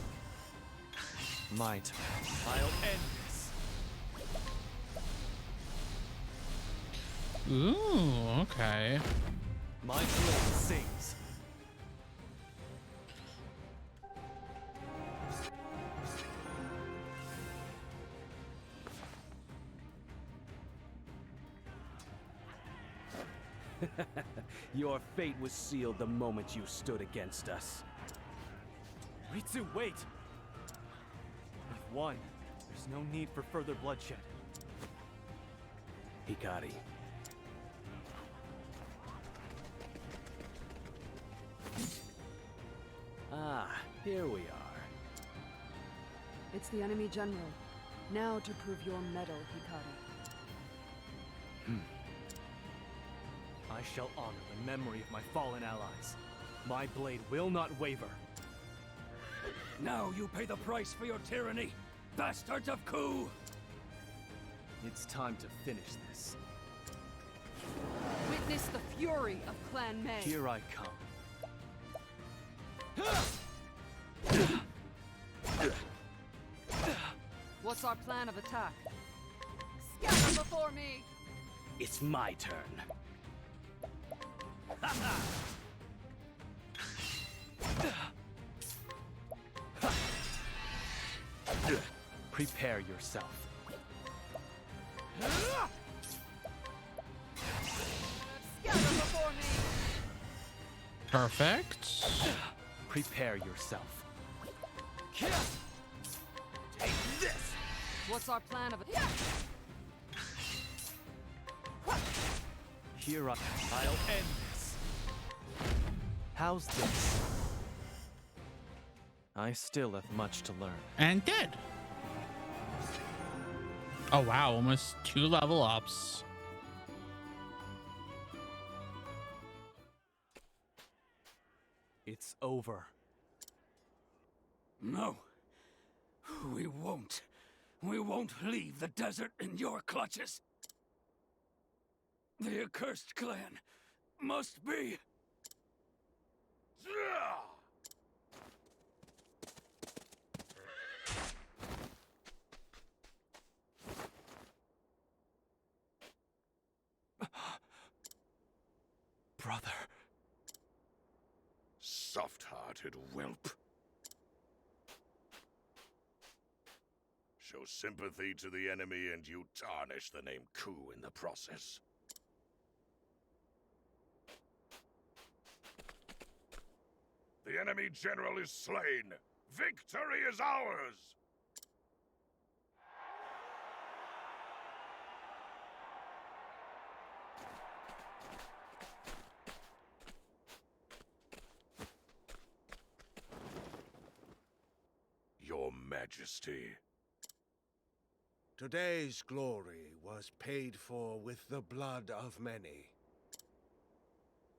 My turn. I'll end this. Ooh, okay. My blade sings. Your fate was sealed the moment you stood against us. Ritsu, wait! We've won. There's no need for further bloodshed. Hikari. Ah, here we are. It's the enemy general. Now to prove your mettle, Hikari. I shall honor the memory of my fallen allies. My blade will not waver. Now you pay the price for your tyranny, bastards of Ku! It's time to finish this. Witness the fury of Clan Mei. Here I come. What's our plan of attack? Scatter before me! It's my turn. Prepare yourself. Scatter before me! Perfect. Prepare yourself. Take this! What's our plan of attack? Here I'll end this. How's this? I still have much to learn. And dead. Oh wow, almost 2 level ups. It's over. No. We won't. We won't leave the desert in your clutches. The accursed clan must be... Brother. Soft-hearted whelp. Show sympathy to the enemy and you tarnish the name Ku in the process. The enemy general is slain. Victory is ours! Your Majesty. Today's glory was paid for with the blood of many.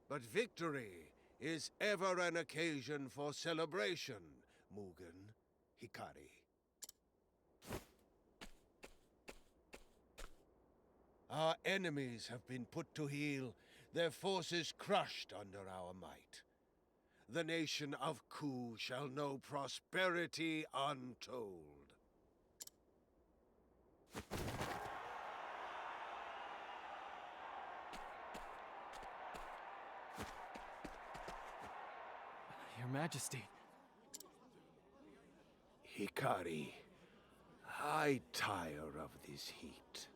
But victory is ever an occasion for celebration, Mugen, Hikari. Our enemies have been put to heel, their forces crushed under our might. The nation of Ku shall know prosperity untold. Your Majesty. Hikari, I tire of this heat.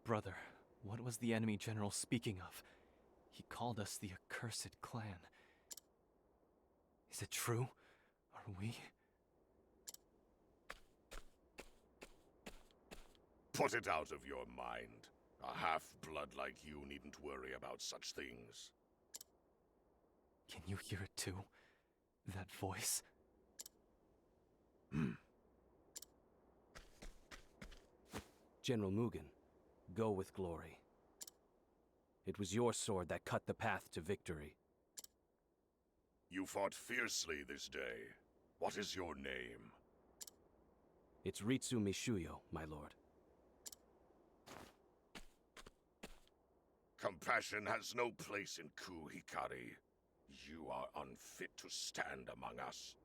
Brother, what was the enemy general speaking of? He called us the accursed clan. Is it true? Are we Put it out of your mind. A half-blood like you needn't worry about such things. Can you hear it too? That voice? General Mugen, go with glory. It was your sword that cut the path to victory. You fought fiercely this day. What is your name? It's Ritsu Mishuyo, my lord. Compassion has no place in Ku, Hikari. You are unfit to stand among us.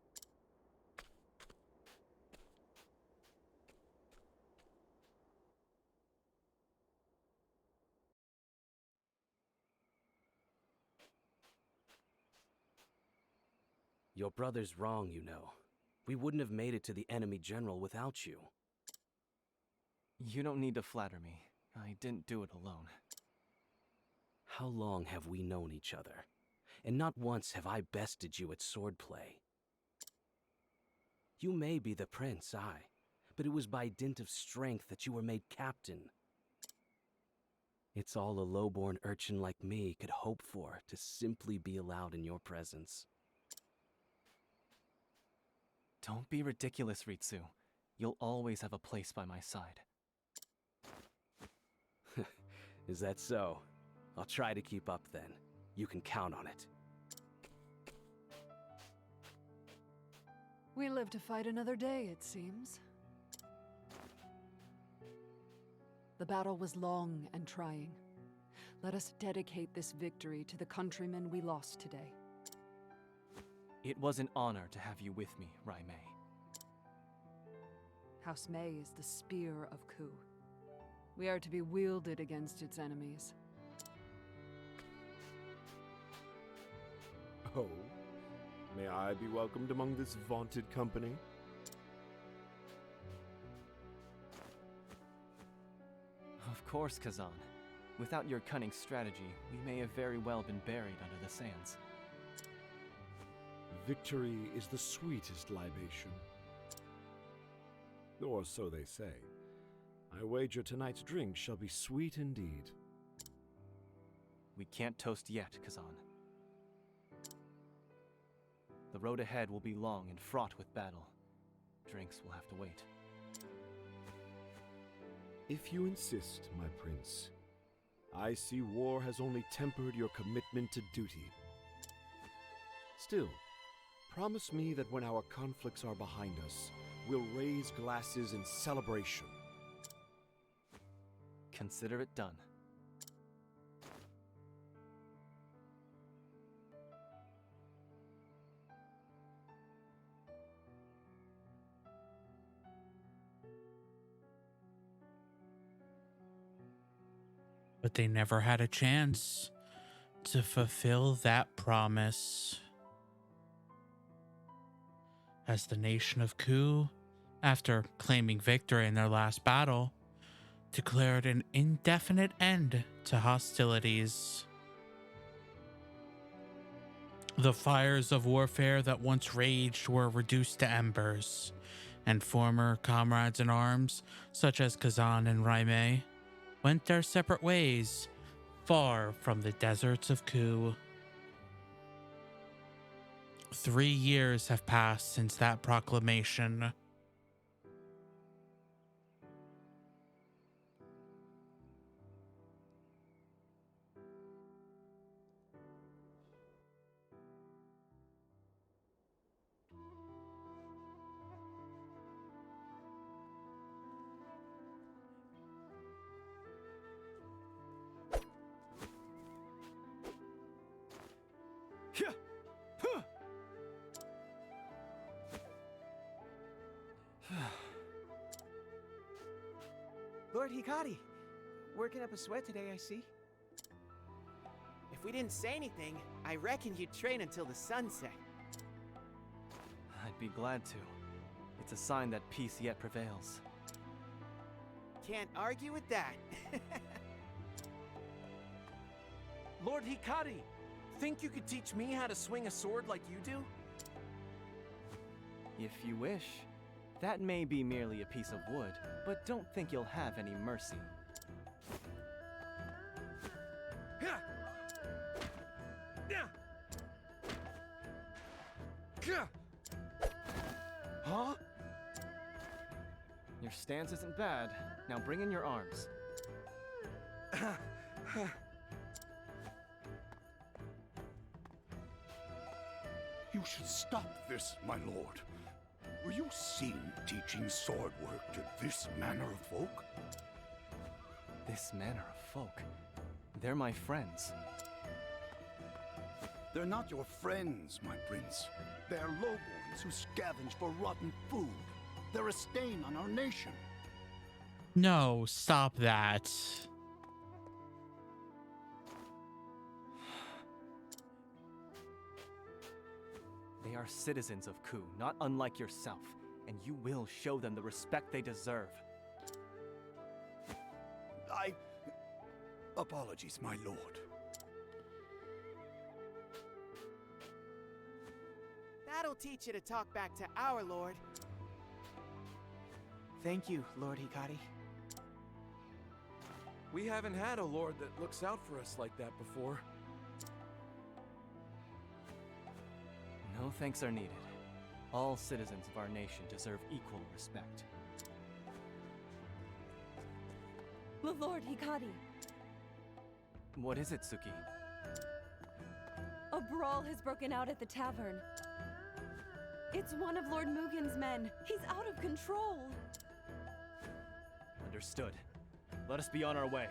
Your brother's wrong, you know. We wouldn't have made it to the enemy general without you. You don't need to flatter me. I didn't do it alone. How long have we known each other? And not once have I bested you at swordplay. You may be the prince, aye, but it was by dint of strength that you were made captain. It's all a low-born urchin like me could hope for, to simply be allowed in your presence. Don't be ridiculous, Ritsu. You'll always have a place by my side. Is that so? I'll try to keep up then. You can count on it. We live to fight another day, it seems. The battle was long and trying. Let us dedicate this victory to the countrymen we lost today. It was an honor to have you with me, Raimei. House Mei is the spear of Ku. We are to be wielded against its enemies. Oh, may I be welcomed among this vaunted company? Of course, Kazan. Without your cunning strategy, we may have very well been buried under the sands. Victory is the sweetest libation. Or so they say. I wager tonight's drink shall be sweet indeed. We can't toast yet, Kazan. The road ahead will be long and fraught with battle. Drinks will have to wait. If you insist, my prince. I see war has only tempered your commitment to duty. Still, promise me that when our conflicts are behind us, we'll raise glasses in celebration. Consider it done. But they never had a chance to fulfill that promise. As the nation of Ku, after claiming victory in their last battle, declared an indefinite end to hostilities. The fires of warfare that once raged were reduced to embers, and former comrades in arms, such as Kazan and Raimei, went their separate ways, far from the deserts of Ku. 3 years have passed since that proclamation. Lord Hikari, working up a sweat today, I see. If we didn't say anything, I reckon you'd train until the sunset. I'd be glad to. It's a sign that peace yet prevails. Can't argue with that. Lord Hikari, think you could teach me how to swing a sword like you do? If you wish. That may be merely a piece of wood, but don't think you'll have any mercy. Huh? Your stance isn't bad. Now bring in your arms. You should stop this, my lord. Were you seen teaching sword work to this manner of folk? This manner of folk? They're my friends. They're not your friends, my prince. They're lowborns who scavenge for rotten food. They're a stain on our nation. No, stop that. They are citizens of Ku, not unlike yourself, and you will show them the respect they deserve. Apologies, my lord. That'll teach you to talk back to our lord. Thank you, Lord Hikari. We haven't had a lord that looks out for us like that before. No thanks are needed. All citizens of our nation deserve equal respect. The Lord Hikari. What is it, Suki? A brawl has broken out at the tavern. It's one of Lord Mugen's men. He's out of control. Understood. Let us be on our way.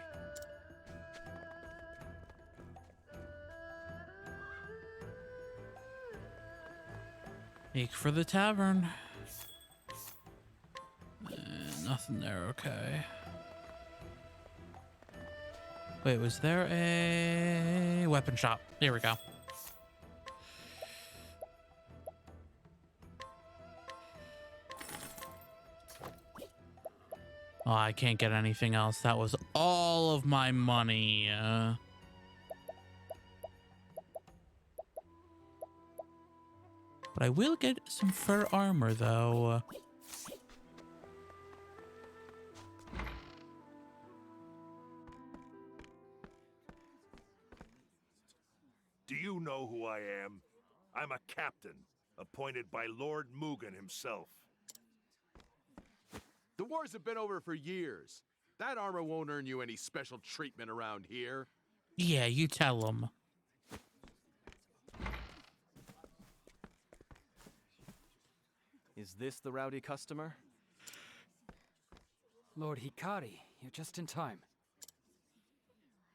Make for the tavern. Nothing there, okay. Wait, was there a weapon shop? Here we go. Oh, I can't get anything else. That was all of my money. But I will get some fur armor, though. Do you know who I am? I'm a captain, appointed by Lord Mugen himself. The wars have been over for years. That armor won't earn you any special treatment around here. Yeah, you tell them. Is this the rowdy customer? Lord Hikari, you're just in time.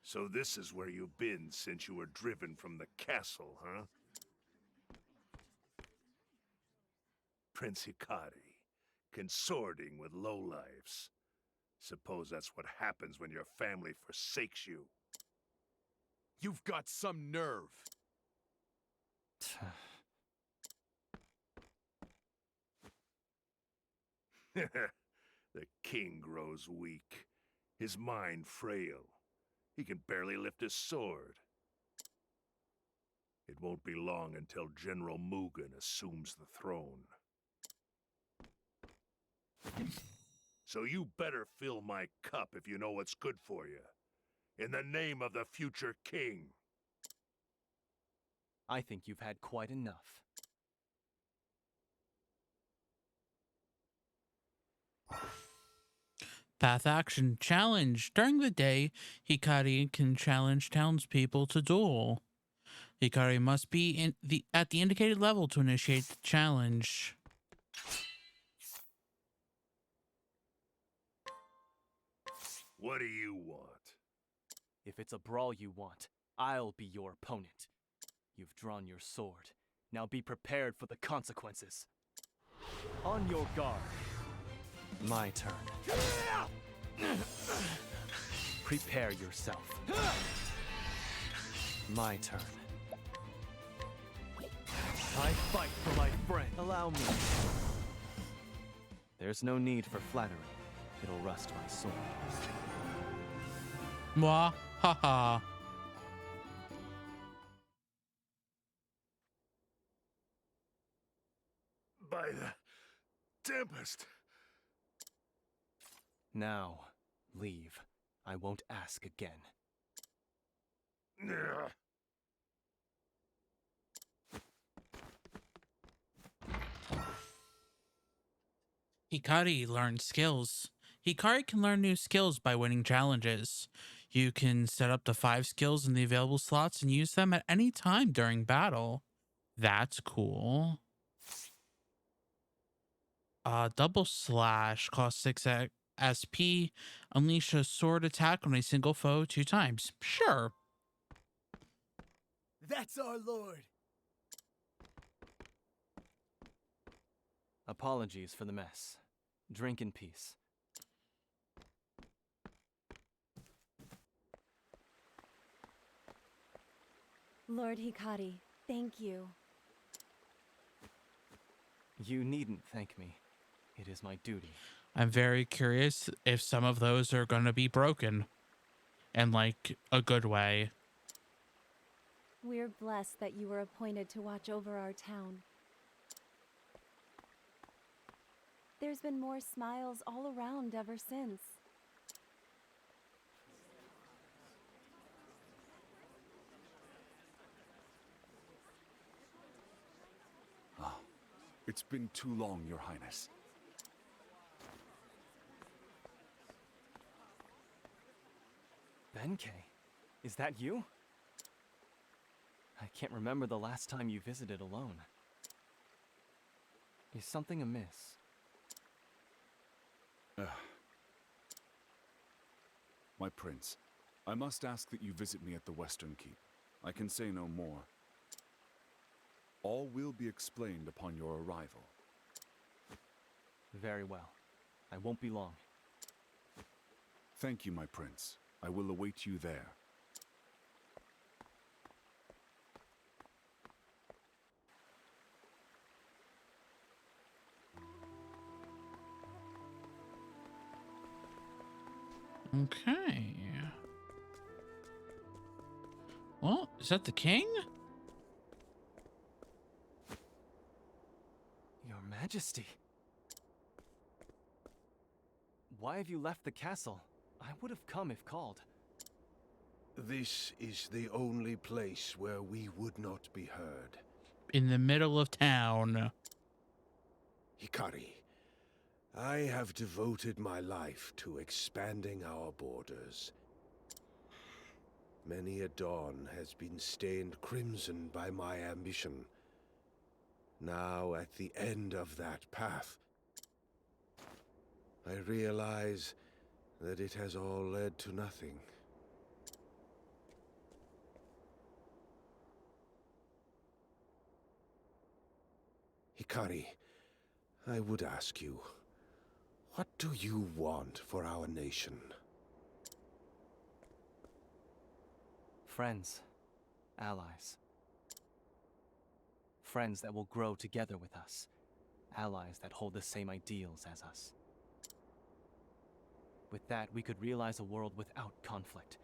So this is where you've been since you were driven from the castle, huh? Prince Hikari, consorting with lowlifes. Suppose that's what happens when your family forsakes you. You've got some nerve. The king grows weak, his mind frail. He can barely lift his sword. It won't be long until General Mugen assumes the throne. So you better fill my cup if you know what's good for you. In the name of the future king. I think you've had quite enough. Path action challenge. During the day, Hikari can challenge townspeople to duel. Hikari must be at the indicated level to initiate the challenge. What do you want? If it's a brawl you want, I'll be your opponent. You've drawn your sword. Now be prepared for the consequences. On your guard. My turn. Prepare yourself. My turn. I fight for my friend. Allow me. There's no need for flattery. It'll rust my sword. Mwah, haha. By the Tempest! Now, leave. I won't ask again. Ugh. Hikari learns skills. Hikari can learn new skills by winning challenges. You can set up to 5 skills in the available slots and use them at any time during battle. That's cool. Double slash costs 6 SP. Unleash a sword attack on a single foe 2 times. Sure. That's our lord. Apologies for the mess. Drink in peace. Lord Hikari, thank you. You needn't thank me. It is my duty. I'm very curious if some of those are going to be broken. In like a good way. We're blessed that you were appointed to watch over our town. There's been more smiles all around ever since. Ah, it's been too long, Your Highness. Benkei, is that you? I can't remember the last time you visited alone. Is something amiss? My prince, I must ask that you visit me at the Western Keep. I can say no more. All will be explained upon your arrival. Very well. I won't be long. Thank you, my prince. I will await you there. Okay. Well, is that the king? Your Majesty. Why have you left the castle? I would have come if called. This is the only place where we would not be heard. In the middle of town. Hikari, I have devoted my life to expanding our borders. Many a dawn has been stained crimson by my ambition. Now, at the end of that path, I realize that it has all led to nothing. Hikari, I would ask you, what do you want for our nation? Friends. Allies. Friends that will grow together with us. Allies that hold the same ideals as us. With that, we could realize a world without conflict,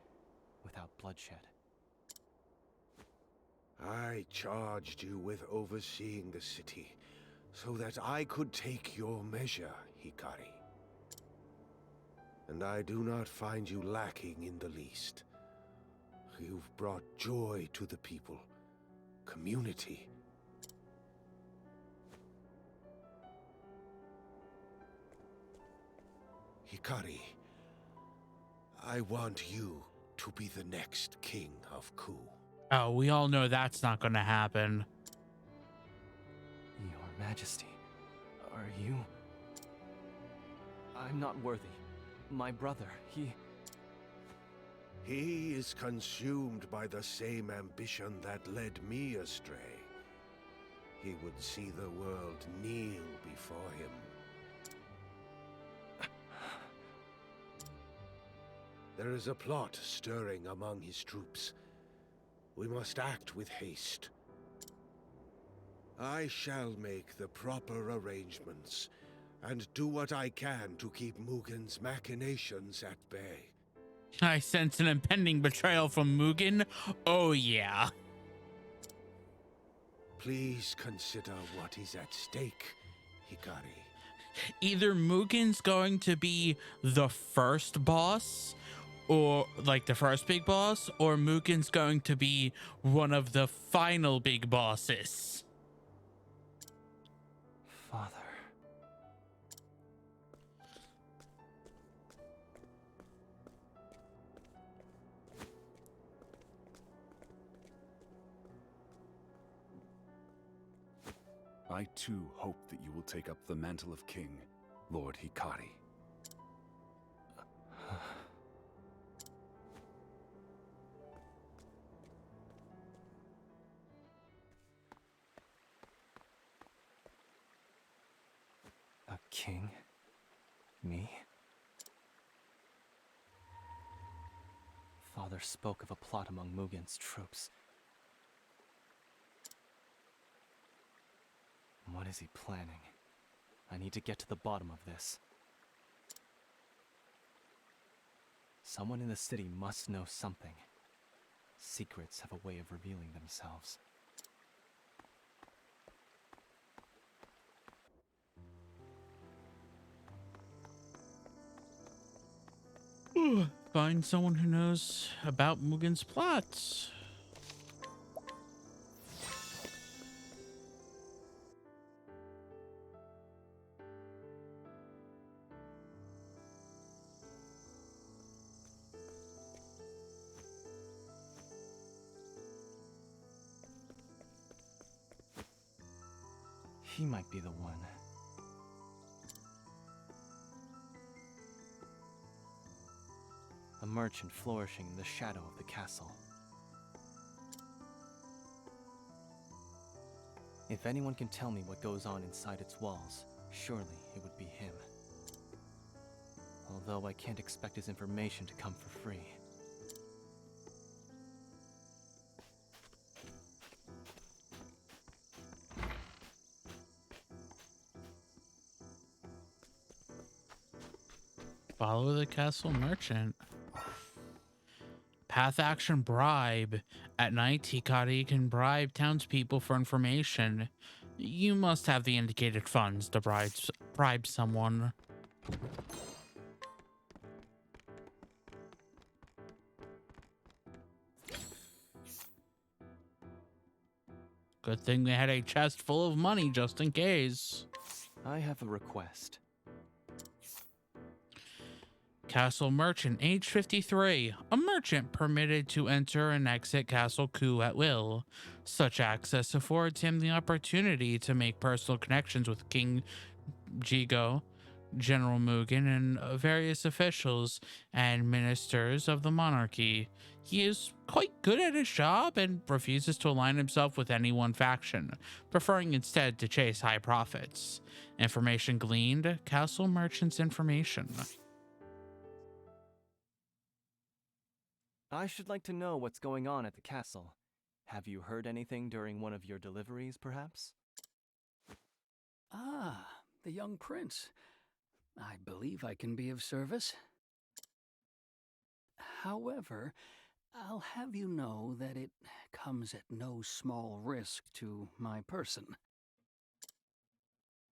without bloodshed. I charged you with overseeing the city, so that I could take your measure, Hikari. And I do not find you lacking in the least. You've brought joy to the people, community. Hikari, I want you to be the next king of Ku. Oh, we all know that's not going to happen. Your Majesty, are you... I'm not worthy. My brother, he is consumed by the same ambition that led me astray. He would see the world kneel before him. There is a plot stirring among his troops. We must act with haste. I shall make the proper arrangements and do what I can to keep Mugen's machinations at bay. I sense an impending betrayal from Mugen. Oh, yeah. Please consider what is at stake, Hikari. Either Mugen's going to be the first boss, or like the first big boss, or Mugen's going to be one of the final big bosses. Father. I too hope that you will take up the mantle of king, Lord Hikari. A king? Me? Father spoke of a plot among Mugen's troops. What is he planning? I need to get to the bottom of this. Someone in the city must know something. Secrets have a way of revealing themselves. Find someone who knows about Mugen's plots. He might be the one. A merchant flourishing in the shadow of the castle. If anyone can tell me what goes on inside its walls, surely it would be him. Although I can't expect his information to come for free. Follow the castle merchant. Path action bribe. At night, Hikari can bribe townspeople for information. You must have the indicated funds to bribe someone. Good thing they had a chest full of money just in case. I have a request. Castle merchant, age 53. A merchant permitted to enter and exit Castle Ku at will. Such access affords him the opportunity to make personal connections with King Jigo, General Mugen, and various officials and ministers of the monarchy. He is quite good at his job and refuses to align himself with any one faction, preferring instead to chase high profits. Information gleaned, Castle merchant's information. I should like to know what's going on at the castle. Have you heard anything during one of your deliveries, perhaps? Ah, the young prince. I believe I can be of service. However, I'll have you know that it comes at no small risk to my person.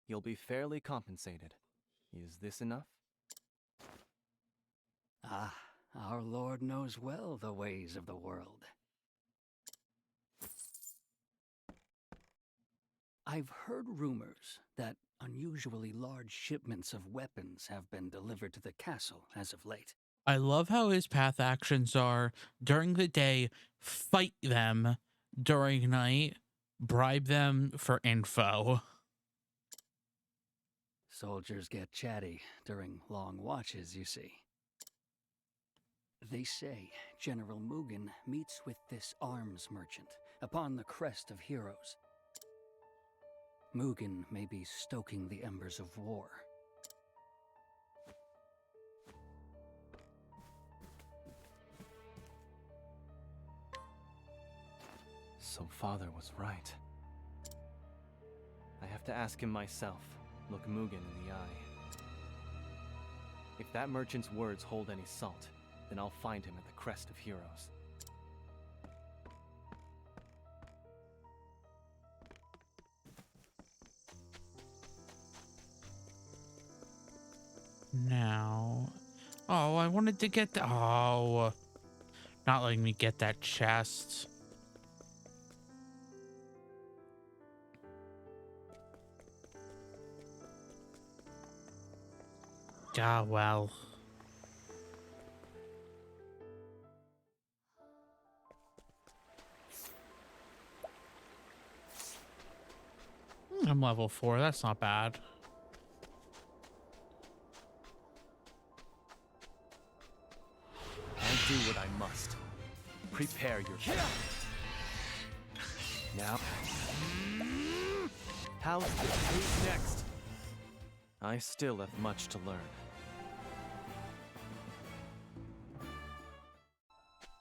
You'll be fairly compensated. Is this enough? Ah, our Lord knows well the ways of the world. I've heard rumors that unusually large shipments of weapons have been delivered to the castle as of late. I love how his path actions are during the day, fight them, during night, bribe them for info. Soldiers get chatty during long watches, you see. They say General Mugen meets with this arms merchant upon the crest of heroes. Mugen may be stoking the embers of war. So Father was right. I have to ask him myself, look Mugen in the eye. If that merchant's words hold any salt, then I'll find him at the crest of heroes. Now, oh, I wanted to get the, oh, not letting me get that chest. Ah, well. I'm level 4. That's not bad. I'll do what I must. Prepare your now. How's who's next? I still have much to learn.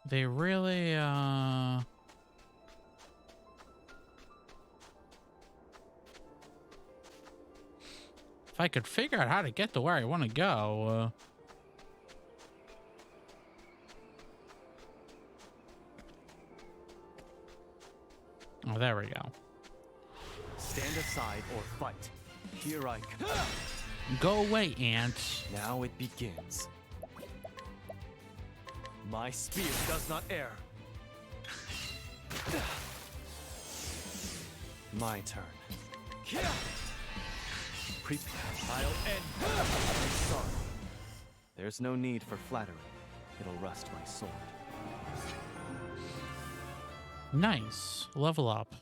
They really, if I could figure out how to get to where I want to go, oh, there we go. Stand aside or fight. Here I come. Go away, ant. Now it begins. My spear does not err. My turn. Prepare. I'll end. I'm sorry. There's no need for flattery. It'll rust my sword. Nice. Level up.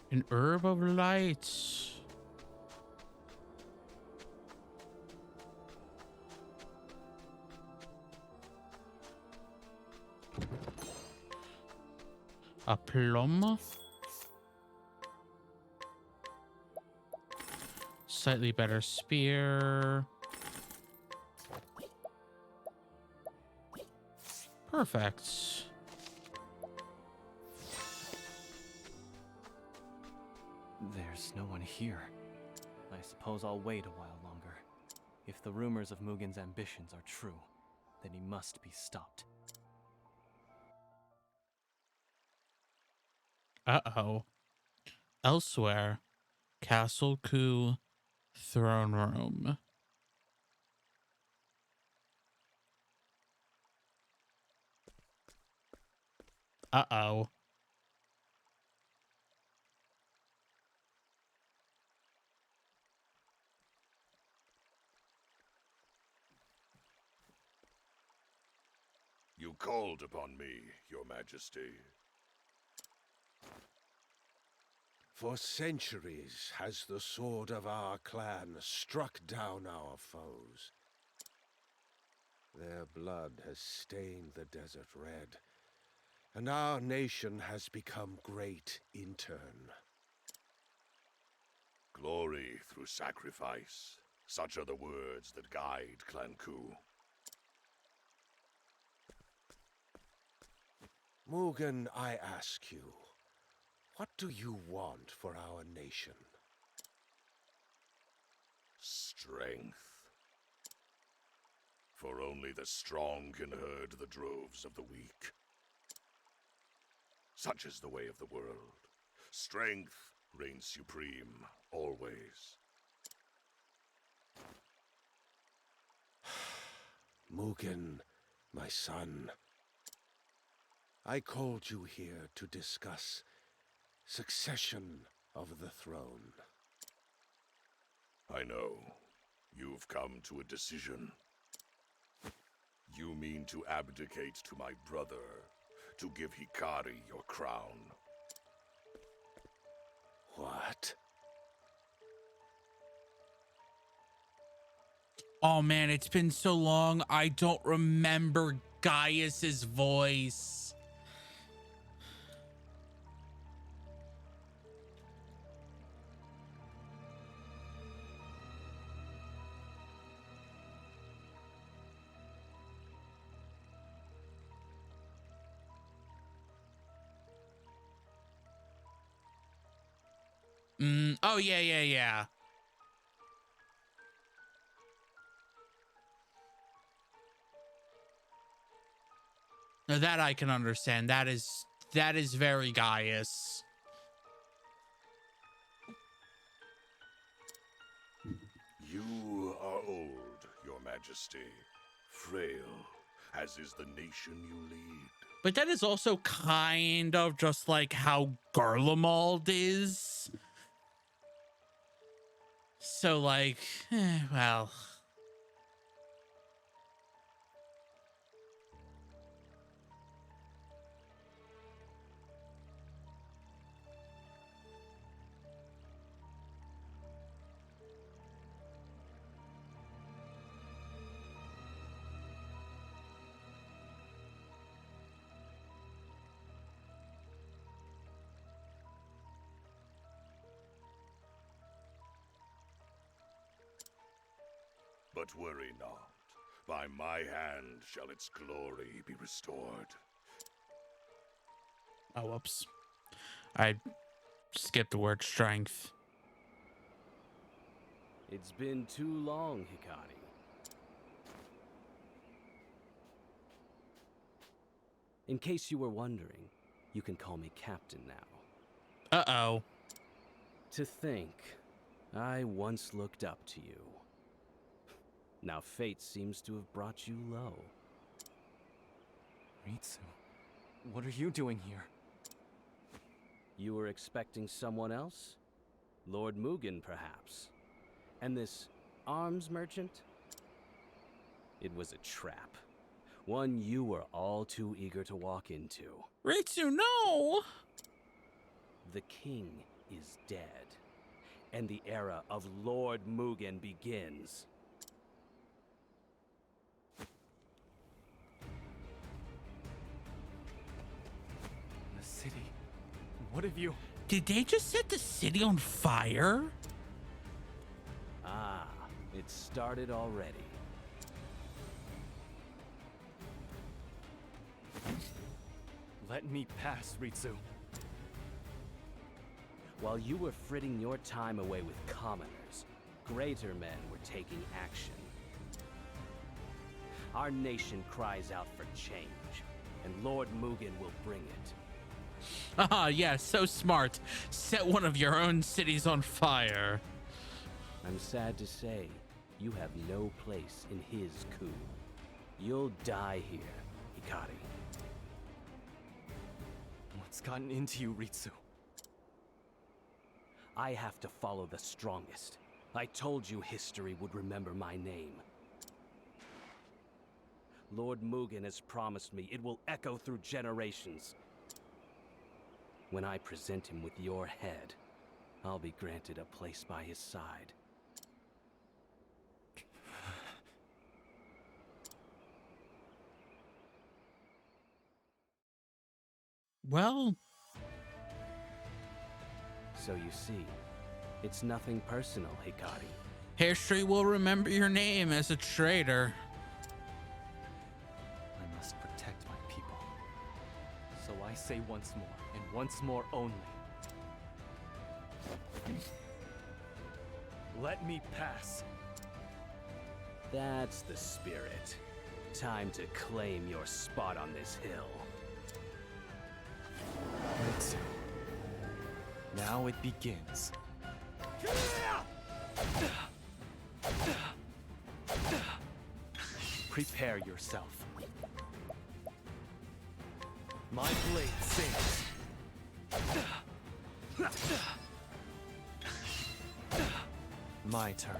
An herb of light. A plum. Slightly better spear. Perfect. There's no one here. I suppose I'll wait a while longer. If the rumors of Mugen's ambitions are true, then he must be stopped. Uh-oh. Elsewhere. Castle Coup throne room. Uh-oh. You called upon me, Your Majesty. For centuries has the sword of our clan struck down our foes. Their blood has stained the desert red, and our nation has become great in turn. Glory through sacrifice. Such are the words that guide Clan Ku. Mugen, I ask you, what do you want for our nation? Strength. For only the strong can herd the droves of the weak. Such is the way of the world. Strength reigns supreme, always. Mugen, my son, I called you here to discuss succession of the throne. I know. You've come to a decision. You mean to abdicate to my brother, to give Hikari your crown. What? Oh man, it's been so long. I don't remember Gaius's voice. Oh, yeah. Now that I can understand. That is very Gaius. You Majesty. Frail, as is the nation you lead. But that is also kind of just like how Garlemald is. So like, well. But worry not. By my hand shall its glory be restored. Oh, whoops. I skipped the word strength. It's been too long, Hikari. In case you were wondering, you can call me Captain now. Uh-oh. To think, I once looked up to you. Now fate seems to have brought you low. Ritsu, what are you doing here? You were expecting someone else? Lord Mugen, perhaps? And this arms merchant? It was a trap. One you were all too eager to walk into. Ritsu, no! The king is dead, and the era of Lord Mugen begins. The city. What have you... Did they just set the city on fire? Ah, it started already. Let me pass, Ritsu. While you were fritting your time away with commoners, greater men were taking action. Our nation cries out for change, and Lord Mugen will bring it. Ah, yeah, so smart. Set one of your own cities on fire. I'm sad to say, you have no place in his coup. You'll die here, Hikari. What's gotten into you, Ritsu? I have to follow the strongest. I told you history would remember my name. Lord Mugen has promised me it will echo through generations. When I present him with your head, I'll be granted a place by his side. Well... So you see, it's nothing personal, Hikari. History will remember your name as a traitor. I must protect my people. So I say once more, and once more only. Let me pass. That's the spirit. Time to claim your spot on this hill. Ritsu. Now it begins. Prepare yourself. My blade sings. My turn.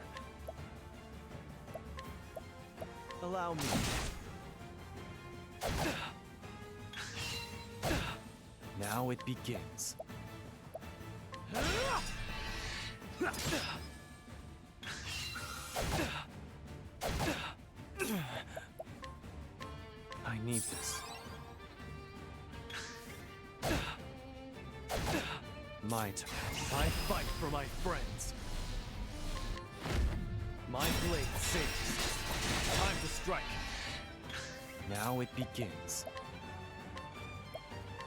Allow me. Now it begins. I need this. My turn. I fight for my friends. My blade sings. Time to strike. Now it begins.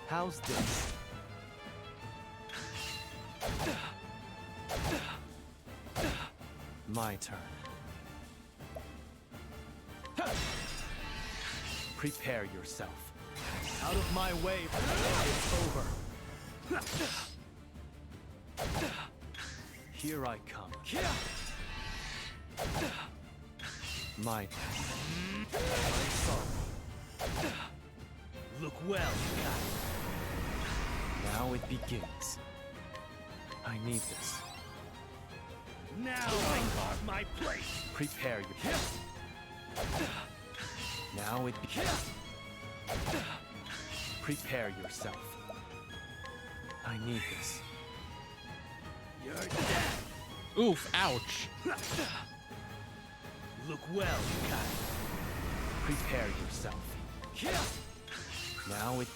How's this? My turn. Prepare yourself. Out of my way, it's over. Here I come. My son. Look well. Now it begins. I need this. Now I carve my place. Prepare your... Now it begins. Prepare yourself. I need this. You're dead. Oof, ouch. Look well, Kai. Prepare yourself. Now it...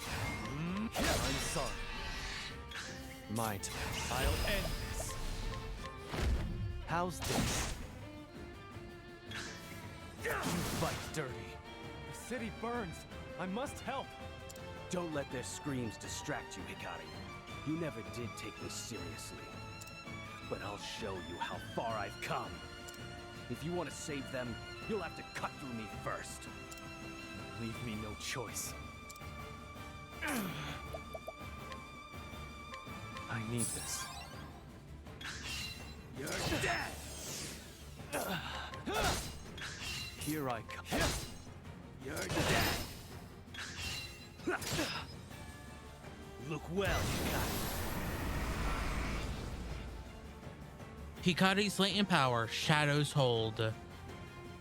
I'm sorry. My turn. I'll end this. How's this? You fight dirty. The city burns. I must help. Don't let their screams distract you, Hikari. You never did take me seriously. But I'll show you how far I've come. If you want to save them, you'll have to cut through me first. Leave me no choice. I need this. You're dead! Here I come. You're dead! Look well, Hikari's latent power, Shadow's Hold.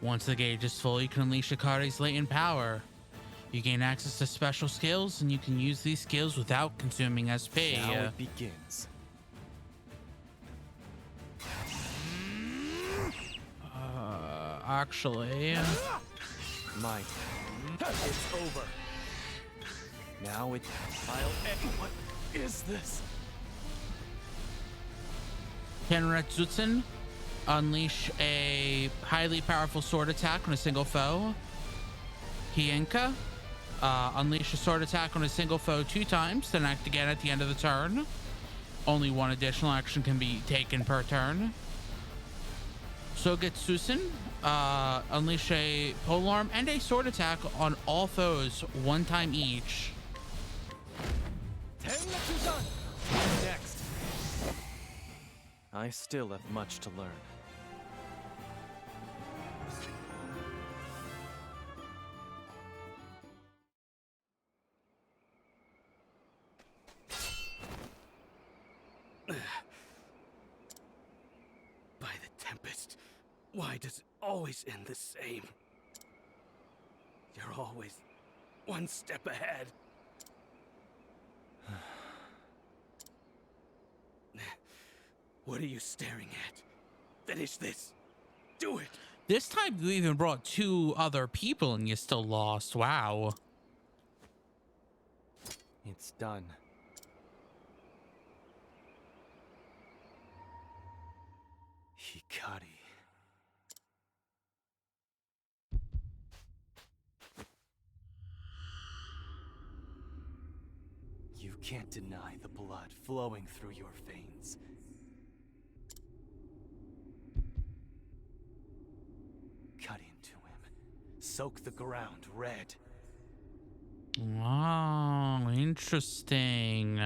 Once the gauge is full, you can unleash Hikari's latent power. You gain access to special skills, and you can use these skills without consuming SP. Now it begins. Actually... My... It's over. Now it... I'll end... What is this? Tenretsutzen. Unleash a highly powerful sword attack on a single foe. Hienka. Unleash a sword attack on a single foe 2 times, then act again at the end of the turn. Only 1 additional action can be taken per turn. Sogetsusen. Unleash a polearm and a sword attack on all foes 1 time each. Tenretsuzen! Next. I still have much to learn. By the Tempest, why does it always end the same? You're always 1 step ahead. What are you staring at? Finish this. Do it. This time you even brought 2 other people and you still lost. Wow. It's done. Hikari. You can't deny the blood flowing through your veins. Cut into him. Soak the ground red. Oh, interesting.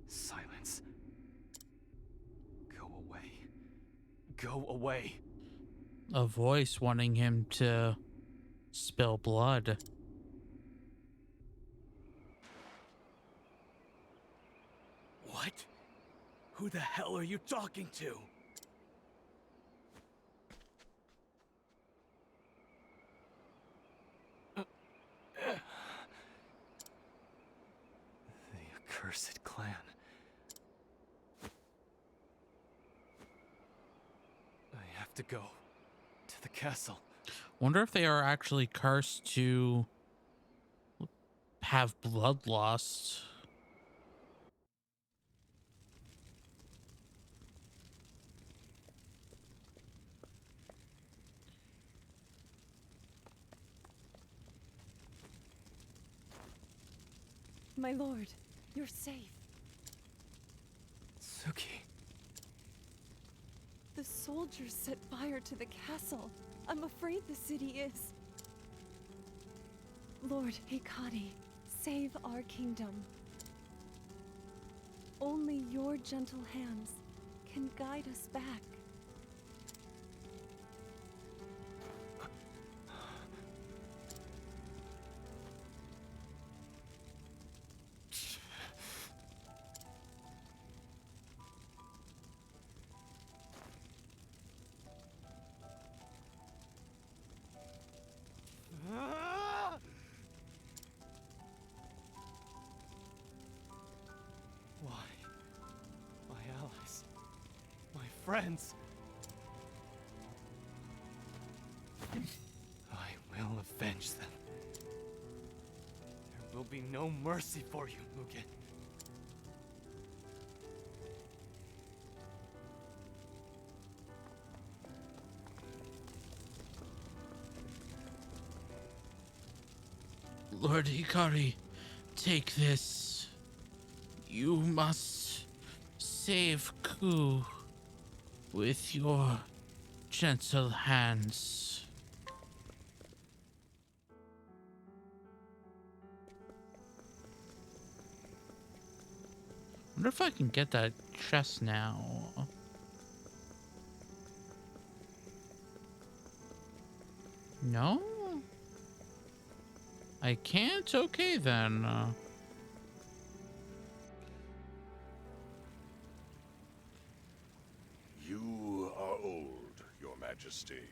Silence. Go away. Go away. A voice wanting him to spill blood. What? Who the hell are you talking to? The accursed clan. I have to go to the castle. Wonder if they are actually cursed to have bloodlust. My lord, you're safe. Suki. The soldiers set fire to the castle. I'm afraid the city is. Lord Hikari, save our kingdom. Only your gentle hands can guide us back. Why? My allies. My friends. I will avenge them. There will be no mercy for you, Mugen. Lord Hikari, take this. You must save Ku with your gentle hands. Wonder if I can get that chest now. No? I can't? Okay then. You are old, Your Majesty,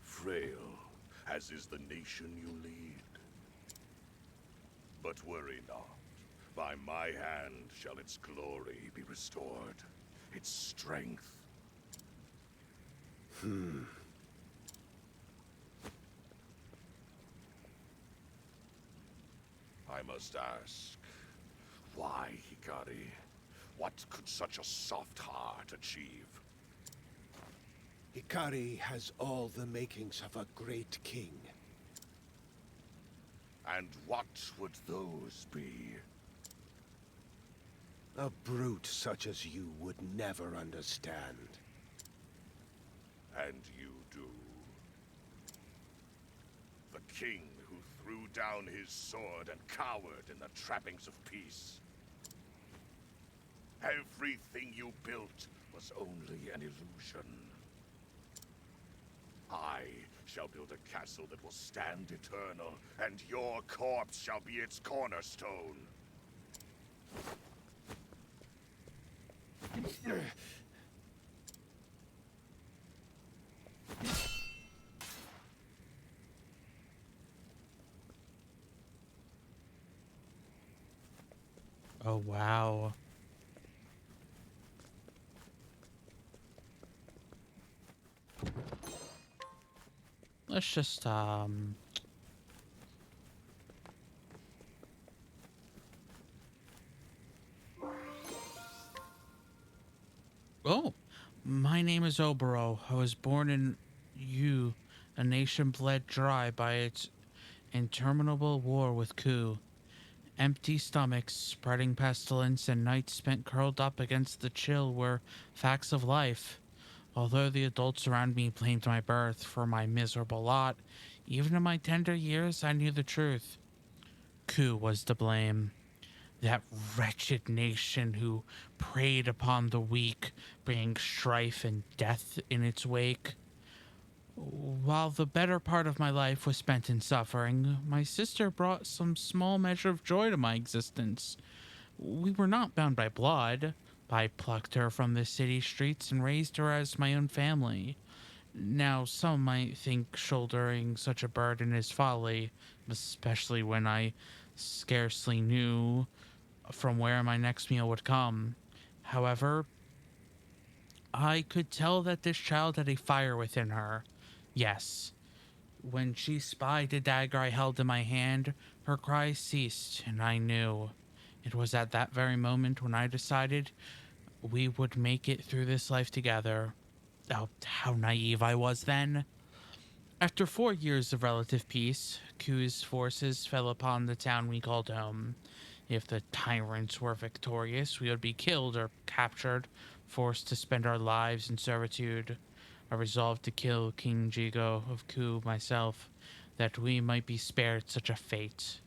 frail, as is the nation you lead. But worry not. By my hand shall its glory be restored, its strength. I must ask, why, Hikari? What could such a soft heart achieve? Hikari has all the makings of a great king. And what would those be? A brute such as you would never understand. And you do. The king who threw down his sword and cowered in the trappings of peace. Everything you built was only an illusion. I shall build a castle that will stand eternal, and your corpse shall be its cornerstone. Oh, wow. Let's just, Oh, my name is Obero. I was born in you, a nation bled dry by its interminable war with Ku. Empty stomachs, spreading pestilence, and nights spent curled up against the chill were facts of life. Although the adults around me blamed my birth for my miserable lot, even in my tender years I knew the truth. Ku was to blame. That wretched nation who preyed upon the weak, bringing strife and death in its wake. While the better part of my life was spent in suffering, my sister brought some small measure of joy to my existence. We were not bound by blood. I plucked her from the city streets and raised her as my own family. Now, some might think shouldering such a burden is folly, especially when I scarcely knew from where my next meal would come. However, I could tell that this child had a fire within her. Yes. When she spied the dagger I held in my hand, her cries ceased, and I knew. It was at that very moment when I decided we would make it through this life together. Oh, how naive I was then. After 4 years of relative peace, Ku's forces fell upon the town we called home. If the tyrants were victorious, we would be killed or captured, forced to spend our lives in servitude. I resolved to kill King Jigo of Ku myself, that we might be spared such a fate.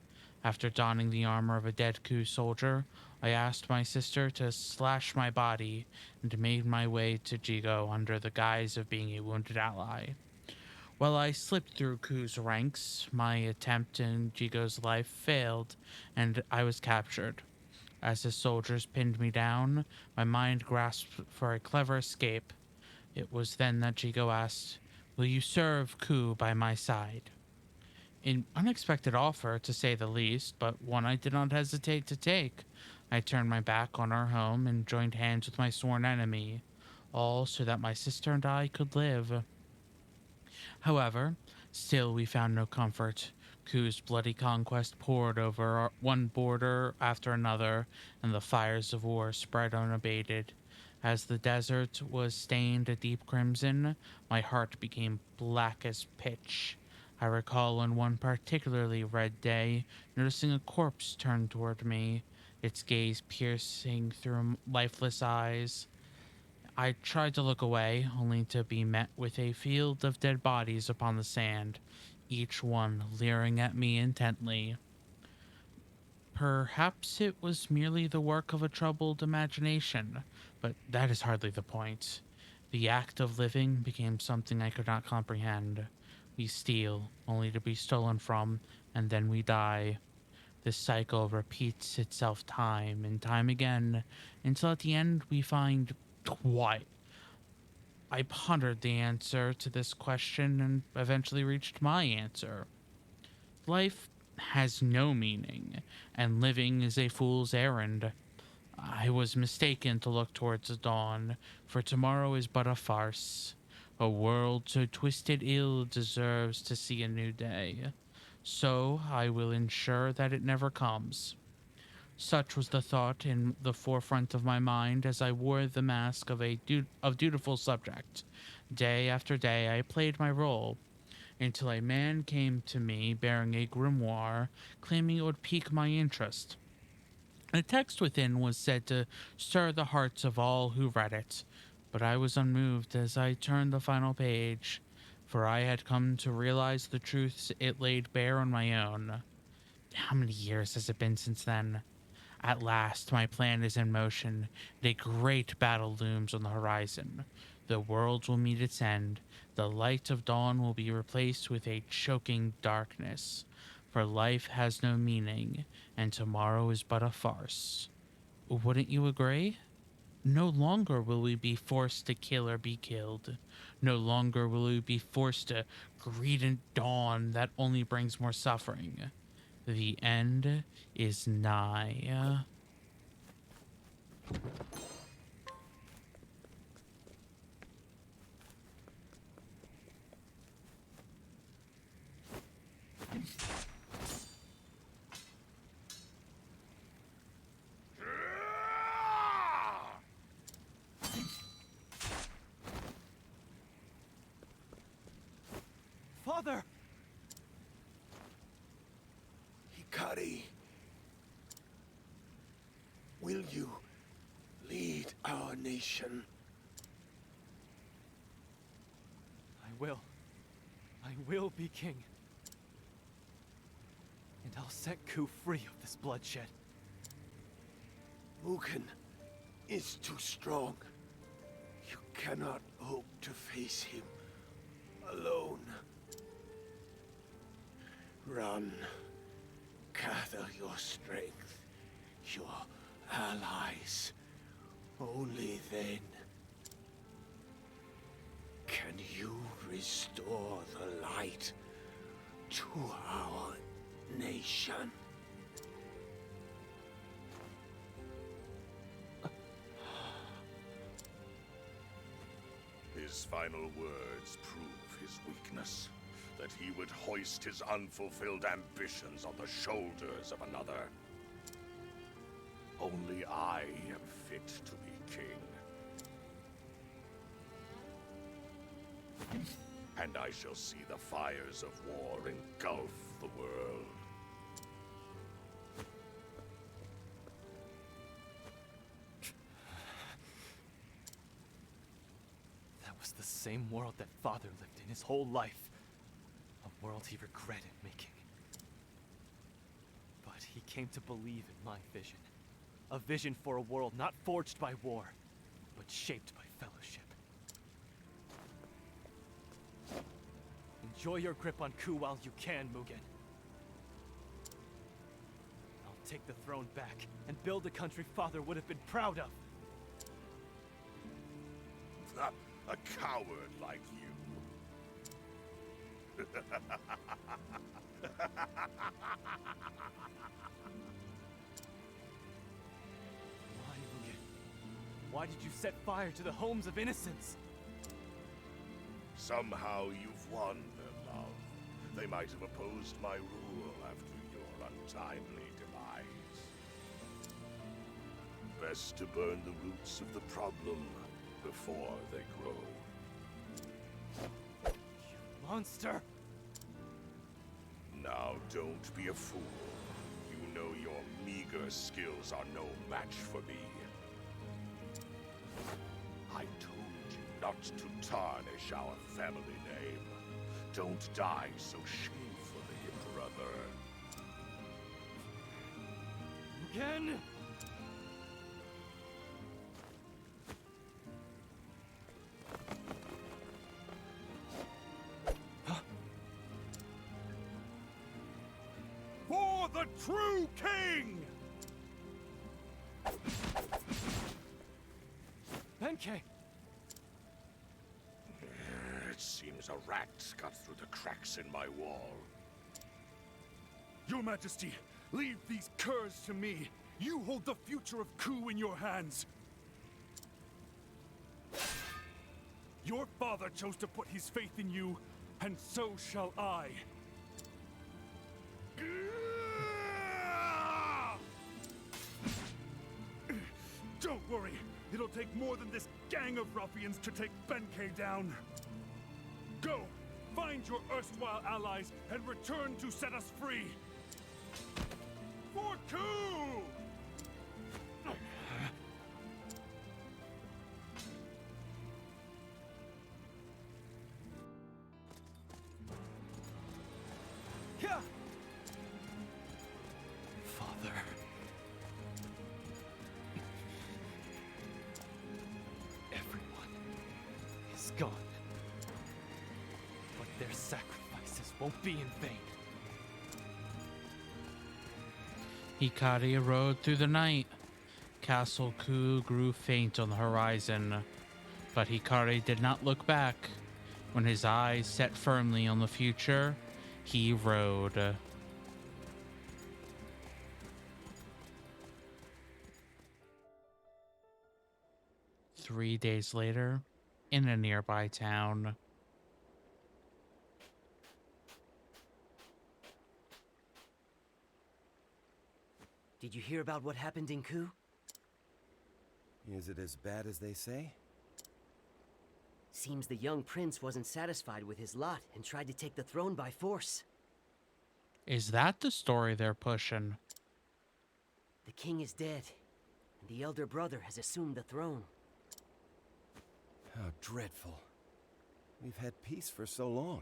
After donning the armor of a dead Ku soldier, I asked my sister to slash my body and made my way to Jigo under the guise of being a wounded ally. While I slipped through Ku's ranks, my attempt in Jigo's life failed, and I was captured. As his soldiers pinned me down, my mind grasped for a clever escape. It was then that Jigo asked, "Will you serve Ku by my side?" An unexpected offer, to say the least, but one I did not hesitate to take. I turned my back on our home and joined hands with my sworn enemy, all so that my sister and I could live. However, still we found no comfort. Ku's bloody conquest poured over one border after another, and the fires of war spread unabated. As the desert was stained a deep crimson, my heart became black as pitch. I recall on one particularly red day noticing a corpse turn toward me, its gaze piercing through lifeless eyes. I tried to look away, only to be met with a field of dead bodies upon the sand, each one leering at me intently. Perhaps it was merely the work of a troubled imagination, but that is hardly the point. The act of living became something I could not comprehend. We steal, only to be stolen from, and then we die. This cycle repeats itself time and time again, until at the end we find what? I pondered the answer to this question and eventually reached my answer. Life has no meaning, and living is a fool's errand. I was mistaken to look towards the dawn, for tomorrow is but a farce. A world so twisted ill deserves to see a new day. So I will ensure that it never comes. Such was the thought in the forefront of my mind as I wore the mask of a dutiful subject. Day after day I played my role, until a man came to me bearing a grimoire, claiming it would pique my interest. The text within was said to stir the hearts of all who read it, but I was unmoved as I turned the final page, for I had come to realize the truths it laid bare on my own. How many years has it been since then? At last, my plan is in motion, and a great battle looms on the horizon. The world will meet its end. The light of dawn will be replaced with a choking darkness. For life has no meaning, and tomorrow is but a farce. Wouldn't you agree? No longer will we be forced to kill or be killed. No longer will we be forced to greet a dawn that only brings more suffering. The end is nigh. Father! Hikari, will you lead our nation? I will. I will be king. And I'll set Ku free of this bloodshed. Mugen is too strong. You cannot hope to face him alone. Run. Gather your strength, your allies. Only then can you restore the light to our nation. His final words prove his weakness. That he would hoist his unfulfilled ambitions on the shoulders of another. Only I am fit to be king. And I shall see the fires of war engulf the world. That was the same world that Father lived in his whole life. A world he regretted making. But He came to believe in my vision. A vision for a world not forged by war, but shaped by fellowship. Enjoy your grip on Ku while you can, Mugen. I'll take the throne back and build a country Father would have been proud of. A coward like you. Why, Mugen? Why did you set fire to the homes of innocents? Somehow you've won their love. They might have opposed my rule after your untimely demise. Best to burn the roots of the problem before they grow. You monster! Now don't be a fool. You know your meager skills are no match for me. I told you not to tarnish our family name. Don't die so shamefully, brother. Mugen! For the true king! Benkei! It seems a rat got through the cracks in my wall. Your Majesty, leave these curs to me. You hold the future of Ku in your hands. Your father chose to put his faith in you, and so shall I. Don't worry, it'll take more than this gang of ruffians to take Benkei down. Go, find your erstwhile allies and return to set us free. For Ku! Father. Everyone is gone. But their sacrifices won't be in vain. Hikari rode through the night. Castle Ku grew faint on the horizon, but Hikari did not look back. When his eyes set firmly on the future, he rode. Three days later, in a nearby town. Did you hear about what happened in Ku? Is it as bad as they say? Seems the young prince wasn't satisfied with his lot and tried to take the throne by force. Is that the story they're pushing? The king is dead, and the elder brother has assumed the throne. How dreadful. We've had peace for so long.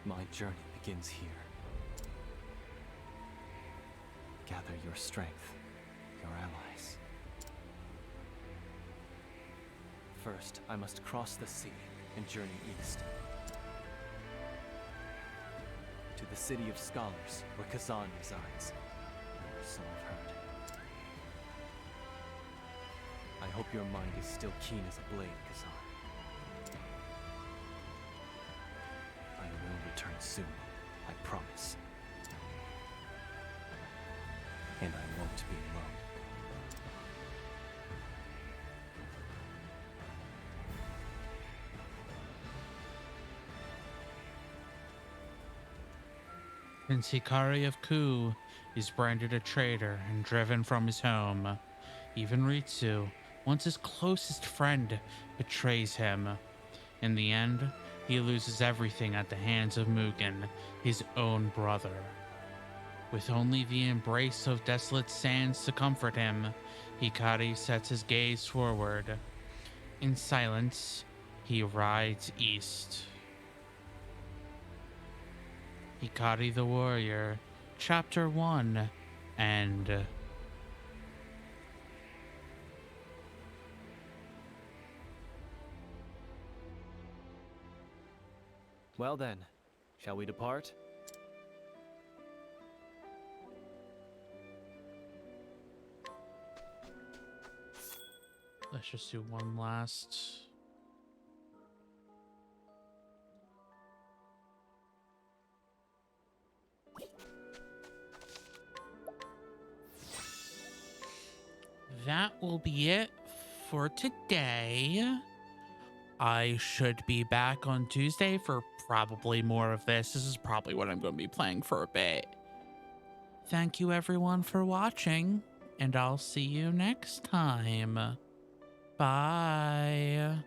My journey begins here. Gather your strength, your allies. First, I must cross the sea and journey east. To the city of scholars, where Kazan resides. So I've heard. I hope your mind is still keen as a blade, Kazan. I will return soon, I promise. And I won't be alone. Prince Hikari of Ku is branded a traitor and driven from his home. Even Ritsu, once his closest friend, betrays him. In the end, he loses everything at the hands of Mugen, his own brother. With only the embrace of desolate sands to comfort him, Hikari sets his gaze forward. In silence, he rides east. Hikari the Warrior, Chapter 1, End. Well then, shall we depart? Let's just do one last. That will be it for today. I should be back on Tuesday for probably more of this. This is probably what I'm going to be playing for a bit. Thank you everyone for watching, and I'll see you next time. Bye.